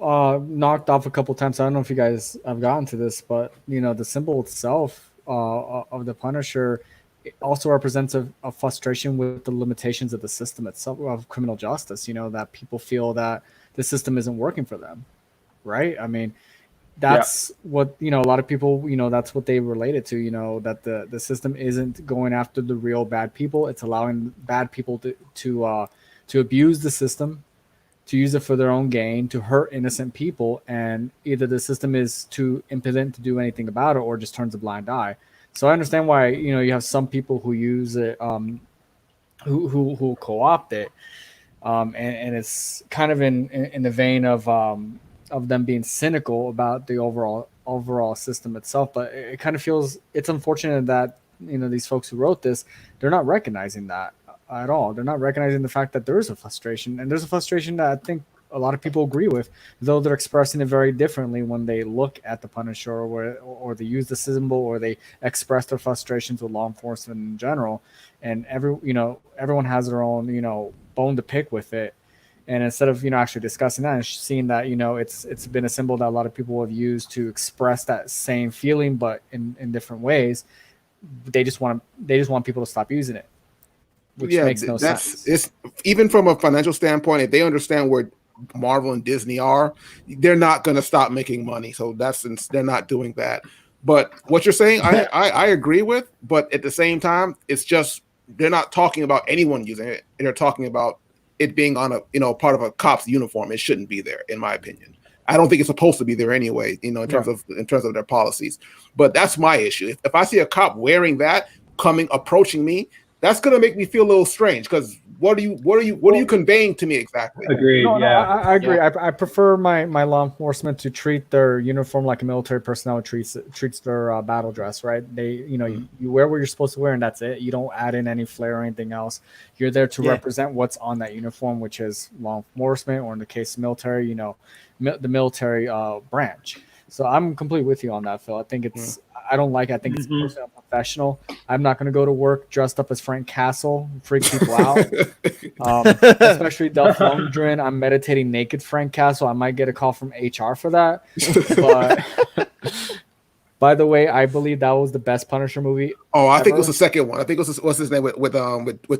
knocked off a couple times. I don't know if you guys have gotten to this, but the symbol itself of the Punisher it also represents a frustration with the limitations of the system itself of criminal justice. That people feel that the system isn't working for them, right? I mean, that's what a lot of people that's what they relate it to. That the system isn't going after the real bad people. It's allowing bad people to abuse the system, to use it for their own gain, to hurt innocent people, and either the system is too impotent to do anything about it or just turns a blind eye. So I understand why you have some people who use it, who co-opt it, and it's kind of in the vein of them being cynical about the overall system itself. But it kind of feels it's unfortunate that these folks who wrote this, they're not recognizing that at all. They're not recognizing the fact that there is a frustration, and there's a frustration that I think a lot of people agree with, though they're expressing it very differently when they look at the Punisher or they use the symbol or they express their frustrations with law enforcement in general. And everyone has their own bone to pick with it. And instead of actually discussing that and seeing that it's been a symbol that a lot of people have used to express that same feeling, but in different ways, they just want people to stop using it. Which makes no sense. It's even from a financial standpoint, if they understand where Marvel and Disney are, they're not going to stop making money. So they're not doing that. But what you're saying, I agree with. But at the same time, it's just they're not talking about anyone using it. They're talking about it being on a part of a cop's uniform. It shouldn't be there, in my opinion. I don't think it's supposed to be there anyway. In terms of their policies. But that's my issue. If I see a cop wearing that approaching me, that's going to make me feel a little strange because what are you conveying to me exactly? Agreed. I agree. Yeah. I prefer my law enforcement to treat their uniform like a military personnel treats their battle dress, right? They, you wear what you're supposed to wear and that's it. You don't add in any flair or anything else. You're there to represent what's on that uniform, which is law enforcement, or in the case of military, the military branch. So I'm completely with you on that, Phil. I think it's. I don't like it. I think it's personally unprofessional. I'm not going to go to work dressed up as Frank Castle, freak people out. Especially Dolph Lundgren. I'm meditating naked Frank Castle. I might get a call from HR for that. But by the way, I believe that was the best Punisher movie. Oh, I think it was the second one. I think it was what's his name with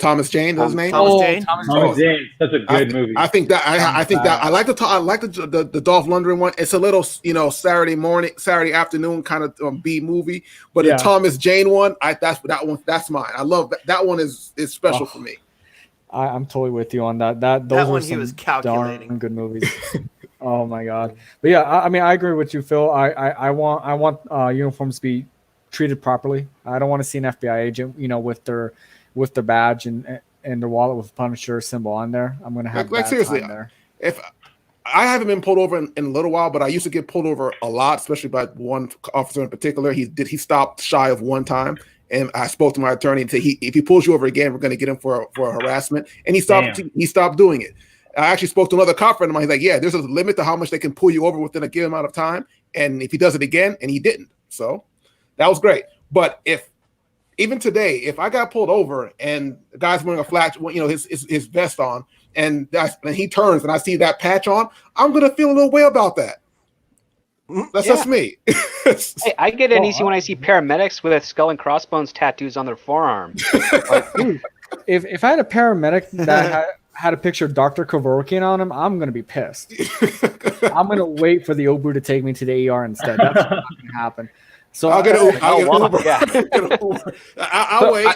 Thomas Jane. His name. Thomas Jane. Thomas Jane. Such a good movie. I think that I like the Dolph Lundgren one. It's a little Saturday afternoon kind of B movie. But the Thomas Jane one, that's mine. I love that. That one is special for me. I'm totally with you on that. Those were some darn good movies. Oh my God! But yeah, I mean, I agree with you, Phil. I want uniforms to be treated properly. I don't want to see an FBI agent, with their badge and their wallet with Punisher symbol on there. I'm going to have that seriously there. If I haven't been pulled over in a little while, but I used to get pulled over a lot, especially by one officer in particular. He stopped shy of one time. And I spoke to my attorney and said, if he pulls you over again, we're going to get him for harassment. And he stopped doing it. I actually spoke to another cop friend of mine. He's like, yeah, there's a limit to how much they can pull you over within a given amount of time. And if he does it again, and he didn't. So that was great. But even today, if I got pulled over and the guy's wearing a flat, his vest on, and he turns and I see that patch on, I'm going to feel a little way about that. That's just me. Hey, I get uneasy when I see paramedics with skull and crossbones tattoos on their forearms. If I had a paramedic that had a picture of Dr. Kevorkian on him, I'm going to be pissed. I'm going to wait for the Uber to take me to the ER instead. That's not going to happen. So I'll get an Uber. I'll wait.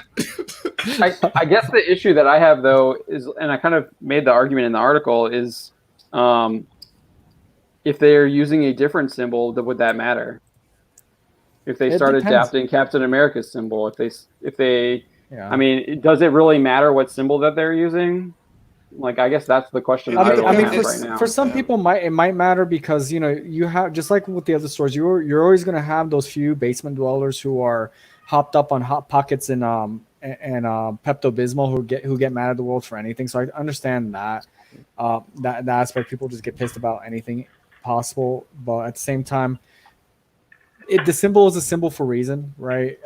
I guess the issue that I have, though, is, and I kind of made the argument in the article, is if they're using a different symbol, would that matter? If they start adapting Captain America's symbol, if they I mean, does it really matter what symbol that they're using? Like, I guess that's the question. For some people, it might matter because you have, just like with the other stores, you're always going to have those few basement dwellers who are hopped up on Hot Pockets and Pepto-Bismol who get mad at the world for anything. So I understand that that aspect. People just get pissed about anything possible, but at the same time, the symbol is a symbol for a reason, right?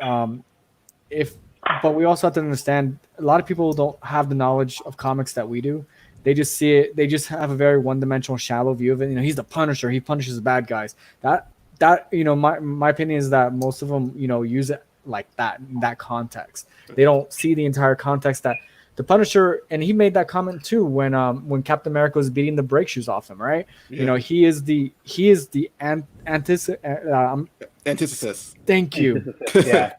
But we also have to understand a lot of people don't have the knowledge of comics that we do. They just see it. They just have a very one-dimensional, shallow view of it. He's the Punisher. He punishes the bad guys. That my opinion is that most of them, use it like that in that context. They don't see the entire context that the Punisher, and he made that comment too when Captain America was beating the brake shoes off him, right? Yeah. He is the antithesis. Thank you. Yeah.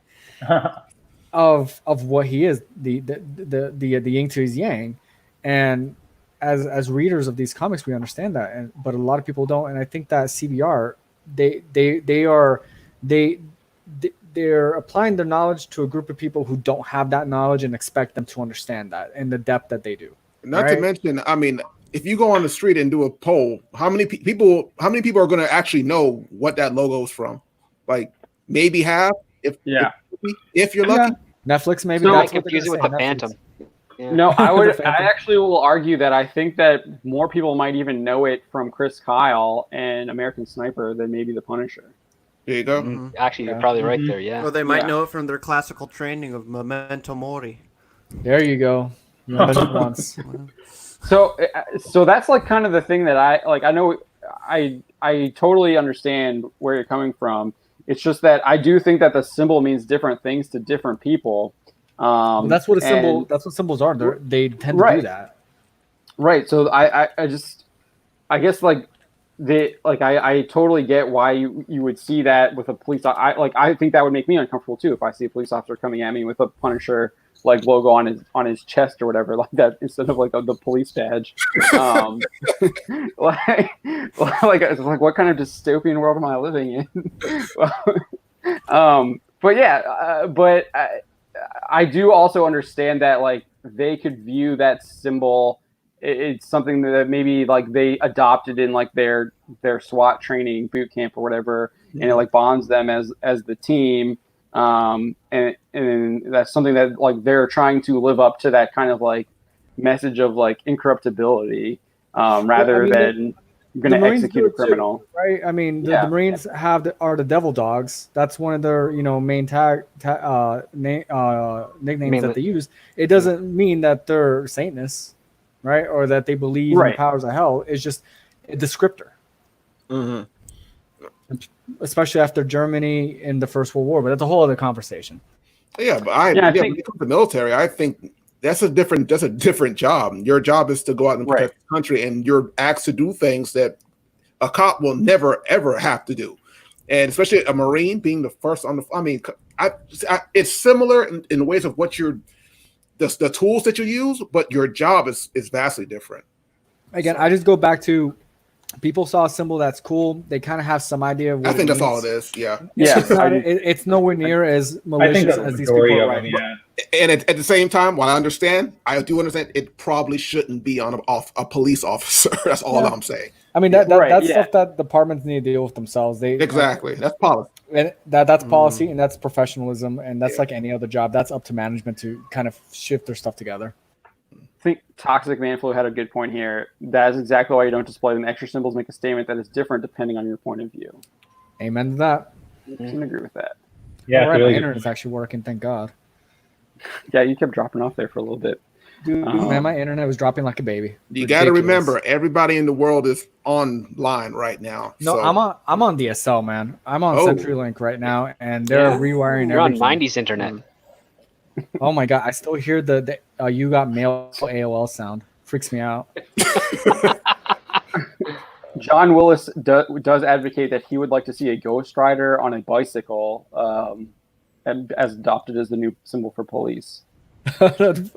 of what he is, the yin to his yang, and as readers of these comics, we understand that, but a lot of people don't, and I think that CBR they're applying their knowledge to a group of people who don't have that knowledge and expect them to understand that in the depth that they do. Not to mention, I mean, if you go on the street and do a poll, how many people are going to actually know what that logo is from? Like maybe half, if you're lucky. Netflix maybe. So That's confuse it with the Phantom. Yeah. No, I actually will argue that I think that more people might even know it from Chris Kyle and American Sniper than maybe the Punisher. There you go. Mm-hmm. Actually, you're probably right there. Yeah. Well, they might know it from their classical training of Memento Mori. There you go. Once. So that's like kind of the thing that I like. I know I totally understand where you're coming from. It's just that I do think that the symbol means different things to different people. Well, that's what that's what symbols are. They tend to do that. Right. So I guess I totally get why you would see that with a police. I think that would make me uncomfortable too if I see a police officer coming at me with a Punisher logo on his chest or whatever like that instead of the police badge. What kind of dystopian world am I living in? But I do also understand that they could view that symbol. It's something that maybe they adopted in their SWAT training boot camp or whatever, and it bonds them as the team. And that's something that they're trying to live up to, that kind of message of incorruptibility, rather than going to execute a criminal. Too, right? I mean, the Marines are the devil dogs. That's one of their main nicknames that they use. It doesn't mean that they're Satanists, right? Or that they believe in the powers of hell. It's just a descriptor. Mm-hmm. Especially after Germany in the First World War, but that's a whole other conversation. Yeah, but I think when it comes to the military, I think that's a different job. Your job is to go out and protect the country, and you're asked to do things that a cop will never ever have to do, and especially a Marine being the first on the. I mean, it's similar in ways of what the tools that you use, but your job is vastly different. Again, I just go back to. People saw a symbol that's cool. They kind of have some idea of what I think that's means. all it is. Yeah. It's nowhere near as malicious as these people are writing. And at the same time, while I do understand it probably shouldn't be on a police officer. That's all I'm saying. I mean, that's stuff that departments need to deal with themselves. Exactly. That's policy. And that's policy, and that's professionalism, and that's like any other job. That's up to management to kind of shift their stuff together. I think Toxic Manflu had a good point here. That is exactly why you don't display them. Extra symbols make a statement that is different depending on your point of view. Amen to that. I can agree with that. Yeah, right, my internet's actually working, thank God. Yeah, you kept dropping off there for a little bit. Dude, man, my internet was dropping like a baby. You got to remember, everybody in the world is online right now. No, so. I'm on DSL, man. I'm on CenturyLink right now, and they're rewiring You're everything. on 90s internet. Oh my God, I still hear the you got mail AOL sound. Freaks me out. John Willis does advocate that he would like to see a Ghost Rider on a bicycle as adopted as the new symbol for police. Imagine,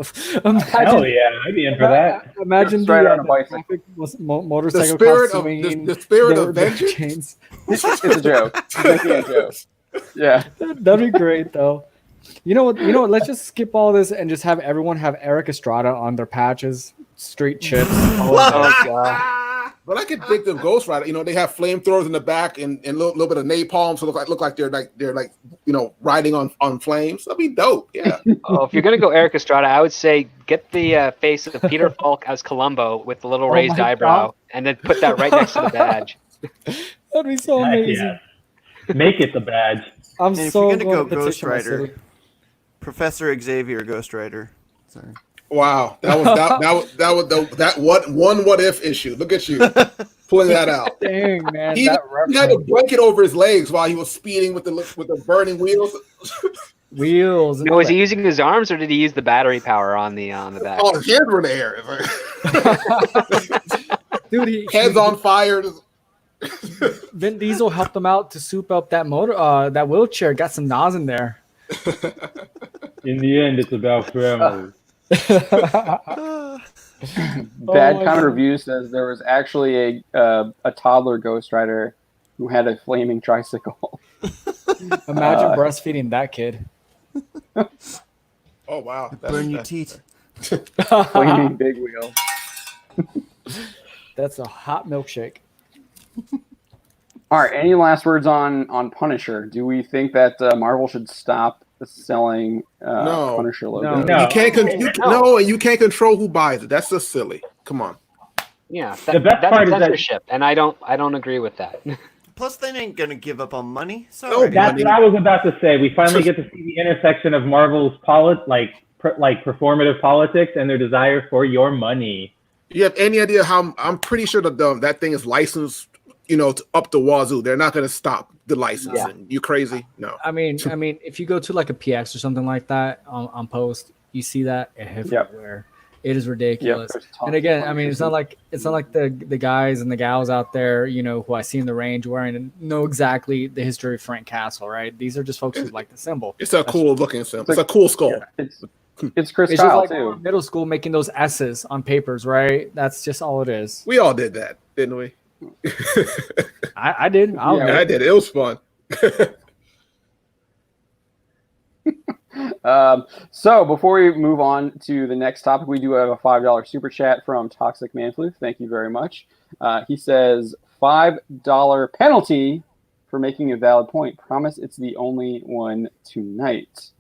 hell yeah, I'd be in for that. Imagine the motorcycle the spirit of vengeance. It's a joke. It's making a joke. Yeah, that'd be great though. You know what? Let's just skip all this and just have everyone have Eric Estrada on their patches, street chips. Oh God. But I could think of Ghost Rider. You know, they have flamethrowers in the back and a little bit of napalm, so look like they're riding on flames. That'd be dope. Yeah. Oh, if you're gonna go Eric Estrada, I would say get the face of Peter Falk as Columbo with the little raised eyebrow, God. and then put that right next to the badge. That'd be so Heck amazing. yeah. Make it the badge. I'm And if so you're gonna go going to Ghost petition my Rider, city. Professor Xavier Ghost Rider. Sorry. Wow, that what if issue. Look at you pulling that out. Dang, man. He that had a reference. blanket over his legs while he was speeding with the burning wheels. Wheels. And No, all was he that. using his arms or did he use the battery power on the back? Oh, his hands were in the air. It's like, Dude, he, heads on fire. Vin Diesel helped him out to soup up that motor, that wheelchair. Got some NOS in there. In the end, it's about family. Bad my Kind of God. Review says there was actually a toddler Ghost Rider who had a flaming tricycle. Imagine breastfeeding that kid. Oh wow, Burn your teeth. Flaming big wheel. That's a hot milkshake. All right. Any last words on Punisher? Do we think that Marvel should stop selling No. Punisher logos? No. You can't you can't control who buys it. That's just silly. Come on. Yeah, The best that's part is that- censorship, and I don't agree with that. Plus, they ain't gonna give up on money. No, Sorry. That's what I was about to say. We finally get to see the intersection of Marvel's performative politics and their desire for your money. You have any idea how? I'm pretty sure that thing is licensed. You know, up the wazoo. They're not going to stop the licensing. You crazy? No. I mean, if you go to like a PX or something like that on Post, you see that everywhere. It is ridiculous. there's tons And again, of I mean, it's not like the guys and the gals out there, you know, who I see in the range wearing and know exactly the history of Frank Castle, right? These are just folks who like the symbol. It's a cool looking symbol. It's a cool skull. It's Chris It's Kyle just like too. middle school making those S's on papers, right? That's just all it is. We all did that, didn't we? I did. I'll Yeah, admit. I did. It was fun. So before we move on to the next topic, we do have a $5 super chat from Toxic Manflu. Thank you very much. He says $5 penalty for making a valid point. Promise it's the only one tonight.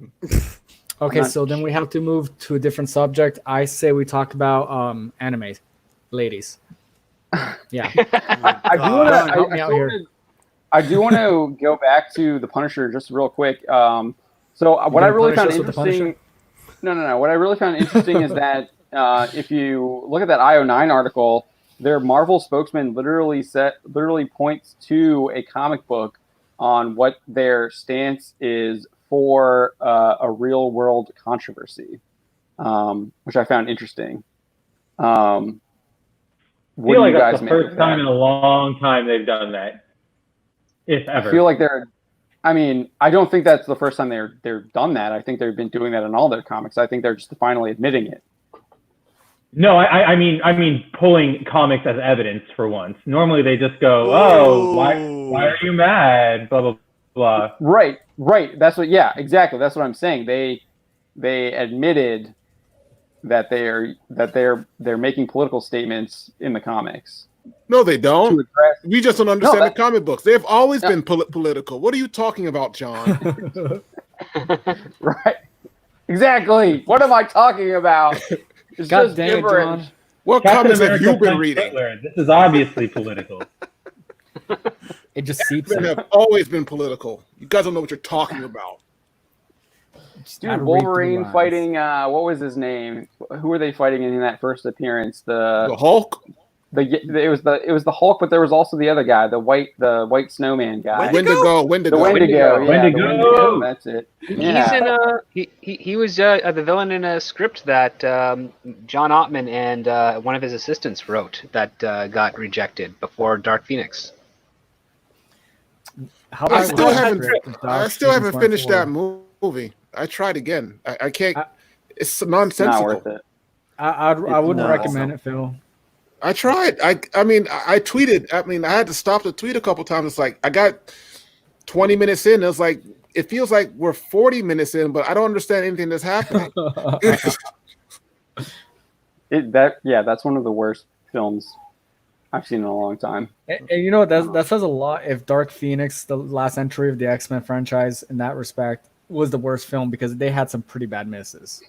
Okay, so then we have to move to a different subject. I say we talk about anime, ladies. Yeah. I do want God, help me out here. I do want to go back to the Punisher just real quick. So what I really found interesting. No. What I really found interesting is that if you look at that IO9 article, their Marvel spokesman literally points to a comic book on what their stance is for a real world controversy, which I found interesting. I feel like that's the first time in a long time they've done that, if ever. I feel like I don't think that's the first time they're done that. I think they've been doing that in all their comics. I think they're just finally admitting it. No, I mean pulling comics as evidence for once. Normally they just go, "Oh, why are you mad?" Blah blah blah. Right. That's what. Yeah, exactly. That's what I'm saying. They admitted that they're making political statements in the comics. No, they don't. We just don't understand No, the comic books. They've always been political. What are you talking about, John? Right. Exactly. What am I talking about? It's God just dang it, gibberish. John. What Captain comics have America you been punch reading? Hitler. This is obviously political. It just seeps They in. have always been political. You guys don't know what you're talking about. Just gotta Dude, read through Wolverine lines. fighting. What was his name? Who were they fighting in that first appearance? The Hulk, It was the Hulk, but there was also the other guy, the white snowman guy. Wendigo. The Wendigo. Yeah, the Wendigo. Wendigo. That's it. Yeah. He's in he was the villain in a script that John Ottman and one of his assistants wrote that got rejected before Dark Phoenix. How I about still we haven't. script of I Dark still haven't Phoenix finished that went movie. I tried again. I can't. It's Not nonsensical. worth it. I wouldn't No. recommend it, Phil. I tried. I mean, I tweeted. I mean, I had to stop the tweet a couple times. It's like I got 20 minutes in. It's like it feels like we're 40 minutes in, but I don't understand anything that's happening. That's one of the worst films I've seen in a long time. And you know what? That says a lot. If Dark Phoenix, the last entry of the X-Men franchise, in that respect, was the worst film because they had some pretty bad misses.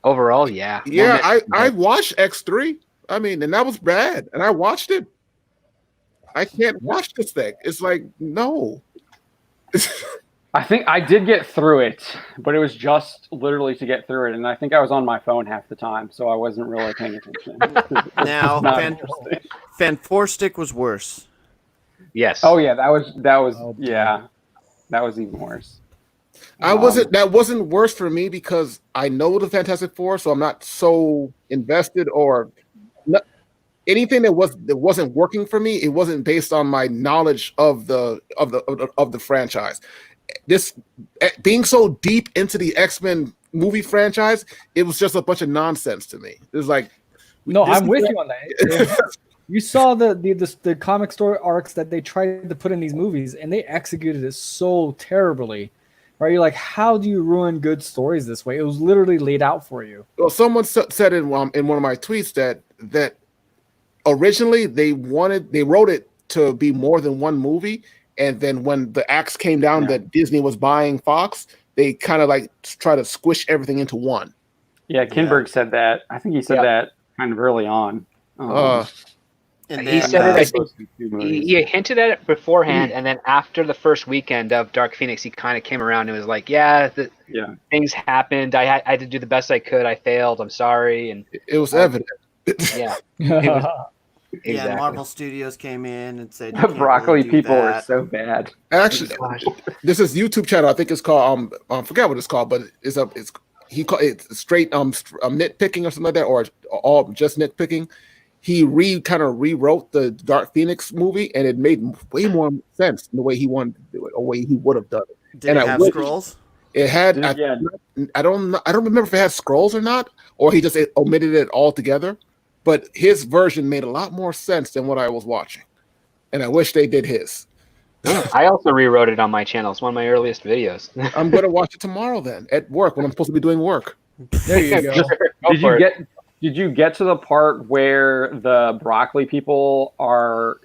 Overall, yeah. Yeah, I watched X3. I mean, and that was bad. And I watched it. I can't watch this thing. It's like, no. I think I did get through it, but it was just literally to get through it, and I think I was on my phone half the time, so I wasn't really paying attention. Now, Fan Four Stick was worse. Yes. Oh yeah, that was that was even worse. That wasn't worse for me because I know the Fantastic Four, so I'm not so invested or anything that wasn't working for me. It wasn't based on my knowledge of the franchise. This being so deep into the X-Men movie franchise, it was just a bunch of nonsense to me. It was like, no, I'm with you on that. You saw the comic story arcs that they tried to put in these movies, and they executed it so terribly. Right? You're like, how do you ruin good stories this way? It was literally laid out for you. Well, someone said in one of my tweets that originally they wrote it to be more than one movie. And then when the axe came down that Disney was buying Fox, they kind of like try to squish everything into one. Yeah, Kinberg said that. I think he said that kind of early on. And he then, said it. I think he hinted at it beforehand, and then after the first weekend of Dark Phoenix, he kind of came around and was like, things happened. I had to do the best I could. I failed. I'm sorry." And it was evident. Yeah. Yeah, Exactly. Marvel Studios came in and said The broccoli people were so bad. Actually, this is YouTube channel. I think it's called I forget what it's called, but it's straight nitpicking or something like that, or all just nitpicking. He kind of rewrote the Dark Phoenix movie, and it made way more sense in the way he wanted to do it, or way he would have done it. Did it have scrolls? It had. I don't remember if it had scrolls or not, or he just omitted it altogether. But his version made a lot more sense than what I was watching, and I wish they did his. I also rewrote it on my channel. It's one of my earliest videos. I'm gonna watch it tomorrow then at work when I'm supposed to be doing work. There you go. Did you get to the part where the broccoli people are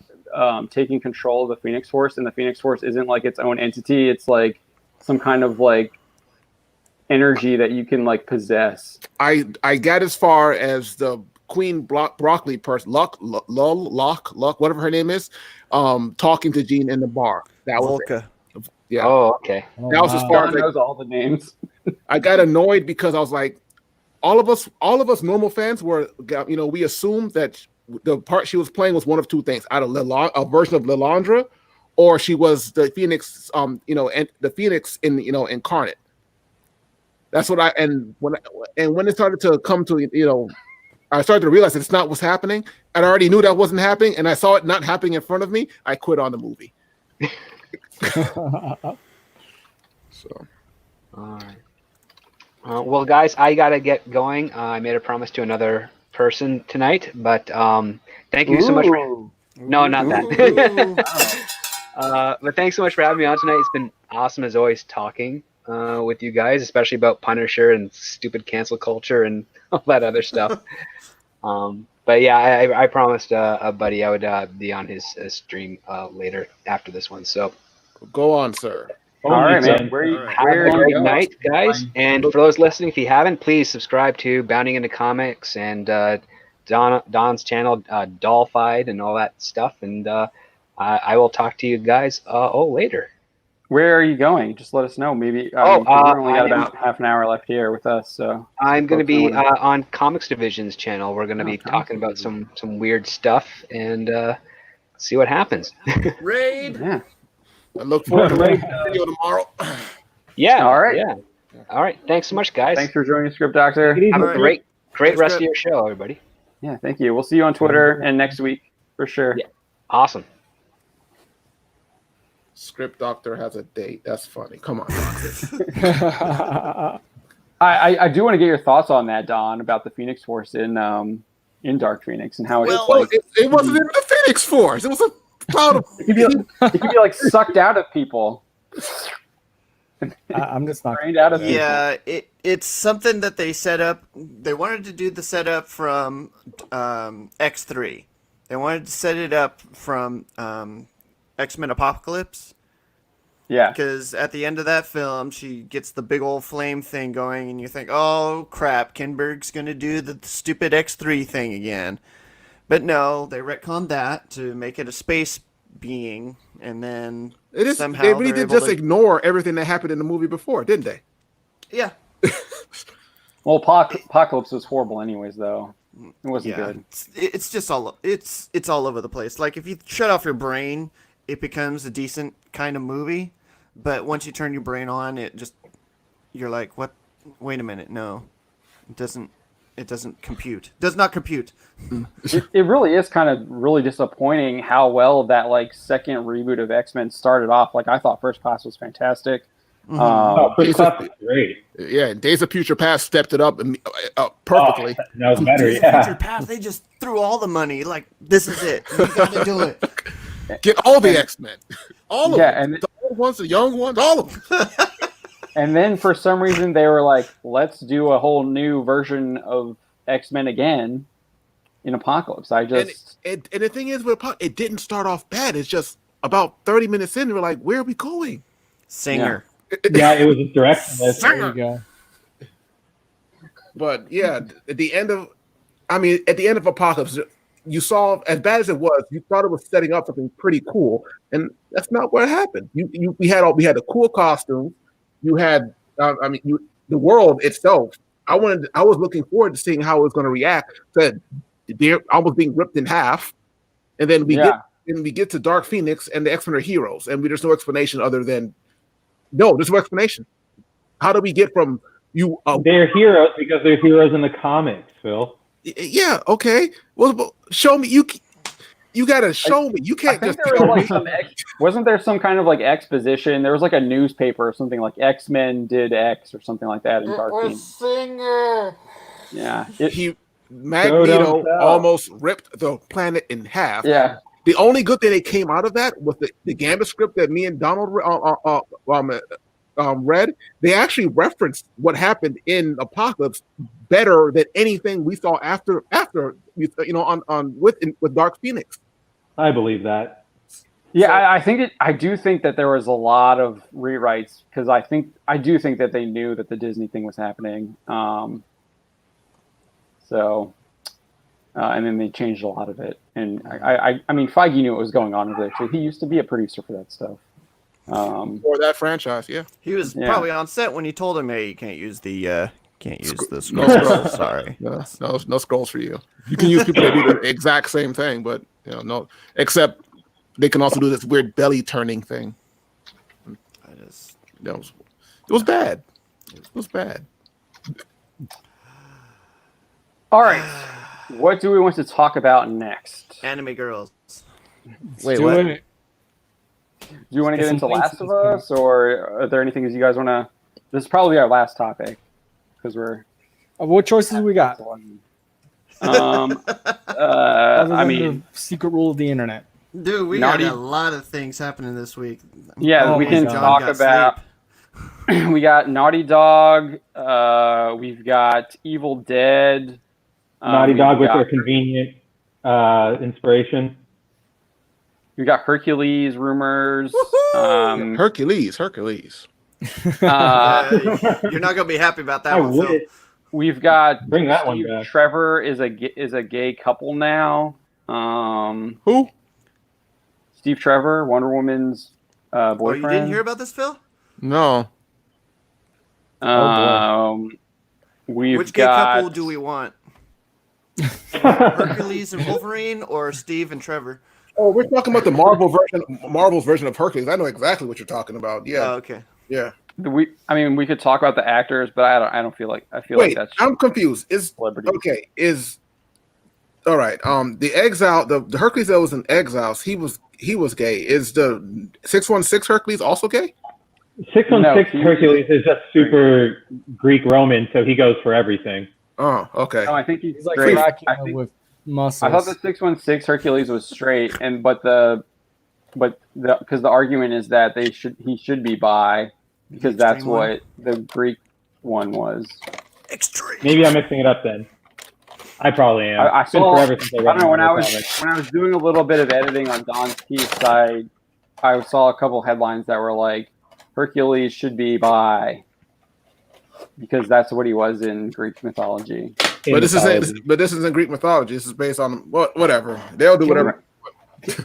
taking control of the Phoenix Force, and the Phoenix Force isn't like its own entity? It's like some kind of like energy that you can like possess. I got as far as the Queen Broccoli person, Luck, whatever her name is, talking to Jean in the bar. That was Volka. Yeah. Oh, okay. That was as far as knows all the names. I got annoyed because I was like, all of us normal fans were, we assumed that the part she was playing was one of two things: either a version of Lilandra, or she was the Phoenix, and the Phoenix incarnate. That's what when it started to come to, I started to realize that it's not what's happening. And I already knew that wasn't happening, and I saw it not happening in front of me. I quit on the movie. So, all right. Well, guys, I gotta get going. I made a promise to another person tonight, but thank you so much. No, not that. But thanks so much for having me on tonight. It's been awesome as always talking with you guys, especially about Punisher and stupid cancel culture and all that other stuff. But yeah, I promised a buddy I would be on his stream later after this one. So go on, sir. All right, man. Have a great night, guys. And for those listening, if you haven't, please subscribe to Bounding Into Comics and Don's channel, Dollfied, and all that stuff. And I will talk to you guys later. Where are you going? Just let us know. Maybe we've only got about half an hour left here with us. So I'm going to be on Comics Division's channel. We're going to be talking about some weird stuff and see what happens. Raid. Yeah. I look forward to the video tomorrow. Yeah. All right. Yeah. All right. Thanks so much, guys. Thanks for joining, Script Doctor. Have a great rest of your show, everybody. Yeah. Thank you. We'll see you on Twitter and next week for sure. Yeah. Awesome. Script Doctor has a date. That's funny. Come on, I do want to get your thoughts on that, Don, about the Phoenix Force in Dark Phoenix and how it wasn't even the Phoenix Force. It was a cloud of. It could be like sucked out of people. I'm just not trained out of people. Yeah, it's something that they set up. They wanted to do the setup from X3, They wanted to set it up from X-Men Apocalypse. Yeah. Because at the end of that film, she gets the big old flame thing going, and you think, oh, crap, Kinberg's going to do the stupid X3 thing again. But no, they retconned that to make it a space being, and then somehow they really did just ignore everything that happened in the movie before, didn't they? Yeah. Well, Apocalypse was horrible anyways, though. It wasn't good. It's just it's all over the place. Like, if you shut off your brain, it becomes a decent kind of movie. But once you turn your brain on, you're like, what? Wait a minute, no, it doesn't compute. Does not compute. It really is kind of really disappointing how well that like second reboot of X-Men started off. Like, I thought First Class was fantastic. First Class was great. Yeah, Days of Future Past stepped it up perfectly. That was better. Days of Future Past, they just threw all the money. Like, this is it. You got to do it. Get all the X-Men, all of them. And the old ones, the young ones, all of them. And then for some reason they were like, let's do a whole new version of X-Men again in Apocalypse. And the thing is, it didn't start off bad. It's just about 30 minutes in, we're like, where are we going? Singer. Yeah, it was a direction. There you go. But yeah, at the end of Apocalypse, you saw, as bad as it was, you thought it was setting up something pretty cool, and that's not what happened. We had the cool costumes. You had, the world itself. I was looking forward to seeing how it was going to react. That they're almost being ripped in half, and then we get to Dark Phoenix, and the X-Men are heroes, and there's no explanation other than there's no explanation. How do we get from you? They're heroes because they're heroes in the comics, Phil. Yeah. Okay. Well, show me. You gotta show me. You can't just tell me. Wasn't there some kind of like exposition? There was like a newspaper or something like X-Men did X or something like that in Dark Phoenix. Singer. Yeah. Magneto almost ripped the planet in half. Yeah. The only good thing that came out of that was the Gambit script that me and Donald read. They actually referenced what happened in Apocalypse better than anything we saw after with Dark Phoenix. I believe that. Yeah, I do think that there was a lot of rewrites because I do think that they knew that the Disney thing was happening. And then they changed a lot of it. And I mean, Feige knew what was going on with it. So he used to be a producer for that stuff. For that franchise, yeah. He was probably on set when he told him, "Hey, you can't use the scrolls." Sorry, no scrolls for you. You can use people that do the exact same thing, but no. Except they can also do this weird belly turning thing. It was bad. It was bad. All right, what do we want to talk about next? Anime girls. Wait, what? Do you want to get into Last of Us, or are there anything that you guys want to? This is probably our last topic because we're. What choices we got? I mean, the secret rule of the internet. Dude, we got a lot of things happening this week. Yeah, we can talk about. We got Naughty Dog. We've got Evil Dead. Naughty Dog with their convenient inspiration. We got Hercules rumors. Hercules. You're not gonna be happy about that one. Phil. We've got Bring that one back. Trevor is a gay couple now. Who? Steve Trevor, Wonder Woman's boyfriend. Oh, you didn't hear about this, Phil? No. Which gay couple do we want? Hercules and Wolverine, or Steve and Trevor? Oh, we're talking about the Marvel's version of Hercules. I know exactly what you're talking about. Yeah. Oh, okay. Yeah. We could talk about the actors, but I don't feel like like that's. I'm confused. All right. The exile, the Hercules that was in exiles, he was gay. Is the 616 Hercules also gay? 616 Hercules is just super Greek Roman, so he goes for everything. Oh, okay. No, I think he's like straight. with muscles. I thought the 616 Hercules was straight, because the argument is that he should be bi because that's what the Greek one was. Extreme. Maybe I'm mixing it up then. I probably am. I It's been saw. forever since I I read don't know when another I comic. was doing a little bit of editing on Don's piece. I saw a couple headlines that were like, Hercules should be bi, because that's what he was in Greek mythology. But this isn't Greek mythology. This is based on whatever. They'll do whatever.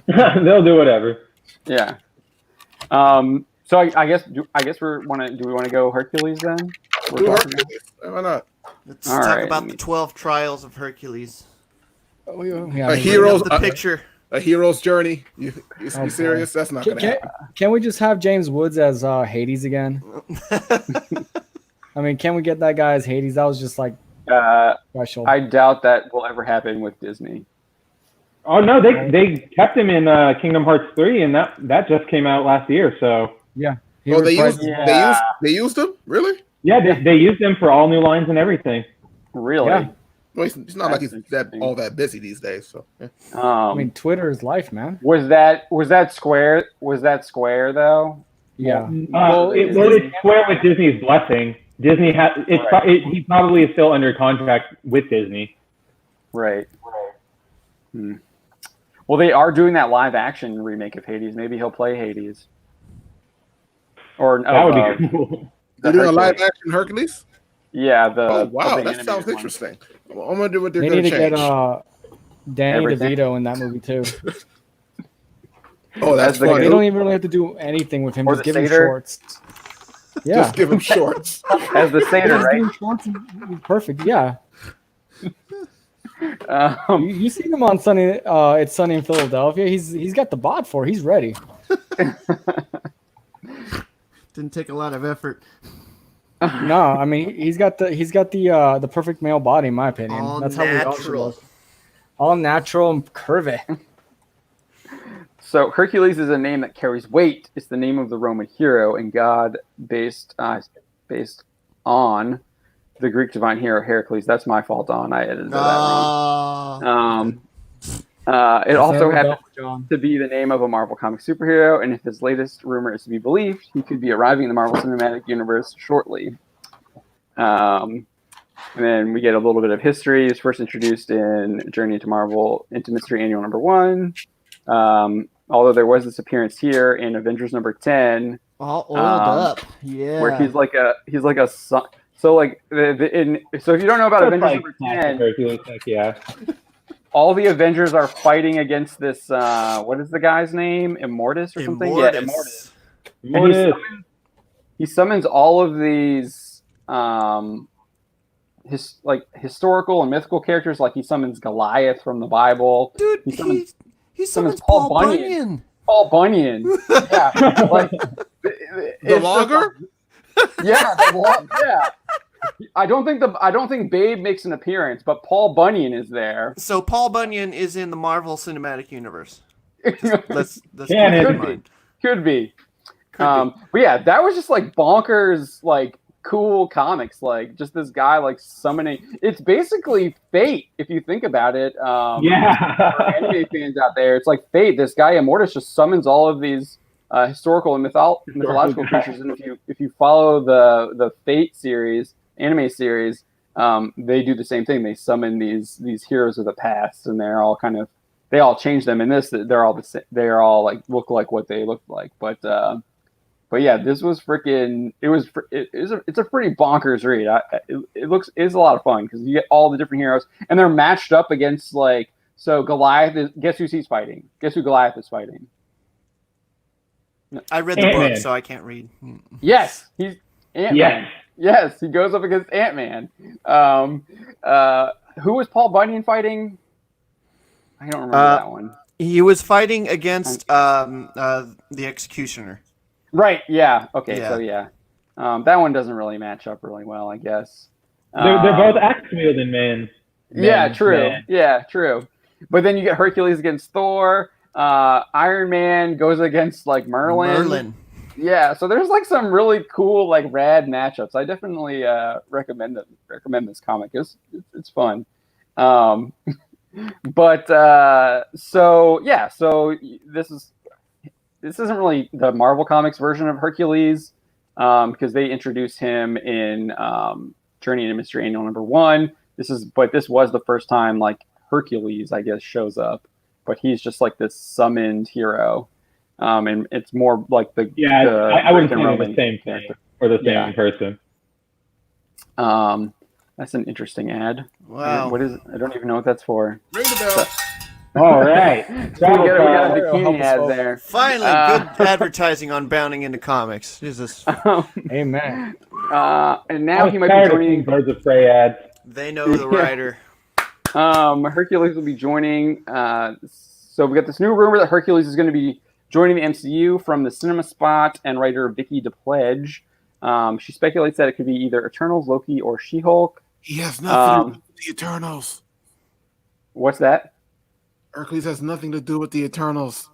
They'll do whatever. Yeah. So I guess do we want to go Hercules then? Do Hercules. Why not? Let's All talk right. about the 12 trials of Hercules. Oh, yeah. A hero's The picture. a hero's journey. You serious? That's not gonna happen. Can we just have James Woods as Hades again? I mean, can we get that guy as Hades? That was just like special. I doubt that will ever happen with Disney. Oh no, they kept him in Kingdom Hearts 3, and that just came out last year. So yeah. Oh, they used him? Really? yeah, they used him for all new lines and everything. Really? Yeah. Well, it's not like he's all that busy these days. So yeah. I mean, Twitter is life, man. Was that Square? Was that Square though? Yeah. It's Square with Disney's blessing. Disney has he probably is still under contract with Disney. Right. Well, they are doing that live action remake of Hades. Maybe he'll play Hades. Or That would be cool. They're doing a live action Hercules? Yeah. Oh wow, that sounds interesting. Well, I'm gonna do what they're They gonna need to change. get Danny Everything. DeVito in that movie too. Oh, that's Like, funny. They don't even really have to do anything with him. Or Just the give him satyr. shorts. Yeah. Just give him shorts. As the satyr, Just give right? him shorts and perfect. Yeah. You seen him on Sunny? It's Sunny in Philadelphia. He's got the bod for it. He's ready. Didn't take a lot of effort. No, I mean he's got the perfect male body in my opinion. All That's how we all should natural. look. All natural and curvy. So Hercules is a name that carries weight. It's the name of the Roman hero and god based on the Greek divine hero Heracles. That's my fault, Don. I edited that wrong. It also happens to be the name of a Marvel comic superhero, and if his latest rumor is to be believed, he could be arriving in the Marvel Cinematic Universe shortly. And then we get a little bit of history. He was first introduced in Journey to Marvel into Mystery Annual number 1. Although there was this appearance here in Avengers number 10, All oiled up. Yeah. where he's like a son. So like so if you don't know about Avengers number 10, Yeah. all the Avengers are fighting against this. What is the guy's name? Immortus or something? Immortus. Yeah, Immortus. And he summons all of these historical and mythical characters. Like he summons Goliath from the Bible. Dude, he summons Paul Bunyan. Paul Bunyan. Yeah, like The logger? Yeah, yeah. I don't think Babe makes an appearance, but Paul Bunyan is there. So Paul Bunyan is in the Marvel Cinematic Universe. Let's keep Canon. that in Could mind. be. Could be. Could be. But yeah, that was just like bonkers, like cool comics. Like just this guy like summoning. It's basically Fate if you think about it. Yeah. For anime fans out there, it's like Fate. This guy Immortus just summons all of these historical and mythological creatures, and if you follow the Fate series, anime series, they do the same thing. They summon these heroes of the past, and they all change them. In this, they're all the same. They're all like look like what they look like. But yeah, this was freaking. It's a pretty bonkers read. It's a lot of fun because you get all the different heroes, and they're matched up against like so Goliath. Guess who he's fighting? Guess who Goliath is fighting? I read the Ant-Man. book, so I can't read. Yes, he's Ant-Man. Yes. Yes, he goes up against Ant-Man. Who was Paul Bunyan fighting? I don't remember that one. He was fighting against the Executioner. Right, yeah. Okay, Yeah. so yeah. That one doesn't really match up really well, I guess. They're both axe-wielding men. Yeah, Men, true. men. Yeah, true. But then you get Hercules against Thor. Iron Man goes against like Merlin. Yeah, so there's like some really cool, like rad matchups. I definitely recommend this comic. It's fun. But so this isn't really the Marvel Comics version of Hercules because they introduced him in Journey into Mystery Annual number 1. this was the first time like Hercules, I guess, shows up, but he's just like this summoned hero, and it's more like I wouldn't say they're the same thing or the same person. That's an interesting ad. Wow. What is it? I don't even know what that's for. Ring the bell. All right. We got a bikini ad us there. Finally, good advertising on bounding into comics. Jesus. Amen. And now he might be tired of joining. seeing Birds of Prey ads. They know the writer. Hercules will be joining. So we got this new rumor that Hercules is going to be joining the MCU from the Cinema Spot and writer Vicky DePledge. She speculates that it could be either Eternals, Loki, or She-Hulk. He has nothing to do with the Eternals. What's that? Hercules has nothing to do with the Eternals.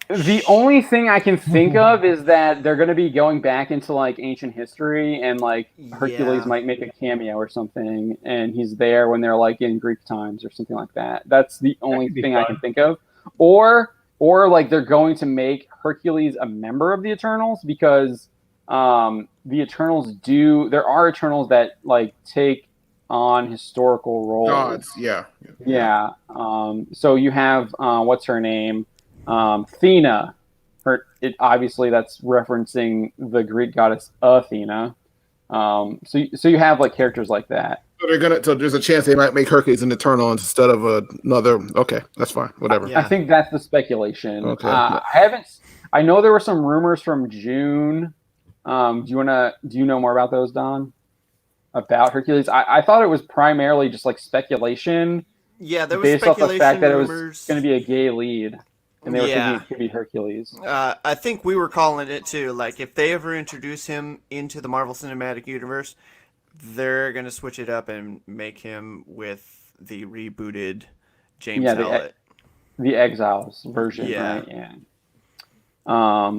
The only thing I can think of is that they're going to be going back into like ancient history, and like Hercules might make a cameo or something, and he's there when they're like in Greek times or something like that. That's the only thing I can think of. Or like they're going to make Hercules a member of the Eternals, because the Eternals there are Eternals that like take on historical roles. Gods, yeah. So you have what's her name? Athena. Obviously that's referencing the Greek goddess Athena. So you have like characters like that. So there's a chance they might make Hercules an Eternal instead of another. Okay, that's fine. Whatever. I think that's the speculation. Okay. I know there were some rumors from June. Do you know more about those, Don? About Hercules? I thought it was primarily just like speculation. Yeah, there was based off the fact that rumors. It was going to be a gay lead, and they were thinking it could be Hercules. I think we were calling it too. Like, if they ever introduce him into the Marvel Cinematic Universe, they're going to switch it up and make him with the rebooted James Howlett. The Exiles version, right? Yeah.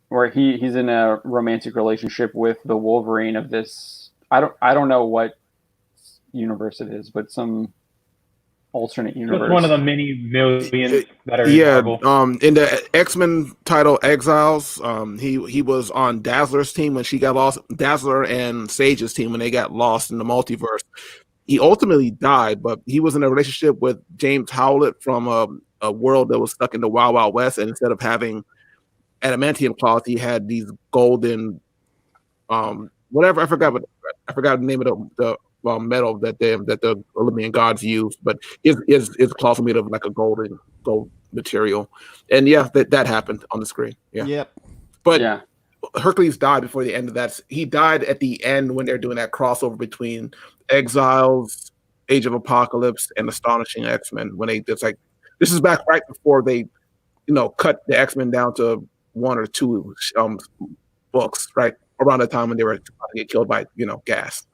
Where he's in a romantic relationship with the Wolverine of this. I don't know what universe it is, but some alternate universe. It's one of the many millions that are in Marvel. In the X-Men title Exiles, he was on Dazzler's team when she got lost. Dazzler and Sage's team when they got lost in the multiverse. He ultimately died, but he was in a relationship with James Howlett from a world that was stuck in the Wild Wild West, and instead of having adamantium claws, he had these golden whatever. I forgot the name of the metal that the Olympian gods use, but his claws were made of like a gold material, and that happened on the screen. But Hercules died before the end of that. He died at the end when they're doing that crossover between Exiles, Age of Apocalypse, and Astonishing X-Men. When this is back right before they cut the X-Men down to one or two books, right around the time when they were about to get killed by gas.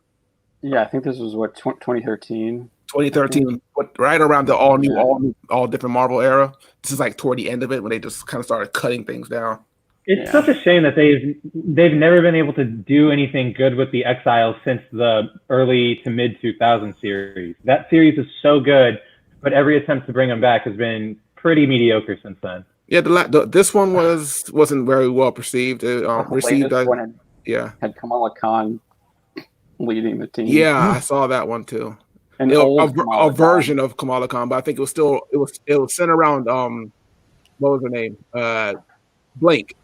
Yeah, I think this was 2013. 2013, right around the all different Marvel era. This is like toward the end of it when they just kind of started cutting things down. It's such a shame that they've never been able to do anything good with the Exiles since the early to mid 2000 series. That series is so good, but every attempt to bring them back has been pretty mediocre since then. Yeah, this one wasn't very well perceived. It received had Kamala Khan leading the team. Yeah, I saw that one too. And a version of Kamala Khan, but I think it was centered around what was her name? Blink.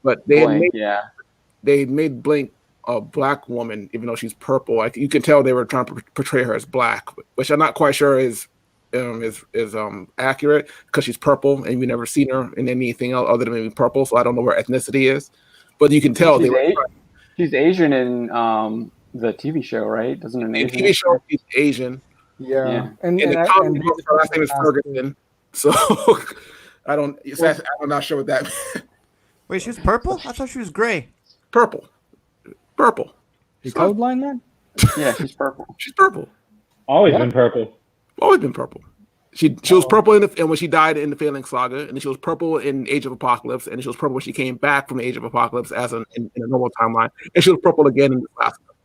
But they made Blink a black woman, even though she's purple. Like, you can tell they were trying to portray her as black, which I'm not quite sure is accurate, because she's purple and we've never seen her in anything else other than maybe purple. So I don't know where ethnicity is, but you can tell she's Asian in the TV show, right? Doesn't an Asian TV show she's Asian? Yeah. And the comic book, her last name is Ferguson. So I'm not sure what that means. Wait, she was purple? I thought she was gray. Purple. You code line that? Yeah, she's purple. She's purple. Always been purple. Always been purple. She was purple and when she died in the Phalanx Saga, and then she was purple in Age of Apocalypse, and then she was purple when she came back from Age of Apocalypse in a normal timeline, and she was purple again in the last one.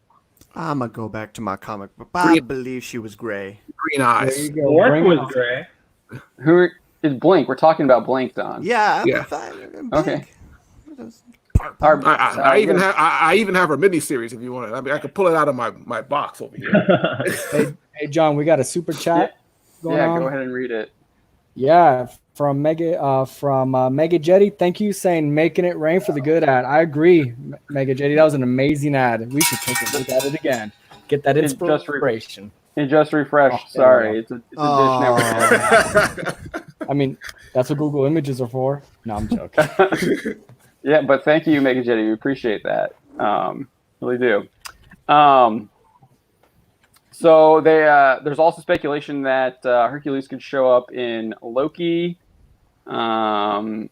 I'm gonna go back to my comic book. I believe she was gray. Green eyes. There you go. Orc was gray. Who is Blink? We're talking about Blink, Don. Yeah. Okay. I even have her miniseries if you want it. I mean, I could pull it out of my box over here. Hey, John, we got a super chat going on. Go ahead and read it. Yeah, from Mega Jetty. Thank you, saying making it rain for the good ad. I agree, Mega Jetty. That was an amazing ad. We should take a look at it again. Get that inspiration. It just refreshed. Sorry, it's a Dish Network. I mean, that's what Google Images are for. No, I'm joking. Yeah, but thank you, Mega Jetty. We appreciate that. Really do. So there's also speculation that Hercules could show up in Loki, taking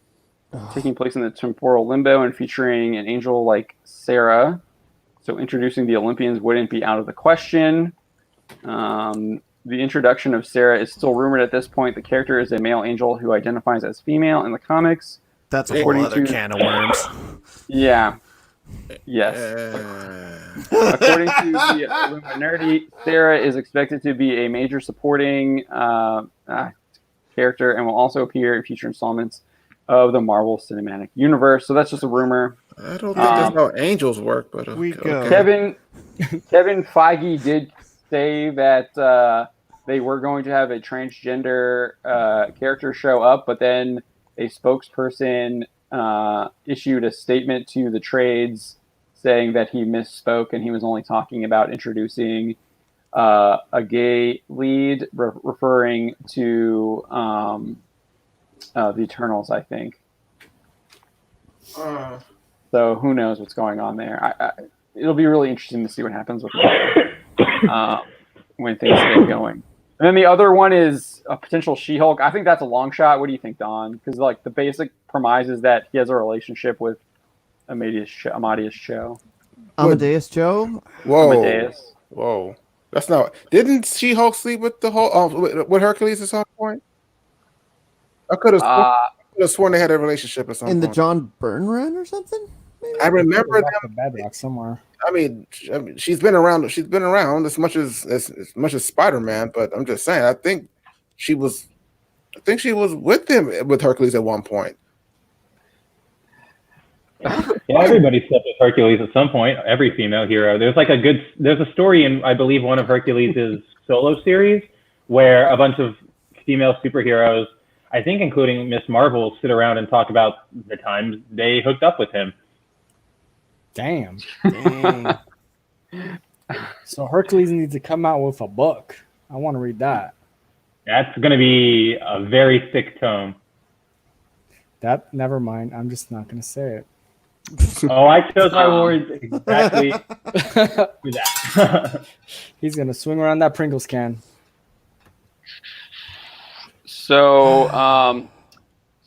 place in the temporal limbo and featuring an angel like Sarah. So introducing the Olympians wouldn't be out of the question. The introduction of Sarah is still rumored at this point. The character is a male angel who identifies as female in the comics. That's a whole other can of worms. Yeah. Yes. According to the Illuminati, Sarah is expected to be a major supporting character and will also appear in future installments of the Marvel Cinematic Universe. So that's just a rumor. I don't think that's how angels work, but Kevin Feige did say that they were going to have a transgender character show up, but then a spokesperson issued a statement to the trades saying that he misspoke and he was only talking about introducing a gay lead, referring to the Eternals, I think. So who knows what's going on there? It'll be really interesting to see what happens with when things get going. And then the other one is a potential She-Hulk. I think that's a long shot. What do you think, Don? Because like the basic premise is that he has a relationship with Amadeus Cho. Amadeus Cho? Whoa. That's not. Didn't She-Hulk sleep with the whole with Hercules at some point? I could have sworn they had a relationship or something. In the John Byrne run or something? Maybe? I remember them. Bedrock somewhere. I mean, she's been around. She's been around as much as Spider-Man. But I'm just saying. I think she was with him with Hercules at one point. Yeah, everybody slept with Hercules at some point. Every female hero. There's a story in, I believe, one of Hercules' solo series where a bunch of female superheroes, I think including Miss Marvel, sit around and talk about the times they hooked up with him. Dang. So Hercules needs to come out with a book. I want to read that. That's going to be a very thick tome. Never mind. I'm just not going to say it. Oh, I chose my words exactly for that. He's going to swing around that Pringles can. So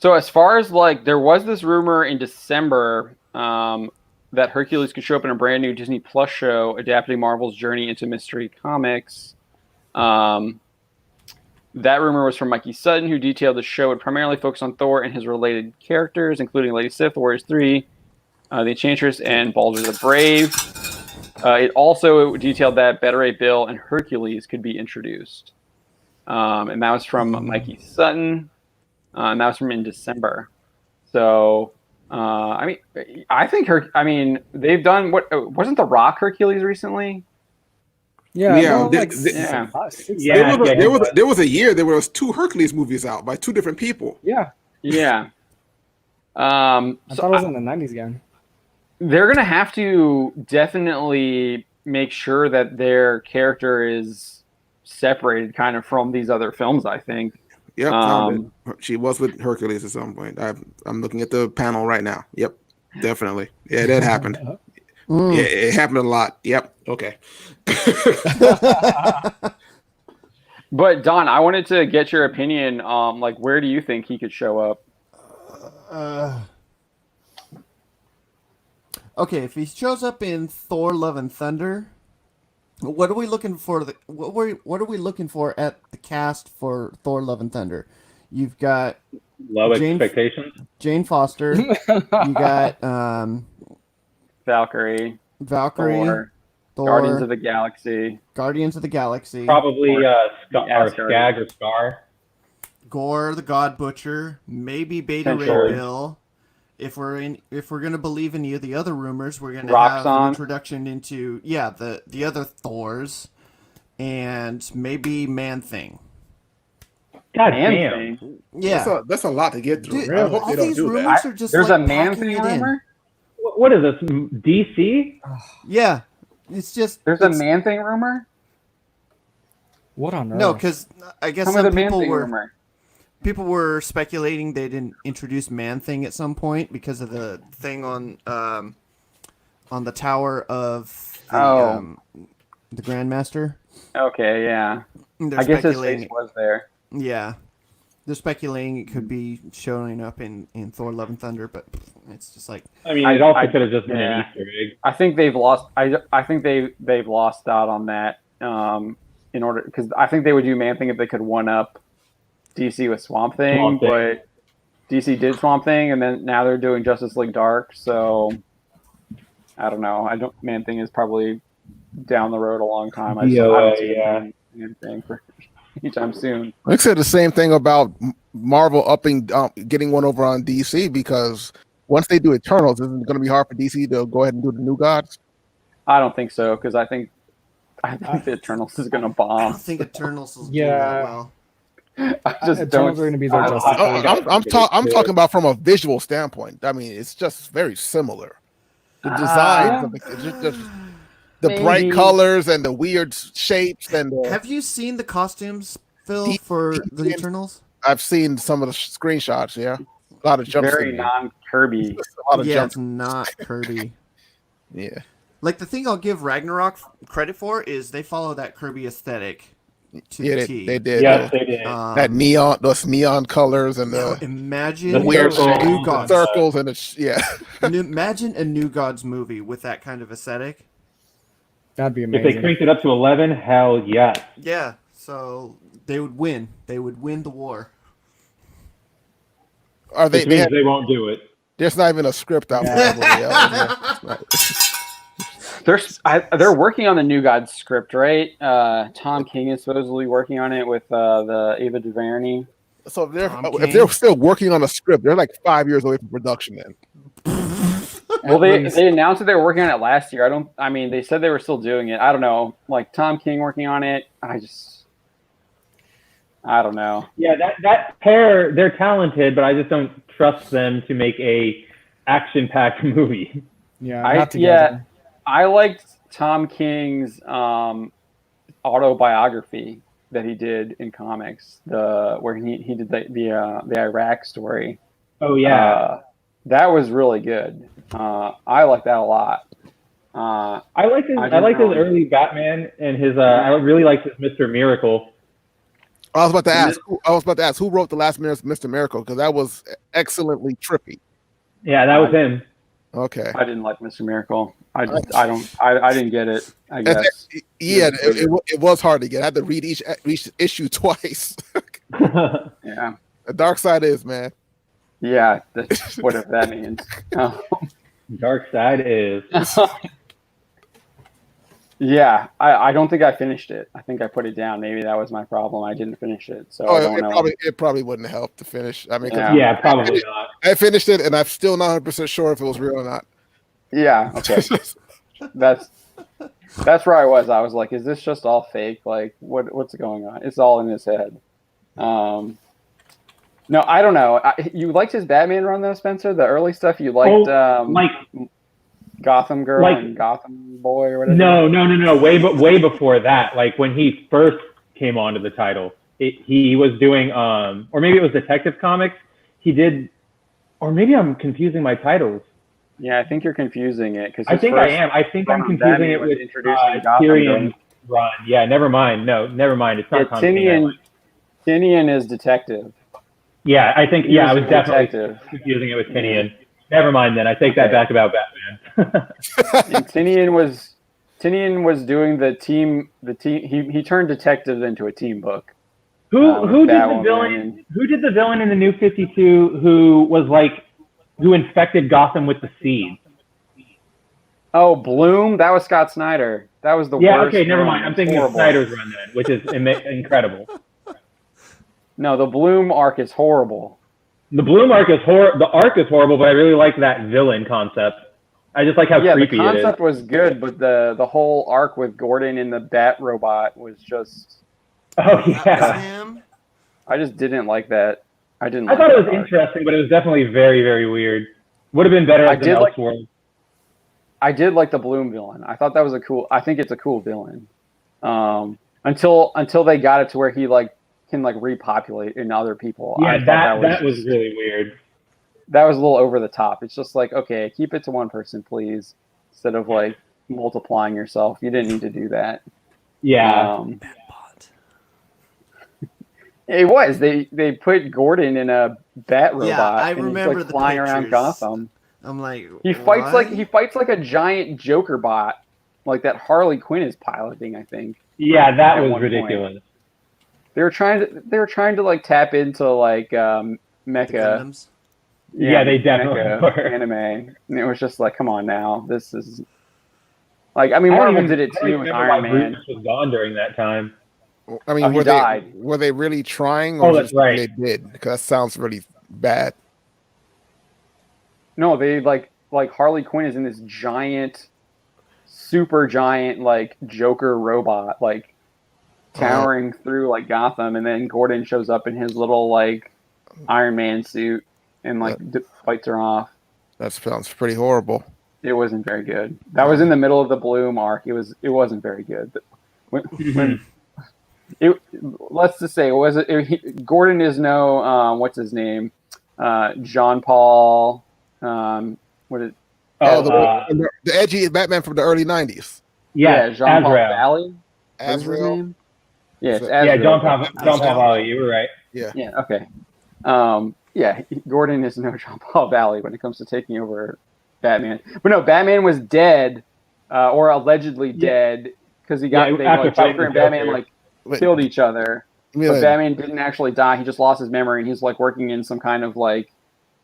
as far as there was this rumor in December that Hercules could show up in a brand new Disney Plus show adapting Marvel's journey into mystery comics. That rumor was from Mikey Sutton, who detailed the show would primarily focus on Thor and his related characters, including Lady Sif, The Warriors 3, The Enchantress, and Baldur the Brave. It also detailed that Beta Ray Bill and Hercules could be introduced. And that was from Mikey Sutton. And that was from in December. So, I think they've done wasn't The Rock Hercules recently? Yeah. There was a year there was 2 Hercules movies out by 2 different people. Yeah. I thought it was in the 90s again. They're gonna have to definitely make sure that their character is separated kind of from these other films, I think. Yep, she was with Hercules at some point. I'm looking at the panel right now. Yep, definitely. Yeah, that happened. Yeah, it happened a lot. Yep. Okay. But Don, I wanted to get your opinion. Where do you think he could show up? Okay, if he shows up in Thor: Love and Thunder, what are we looking for? What are we looking for at the cast for Thor: Love and Thunder? You've got low expectations. Jane Foster. You got Valkyrie, Thor, Guardians of the Galaxy. Probably Skag or Scar. Gore the God Butcher, maybe Beta Ray Potentially. Bill, if we're gonna believe any of the other rumors, we're gonna have an introduction into the other Thors and maybe Man-Thing. God damn. Yeah, that's a lot to get through. Dude, I hope all they don't these do rumors that. are just There's like a packing Man-Thing it in. rumor? What is this? DC? Yeah, it's just There's a Man-Thing rumor? What on earth? no, because I guess Tell me some the people Man-Thing were rumor. people were speculating they didn't introduce Man-Thing at some point because of the thing on the tower of the Grandmaster. Okay, yeah. They're I guess his speculating face was there. Yeah. They're speculating it could be showing up in Thor: Love and Thunder, but it's just like I mean, it also could have just been yeah. an Easter egg. I think they've lost. I think they've lost out on that. In order, because I think they would do Man Thing if they could one up DC with Swamp Thing, but DC did Swamp Thing, and then now they're doing Justice League Dark. So I don't know. Man Thing is probably down the road a long time. I don't see Man Thing for anytime soon. I said the same thing about Marvel getting one over on DC, because once they do Eternals, isn't it going to be hard for DC to go ahead and do the New Gods? I don't think so, because I think the Eternals is going to I bomb. don't think Eternals will do that well. I just Eternals are going to be their Justice League. I'm talking about from a visual standpoint. I mean, it's just very similar. The designs, the bright colors and the weird shapes. And have you seen the costumes, Phil, for the Eternals? I've seen some of the screenshots. Yeah, a lot of jumps. Very non-Kirby. It's not Kirby. Yeah. Like, the thing I'll give Ragnarok credit for is they follow that Kirby aesthetic to the T. They did. Yes, they did. That those neon colors and imagine the weird New Gods. circles and Imagine a New Gods movie with that kind of aesthetic. That'd be amazing. If they cranked it up to 11, hell yes. Yeah, so they would win. They would win the war. Are they? They won't do it. There's not even a script out there. They're working on the New Gods script, right? Tom King is supposedly working on it with the Ava DuVernay. So if they're still working on a script, they're like 5 years away from production then. Well, they announced that they were working on it last year. They said they were still doing it. I don't know. Like Tom King working on it. I don't know. Yeah, that pair, they're talented, but I just don't trust them to make a action-packed movie. Yeah, I liked Tom King's autobiography that he did in comics, where he did the Iraq story. Oh yeah, that was really good. I like that a lot. I liked his early Batman and his. I really liked his Mr. Miracle. I was about to ask who wrote the last Mr. Miracle, because that was excellently trippy. Yeah, that was him. Okay. I didn't like Mr. Miracle. I didn't get it, I guess. Yeah, it was hard to get. I had to read each issue twice. Yeah. The dark side is, man. Yeah, that's whatever that means. Dark side is. Yeah, I don't think I finished it. I think I put it down. Maybe that was my problem. I didn't finish it, so I don't know. It probably wouldn't help to finish. I mean, probably not. I finished it, and I'm still not 100% sure if it was real or not. Yeah, okay. That's where I was. I was like, is this just all fake? Like, what's going on? It's all in his head. No, I don't know. You liked his Batman run though, Spencer? The early stuff you liked, Gotham Girl and Gotham Boy or whatever? No. Way before that. Like when he first came onto the title, he was doing, or maybe it was Detective Comics. He did, or maybe I'm confusing my titles. Yeah, I think you're confusing it. I think I am. I think I'm confusing it with Tyrion's run. Yeah, never mind. No, never mind. It's not Tynion is Detective. Yeah, I think, I was definitely confusing it with Tynion. Never mind then. I take that back about Batman. And Tynion was doing the team. He turned detectives into a team book. Who did the villain? Who did the villain in the New 52? Who infected Gotham with the seed? Oh, Bloom. That was Scott Snyder. That was the worst. Yeah. Okay. Never mind. I'm thinking of Snyder's run then, which is incredible. No, the Bloom arc is horrible. The Bloom arc is the arc is horrible, but I really like that villain concept. I just like how creepy the it is. concept was good, but the whole arc with Gordon and the Bat Robot was just. Oh That was yeah. him. I just didn't like that. I I thought it was interesting, but it was definitely very, very weird. Would have been better as an Elseworld. I did like the Bloom villain. I thought that was I think it's a cool villain. Until they got it to where he can repopulate in other people. Yeah, I thought that was really weird. That was a little over the top. It's just okay, keep it to one person, please, instead of multiplying yourself. You didn't need to do that. Yeah. It was. They put Gordon in a bat robot. Yeah, I and remember he's the flying around pictures. Gotham. I'm like, He fights what? like a giant Joker bot, like that Harley Quinn is piloting. I think. Yeah, that at was one ridiculous. point. They were trying to tap into mecha. Gundams? Yeah, they definitely mecha were. anime, and it was just come on now, this is Marvel did it too with Iron Man. Bruce was gone during that time. I mean, he died. Were they really trying, Oh, or that's just right. they did? Because that sounds really bad. No, they Harley Quinn is in this giant, super giant Joker robot towering through Gotham, and then Gordon shows up in his little Iron Man suit and fights her off. That sounds pretty horrible. It wasn't very good. That was in the middle of the Bloom arc. It wasn't very good. Let's just say Gordon is no what's his name, John Paul. The edgy Batman from the early '90s. Yeah, Jean Paul Azrael. Valley. Azrael. Yes, Yeah, John Paul Valley. You were right. Yeah. Yeah. Okay. Gordon is no Jean Paul Valley when it comes to taking over Batman. But no, Batman was dead, or allegedly dead, because Joker and Batman killed each other. But Batman didn't actually die. He just lost his memory, and he's working in some kind of home,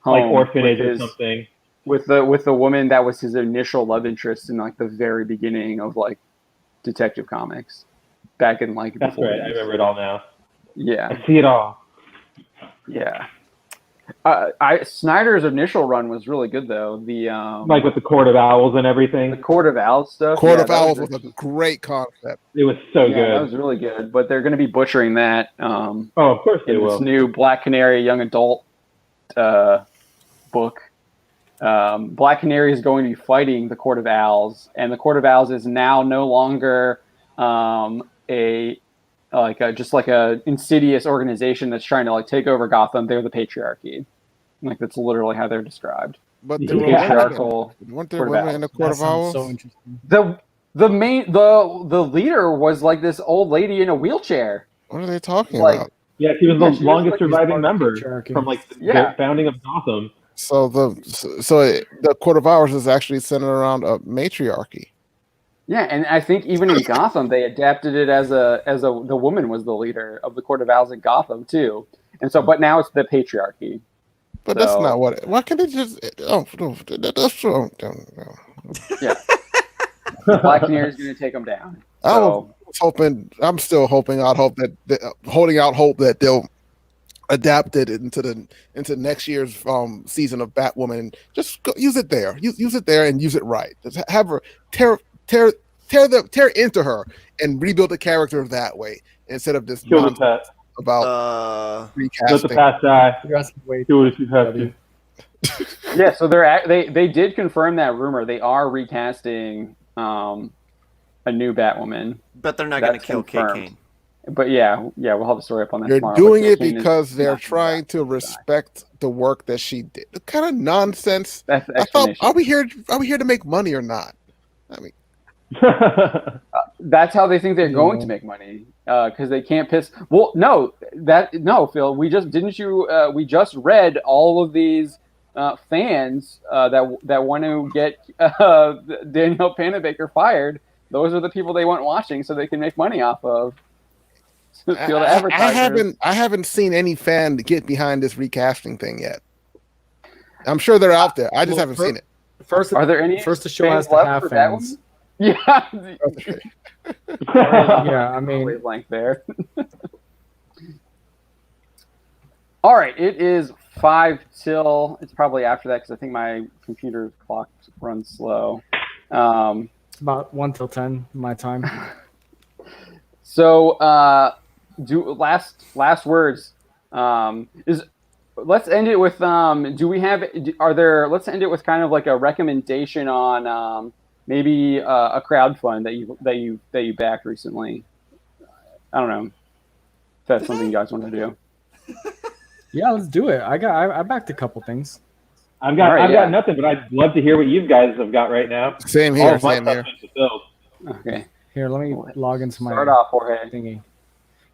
orphanage or something. With the woman that was his initial love interest in the very beginning of Detective Comics, back in That's right. I remember it all now. Yeah. I see it all. Yeah. Snyder's initial run was really good though. The with the Court of Owls and everything. The Court of Owls stuff. Court of Owls was a great concept. It was so good. That was really good. But they're going to be butchering that. Of course they will. This new Black Canary young adult book. Black Canary is going to be fighting the Court of Owls, and the Court of Owls is now no longer just a insidious organization that's trying to take over Gotham. They're the patriarchy. That's literally how they're described. But The there were patriarchal. weren't there women in the Court of Owls? So interesting. The leader was this old lady in a wheelchair. What are they talking about? Yeah, she was the she longest was surviving member patriarchy. from the founding of Gotham. So the Court of Owls is actually centered around a matriarchy. Yeah, and I think even in Gotham they adapted it as the woman was the leader of the Court of Owls in Gotham too, and so but now it's the patriarchy. But that's not what. Why can't they just? Yeah, Black Canary is going to take them down. So, I'm still hoping. Holding out hope that they'll adapt it into next year's season of Batwoman. Just use it there. Use it there and use it right. Just have her tear into her and rebuild the character that way instead of this nonsense about recasting. Let the past die. You're asking way Do it if you have to. yeah, so they did confirm that rumor. They are recasting a new Batwoman. But they're not going to That's kill Kate confirmed. Kane. But we'll have a story up on that They're tomorrow. doing But it Kate Kane because is they're not trying gonna to respect the work that she did. What kind of nonsense? die. That's the I thought, explanation. are we here to make money or not? I mean, That's how they think they're going to make money because they can't piss. Well, no, Phil. We just read all of these fans that want to get Danielle Panabaker fired. Those are the people they want watching, so they can make money off of. I haven't seen any fan get behind this recasting thing yet. I'm sure they're out there. I just haven't seen it. First, Are there any? First, the show fans has to left have for that fans. Yeah. Yeah, I mean, wavelength there. All right, it is 5 till it's probably after that because I think my computer clock runs slow. It's about 1 till 10 my time. So do last words is let's end it with let's end it with kind of like a recommendation on maybe a crowdfund that you backed recently. I don't know if that's something you guys want to do. Yeah, let's do it. I backed a couple things. I've got nothing, but I'd love to hear what you guys have got right now. Same All here. of my Same stuff's here. been fulfilled. Okay. Here, let me log into my Start off, Jorge. thingy.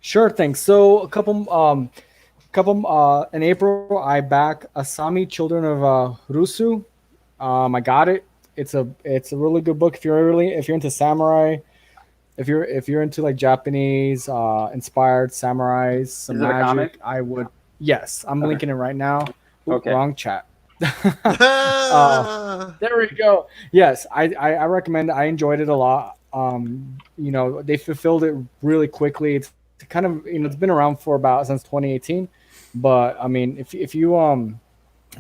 Sure thing. So a couple in April I backed Asami Children of Rusu. I got it. It's a really good book if you're into samurai, if you're into like Japanese inspired samurais, some Is it a magic. comic? I would. Yes, I'm linking it right now. Ooh, Okay. Wrong chat. There we go. Yes, I recommend it. I enjoyed it a lot. They fulfilled it really quickly. It's kind of it's been around for about since 2018, but I mean if you're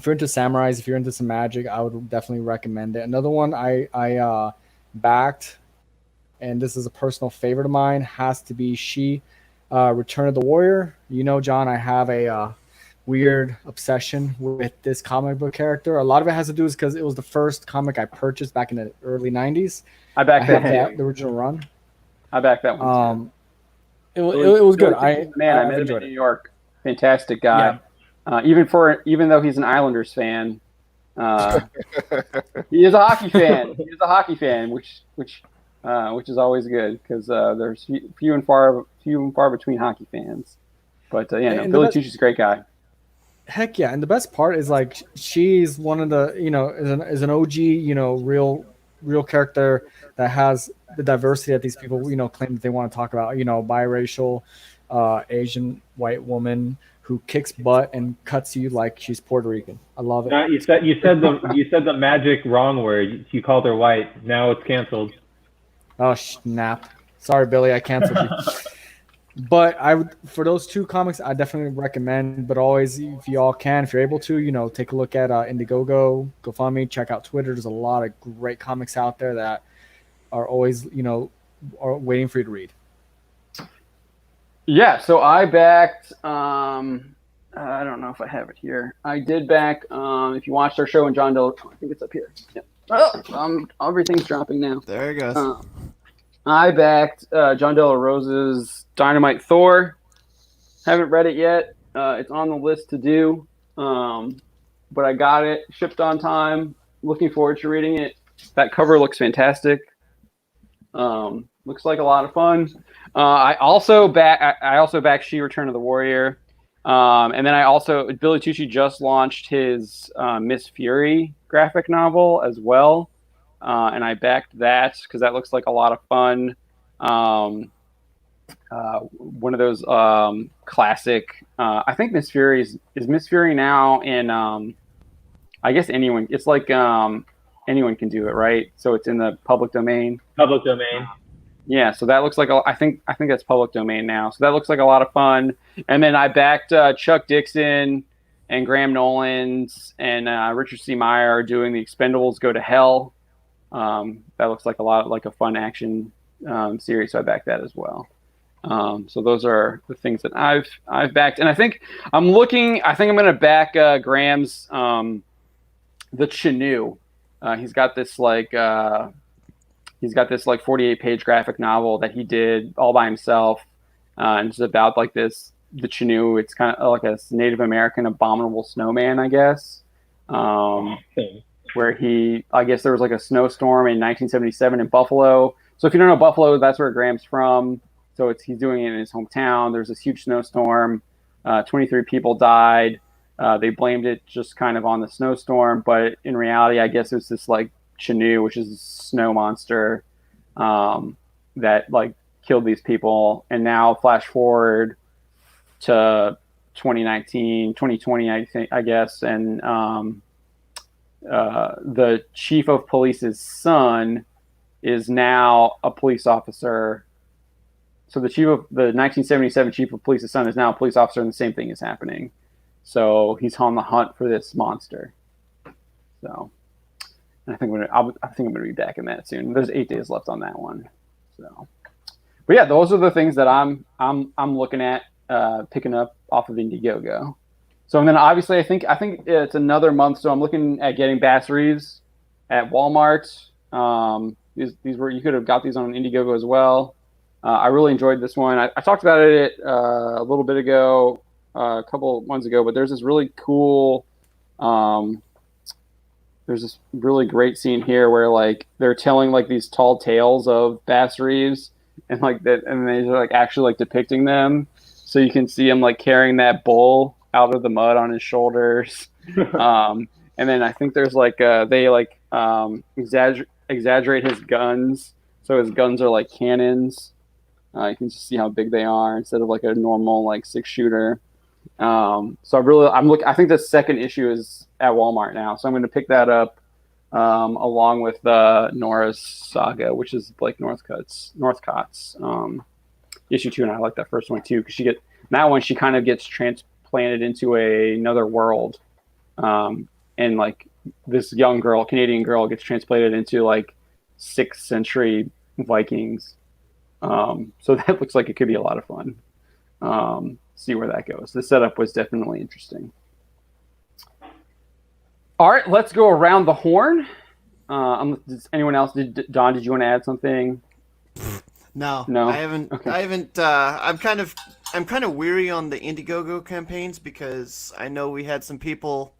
into samurais, if you're into some magic, I would definitely recommend it. Another one I backed, and this is a personal favorite of mine, has to be Return of the Warrior. John, I have a weird obsession with this comic book character. A lot of it has to do because it was the first comic I purchased back in the early 90s. I backed have that. the original run. I backed that one. It was good. I met him in New York. Fantastic guy. Yeah. Even though he's an Islanders fan, he is a hockey fan. He is a hockey fan, which is always good because there's few and far between hockey fans. But Billy Tucci's a great guy. Heck yeah! And the best part is like she's one of the is an OG real character that has the diversity that these people claim that they want to talk about. Biracial, Asian white woman who kicks butt and cuts you like she's Puerto Rican. I love it. Now, you said the magic wrong word. You called her white. Now it's canceled. Oh snap! Sorry, Billy, I canceled you. But for those two comics, I definitely recommend. But always, if you all can, if you're able to, take a look at Indiegogo, GoFundMe, check out Twitter. There's a lot of great comics out there that are always, are waiting for you to read. Yeah, so I backed. I don't know if I have it here. I did back. If you watched our show in John Dell, I think it's up here. Yeah. Everything's dropping now. There it goes. I backed John De La Rosa's Dynamite Thor. Haven't read it yet. It's on the list to do. But I got it, shipped on time. Looking forward to reading it. That cover looks fantastic. Looks like a lot of fun. I also backed She Return of the Warrior. And then Billy Tucci just launched his Miss Fury graphic novel as well. And I backed that because that looks like a lot of fun. One of those classic. I think Miss Fury is Miss Fury now in. I guess anyone. It's like anyone can do it, right? So it's in the public domain. Public domain. Yeah, so that looks like I think that's public domain now. So that looks like a lot of fun. And then I backed Chuck Dixon and Graham Nolan's and Richard C. Meyer are doing the Expendables Go to Hell. That looks like a fun action series, so I backed that as well. So those are the things that I've backed, and I think I'm going to back Graham's The Chinoo. He's got this 48-page graphic novel that he did all by himself, and it's about the Chinoo. It's kind of like a Native American abominable snowman, I guess. Where I guess there was like a snowstorm in 1977 in Buffalo. So if you don't know Buffalo, that's where Graham's from. So he's doing it in his hometown. There's this huge snowstorm. 23 people died. They blamed it just kind of on the snowstorm, but in reality, I guess it was this like Chinoo, which is a snow monster that like killed these people. And now flash forward to 2020, I guess, and the chief of police's son is now a police officer. So the 1977 chief of police's son is now a police officer, and the same thing is happening. So he's on the hunt for this monster. So, and I think I'm gonna be back in that soon. There's 8 days left on that one. So, but yeah, those are the things that I'm looking at picking up off of Indiegogo. So and then obviously I think it's another month. So I'm looking at getting Bass Reeves at Walmart. These were, you could have got these on Indiegogo as well. I really enjoyed this one. I talked about it a little bit ago, a couple months ago. But there's this really cool. There's this really great scene here where like they're telling like these tall tales of Bass Reeves and like that, and they're like actually like depicting them. So you can see him like carrying that bull out of the mud on his shoulders. And then I think there's like they like exaggerate his guns, so his guns are like cannons. You can just see how big they are instead of like a normal like 6-shooter. So I think the second issue is at Walmart now, so I'm going to pick that up along with the Nora's Saga, which is Blake Northcott's issue 2, and I like that first one too because she kind of gets transplanted into another world, and like this young girl, Canadian girl, gets transplanted into like 6th century Vikings. So that looks like it could be a lot of fun. See where that goes. The setup was definitely interesting. All right, let's go around the horn. Does anyone else? Don, did you want to add something? No, I haven't. Okay. I haven't. I'm kind of weary on the Indiegogo campaigns because I know we had some people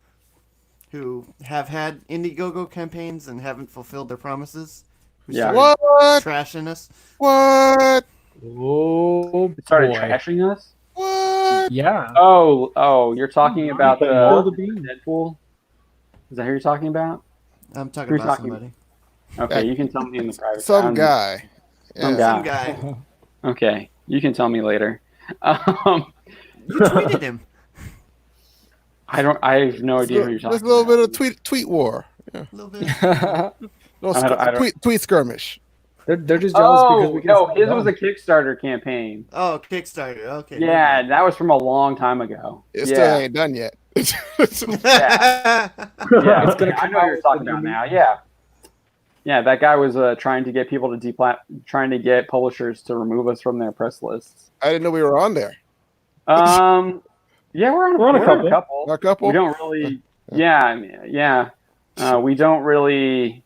who have had Indiegogo campaigns and haven't fulfilled their promises. Who started What? trashing us? What? Oh, Started boy. trashing us. What? Yeah. Oh, you're talking about the Spill the beans. Deadpool. Is that who you're talking about? I'm talking Who are you about talking somebody. Okay, you can tell me in the private. Some guy. Some Yeah. Some guy. Okay, you can tell me later. You tweeted him. I have no idea who you're talking There's a little about. bit of tweet war. Yeah. A little bit. I don't- Tweet skirmish. They're just jealous because Oh we can no, sell his them. was a Kickstarter campaign. Oh, Kickstarter. Okay. Yeah, that was from a long time ago. It still ain't done yet. Yeah. It's gonna I come know out what you're with talking the about new- now. Yeah, that guy was trying to get people to trying to get publishers to remove us from their press lists. I didn't know we were on there. Yeah, we're on a couple. A couple. We don't really. Yeah. We don't really.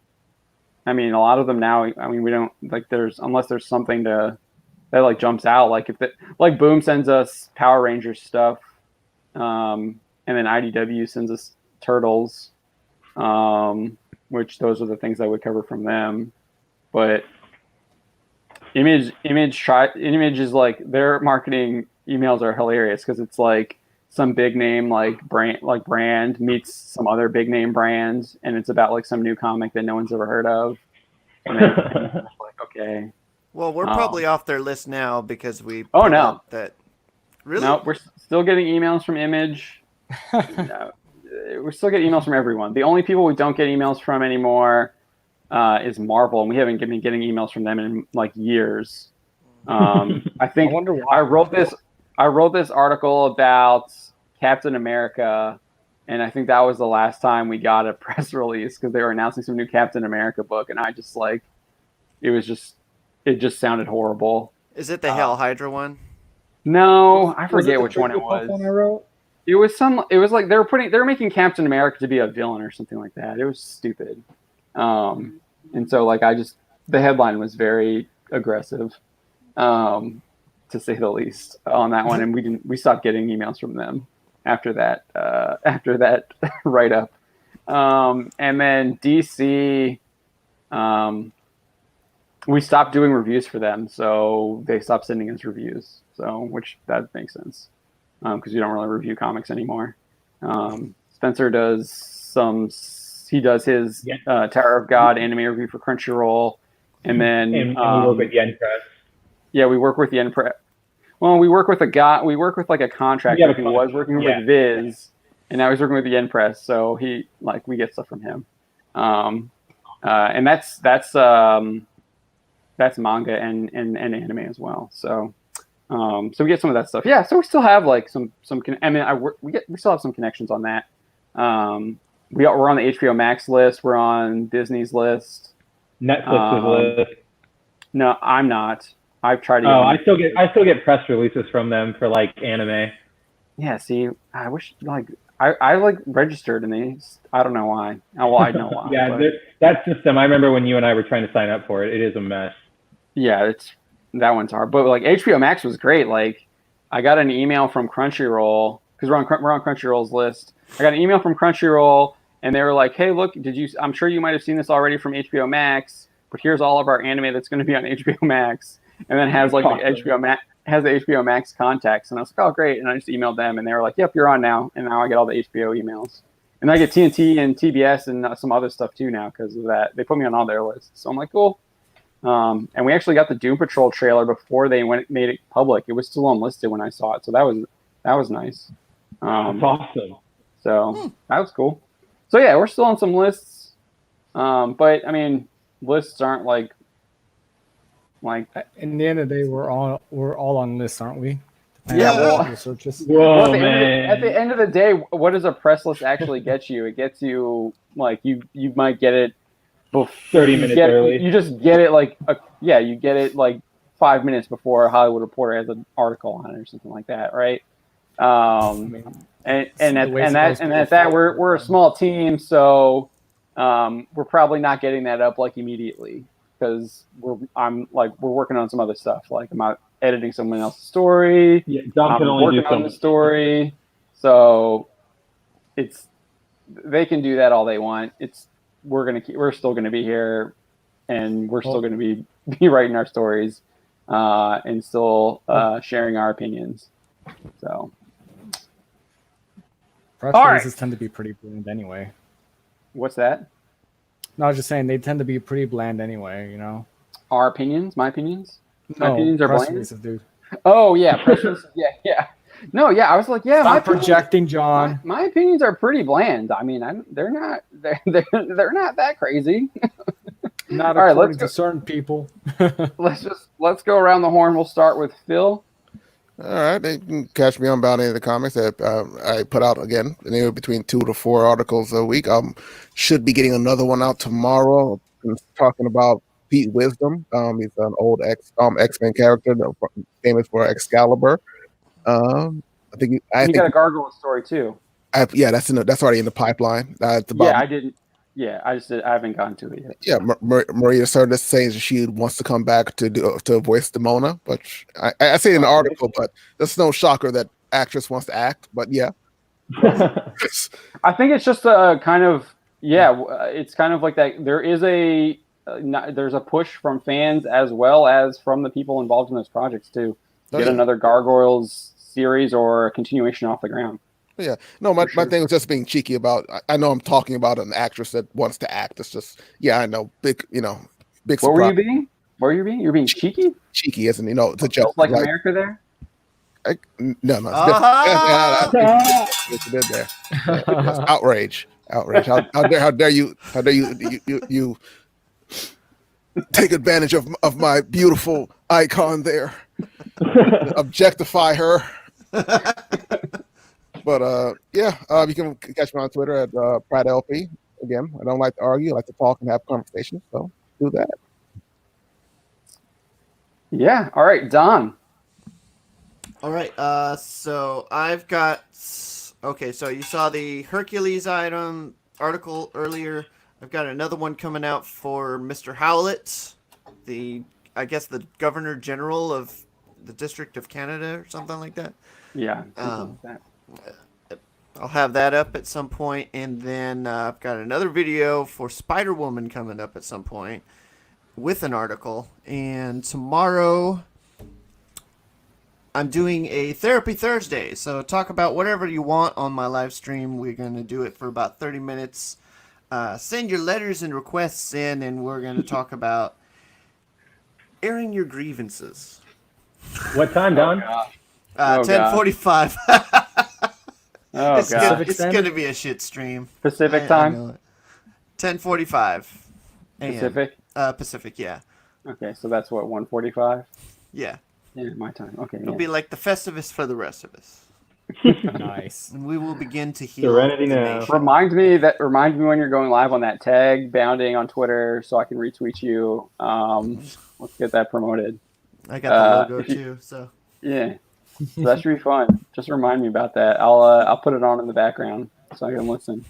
I mean, a lot of them now. I mean, we don't like. Unless there's something that like jumps out. Like like Boom sends us Power Rangers stuff, and then IDW sends us Turtles, which those are the things I would cover from them. But Image is like their marketing emails are hilarious because it's like some big name brand meets some other big name brands, and it's about like some new comic that no one's ever heard of. And then like, okay. Well, we're probably off their list now because we. Oh no! That really? No, we're still getting emails from Image. No, we're still getting emails from everyone. The only people we don't get emails from anymore is Marvel, and we haven't been getting emails from them in like years. I think I wonder why. I wrote this article about Captain America, and I think that was the last time we got a press release because they were announcing some new Captain America book, and I just like it just sounded horrible. Is it the Hell Hydra one? No, I forget which one it was. One I wrote? It was like they were making Captain America to be a villain or something like that. It was stupid. And so like the headline was very aggressive, to say the least, on that one, and we stopped getting emails from them after that write up. And then DC, we stopped doing reviews for them, so they stopped sending us reviews. So which that makes sense. Because you don't really review comics anymore. Spencer does his Tower of God anime review for Crunchyroll, and then and we work with Yen Press. Yeah, we work with Yen Press. Well, we work with like a contractor who was working with Viz, and now he's working with the Yen Press. So we get stuff from him, and that's manga and anime as well. So So we get some of that stuff. Yeah, so we still have like some. I mean, we still have some connections on that. We're on the HBO Max list. We're on Disney's list. Netflix's list. No, I'm not. I've tried to. Oh, I still get press releases from them for like anime. Yeah, see, I wish like I like registered and I don't know why. Oh, well, I know why. Yeah, that system. I remember when you and I were trying to sign up for it. It is a mess. Yeah, that one's hard. But like HBO Max was great. Like I got an email from Crunchyroll because we're on Crunchyroll's list. I got an email from Crunchyroll and they were like, "Hey, look, I'm sure you might have seen this already from HBO Max, but here's all of our anime that's going to be on HBO Max." And then has like the HBO Max contacts, and I was like, "Oh, great!" And I just emailed them, and they were like, "Yep, you're on now." And now I get all the HBO emails, and I get TNT and TBS and some other stuff too now because of that. They put me on all their lists, so I'm like, cool. And we actually got the Doom Patrol trailer before they made it public. It was still unlisted when I saw it, so that was nice. That's awesome. So that was cool. So yeah, we're still on some lists, but I mean, lists aren't like. In the end of the day, we're all on lists, aren't we? Yeah. Searches. Whoa, man. At the end of the day, what does a press list actually get you? It gets you like you might get it 30 minutes early. You just get it you get it like 5 minutes before a Hollywood Reporter has an article on it or something like that, right? At that we're a small team, so we're probably not getting that up like immediately. Because we're working on some other stuff. Like I'm out editing someone else's story. Yeah, Dom can only working on the story. So they can do that all they want. We're still gonna be here, and we're still gonna be writing our stories, and still sharing our opinions. So press releases tend to be pretty bland anyway. What's that? No, I was just saying they tend to be pretty bland anyway, you know. Our opinions? My opinions? No, my opinions are press bland? releases, dude. Oh yeah, press releases. Yeah. No, yeah, I was like, yeah. Stop projecting, John. My opinions are pretty bland. I mean, they're not that crazy. Not all right, according to certain people. let's go around the horn. We'll start with Phil. All right, you can catch me on about any of the comics that I put out again, anywhere between 2 to 4 articles a week. Should be getting another one out tomorrow. I'm talking about Pete Wisdom. He's an old X-Men character, famous for Excalibur. I think you got a Gargoyle story too. That's already in the pipeline. I didn't. Yeah, I haven't gotten to it yet. Yeah, Maria Sirtis saying she wants to come back to voice Demona, but I say in the article, but there's no shocker that actress wants to act. But yeah, I think it's just a kind of it's kind of like that. There's a push from fans as well as from the people involved in those projects to get another Gargoyles series or a continuation off the ground. Yeah, no, my thing was just being cheeky about. I know I'm talking about an actress that wants to act. It's just, I know, big. What were you being? You're being cheeky. Cheeky, isn't it's a joke. Like America there. No, it's did there. Outrage. How dare you take advantage of my beautiful icon there, objectify her. But you can catch me on Twitter at PrideLP. Again, I don't like to argue. I like to talk and have conversations. So do that. Yeah. All right, Don. All right. So I've got. Okay. So you saw the Hercules article earlier. I've got another one coming out for Mr. Howlett, the Governor General of the District of Canada or something like that. Yeah. I'll have that up at some point, and then I've got another video for Spider-Woman coming up at some point with an article. And tomorrow I'm doing a Therapy Thursday, so talk about whatever you want on my live stream. We're going to do it for about 30 minutes. Send your letters and requests in, and we're going to talk about airing your grievances. What time, Don? 10:45. It's gonna be a shit stream. Pacific time. 10:45. Pacific. Pacific, yeah. Okay, so that's what 1:45. Yeah. Yeah, my time. Okay. It'll Yeah. be like the Festivus for the rest of us. Nice. And we will begin to heal Serenity the now. nation. Remind me when you're going live on that tag bounding on Twitter so I can retweet you. Let's get that promoted. I got the logo if you- too, so Yeah, so that should be fun. Just remind me about that. I'll put it on in the background so I can listen.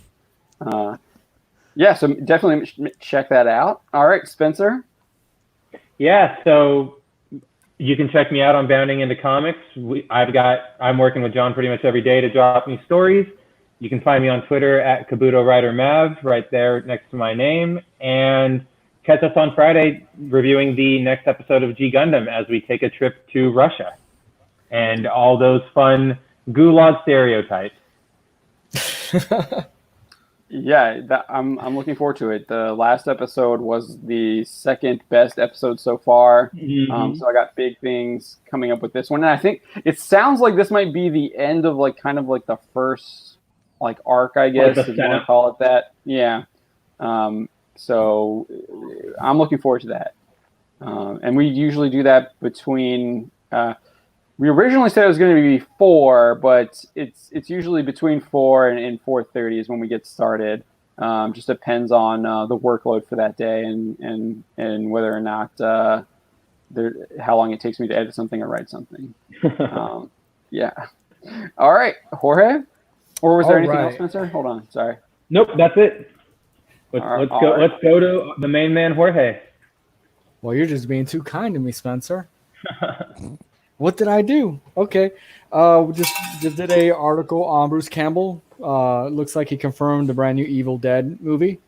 Yeah, so definitely check that out. All right, Spencer. Yeah, so you can check me out on Bounding into Comics. I'm working with John pretty much every day to drop new stories. You can find me on Twitter at Kabuto Rider Mav, right there next to my name. And catch us on Friday reviewing the next episode of G Gundam as we take a trip to Russia and all those fun gulag stereotypes. Yeah, I'm looking forward to it. The last episode was the second best episode so far. So I got big things coming up with this one, and I think it sounds like this might be the end of kind of the first arc, I guess, if you want to call it that. Yeah. So I'm looking forward to that. And we usually do that between. We originally said it was going to be 4, but it's usually between 4 and 4:30 is when we get started. Just depends on the workload for that day and whether or not how long it takes me to edit something or write something. Yeah. All right, Jorge. Or was there anything else, Spencer? Hold on. Sorry. Nope, that's it. Let's go. right. Let's go to the main man, Jorge. Well, you're just being too kind to me, Spencer. What did I do? Okay. Just did a article on Bruce Campbell. Looks like he confirmed the brand new Evil Dead movie.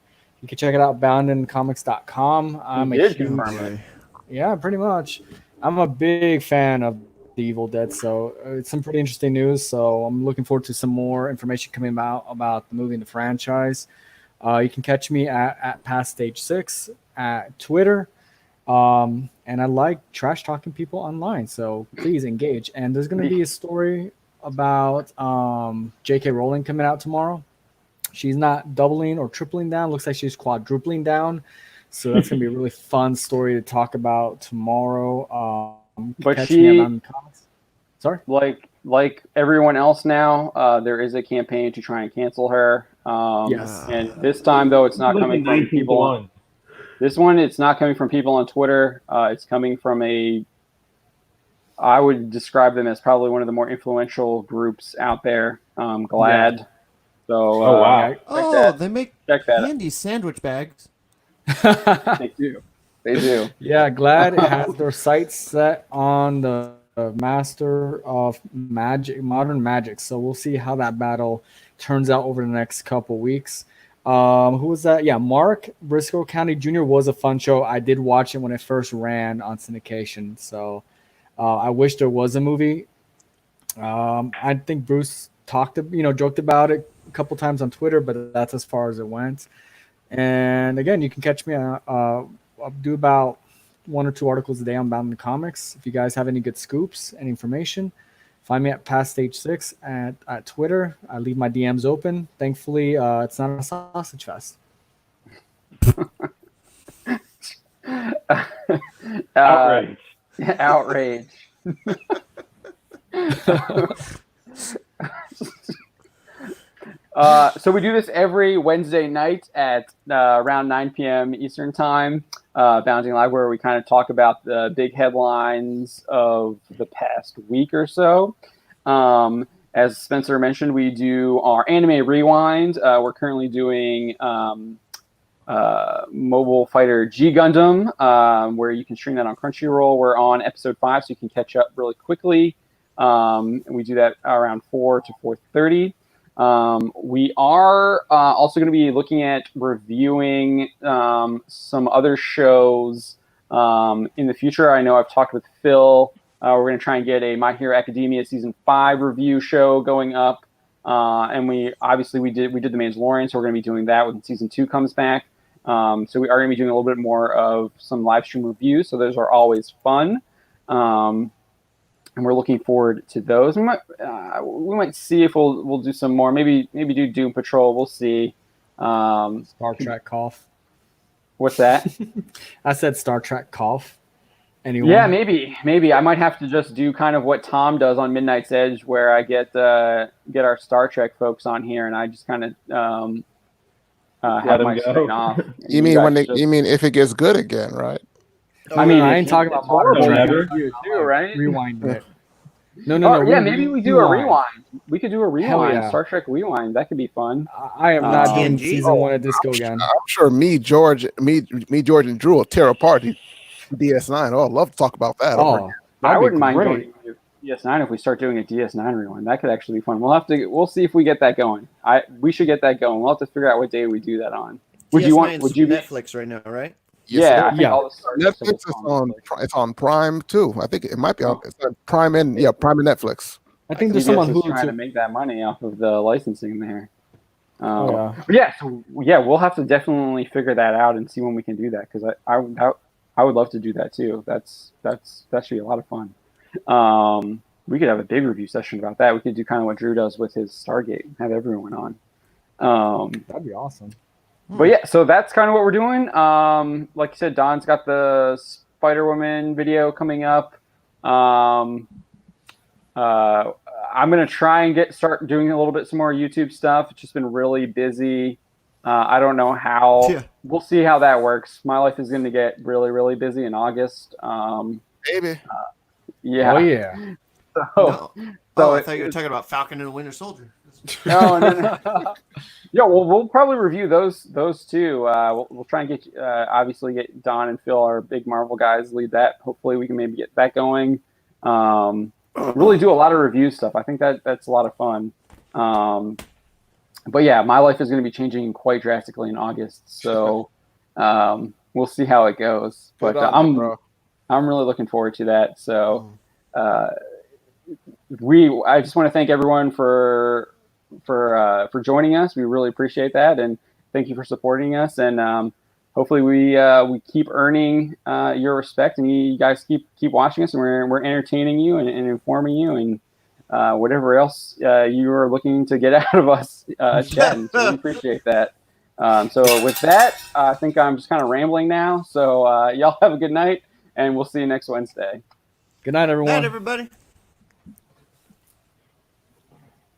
You can check it out, boundincomics.com. I'm He did confirm it. Yeah, pretty much. I'm a big fan of the Evil Dead, so it's some pretty interesting news. So I'm looking forward to some more information coming out about the movie and the franchise. You can catch me at Past Stage 6 at Twitter. And I like trash talking people online, so please engage. And there's going to be a story about J.K. Rowling coming out tomorrow. She's not doubling or tripling down. Looks like she's quadrupling down. So that's going to be a really fun story to talk about tomorrow. But Sorry? Like everyone else now, there is a campaign to try and cancel her. Yes. And this time, though, it's not coming from people. This one, it's not coming from people on Twitter. It's coming from I would describe them as probably one of the more influential groups out there. Glad. Yeah. So, wow. They make handy sandwich bags. They do. Yeah, Glad has their sights set on the Master of Magic, Modern Magic. So we'll see how that battle turns out over the next couple weeks. Who was that? Yeah, Mark Briscoe County Jr. was a fun show. I did watch it when it first ran on syndication. So I wish there was a movie. I think Bruce joked about it a couple times on Twitter, but that's as far as it went. And again, you can catch me. I'll do about 1 or 2 articles a day on Bound in Comics. If you guys have any good scoops and information, find me at Past Stage 6 at Twitter. I leave my DMs open. Thankfully, it's not a sausage fest. Outrage. Outrage. So we do this every Wednesday night at around 9 p.m. Eastern Time, Bounding Live, where we kind of talk about the big headlines of the past week or so. As Spencer mentioned, we do our anime rewind. We're currently doing Mobile Fighter G Gundam, where you can stream that on Crunchyroll. We're on episode 5, so you can catch up really quickly. And we do that around 4 to 4:30. We are also going to be looking at reviewing some other shows in the future. I know I've talked with Phil. We're going to try and get a My Hero Academia Season 5 review show going up. And we did the Mandalorian, so we're going to be doing that when Season 2 comes back. So we are going to be doing a little bit more of some live stream reviews, so those are always fun. And we're looking forward to those. We might see if we'll do some more. Maybe do Doom Patrol. We'll see. Star Trek cough. What's that? I said Star Trek cough. Anyone? Yeah, maybe I might have to just do kind of what Tom does on Midnight's Edge, where I get our Star Trek folks on here, and I just kind of have them my go. screen off. and You mean guys just- you mean if it gets good again, right? I mean, I if ain't talking it's about modern horrible, Trek. we can do it too, right? Rewind it. No. Yeah, maybe we do a rewind. We could do a rewind. yeah. Star Trek rewind. That could be fun. I am not doing TNG? season 1 of Disco again. I'm sure me, George, and Drew will tear apart DS9. Oh, I'd love to talk about that. Oh, I that'd be wouldn't mind great. going to DS9 if we start doing a DS9 rewind. That could actually be fun. We'll see if we get that going. We should get that going. We'll have to figure out what day we do that on. Would you be Netflix right now, right? Yeah, I think Yeah. all the Star Trek stuff Netflix it's on Prime too. I think it might be on, it's on Prime and Prime and Netflix. I think there's CBS someone is who trying to make that money off of the licensing there. Yeah. But we'll have to definitely figure that out and see when we can do that, because I would love to do that too. That should be a lot of fun. We could have a big review session about that. We could do kind of what Drew does with his Stargate, have everyone on. That'd be awesome. But yeah, so that's kind of what we're doing. Like you said, Don's got the Spider-Woman video coming up. I'm gonna try and start doing a little bit some more YouTube stuff. It's just been really busy. I don't know how. Yeah. We'll see how that works. My life is going to get really, really busy in August. Maybe. Yeah. Oh yeah. So, No. I thought you were talking about Falcon and the Winter Soldier. no. Yeah, we'll probably review those two. We'll try and obviously get Don and Phil, our big Marvel guys, lead that. Hopefully we can maybe get that going. Really do a lot of review stuff. I think that's a lot of fun. But yeah, my life is going to be changing quite drastically in August, so we'll see how it goes. But I'm really looking forward to that. So I just want to thank everyone for joining us. We really appreciate that, and thank you for supporting us. And hopefully we keep earning your respect, and you guys keep watching us, and we're entertaining you and informing you, and whatever else you are looking to get out of us chatting. So we appreciate that. So with that, I think I'm just kind of rambling now. So y'all have a good night, and we'll see you next Wednesday. Good night, everyone. Night, everybody.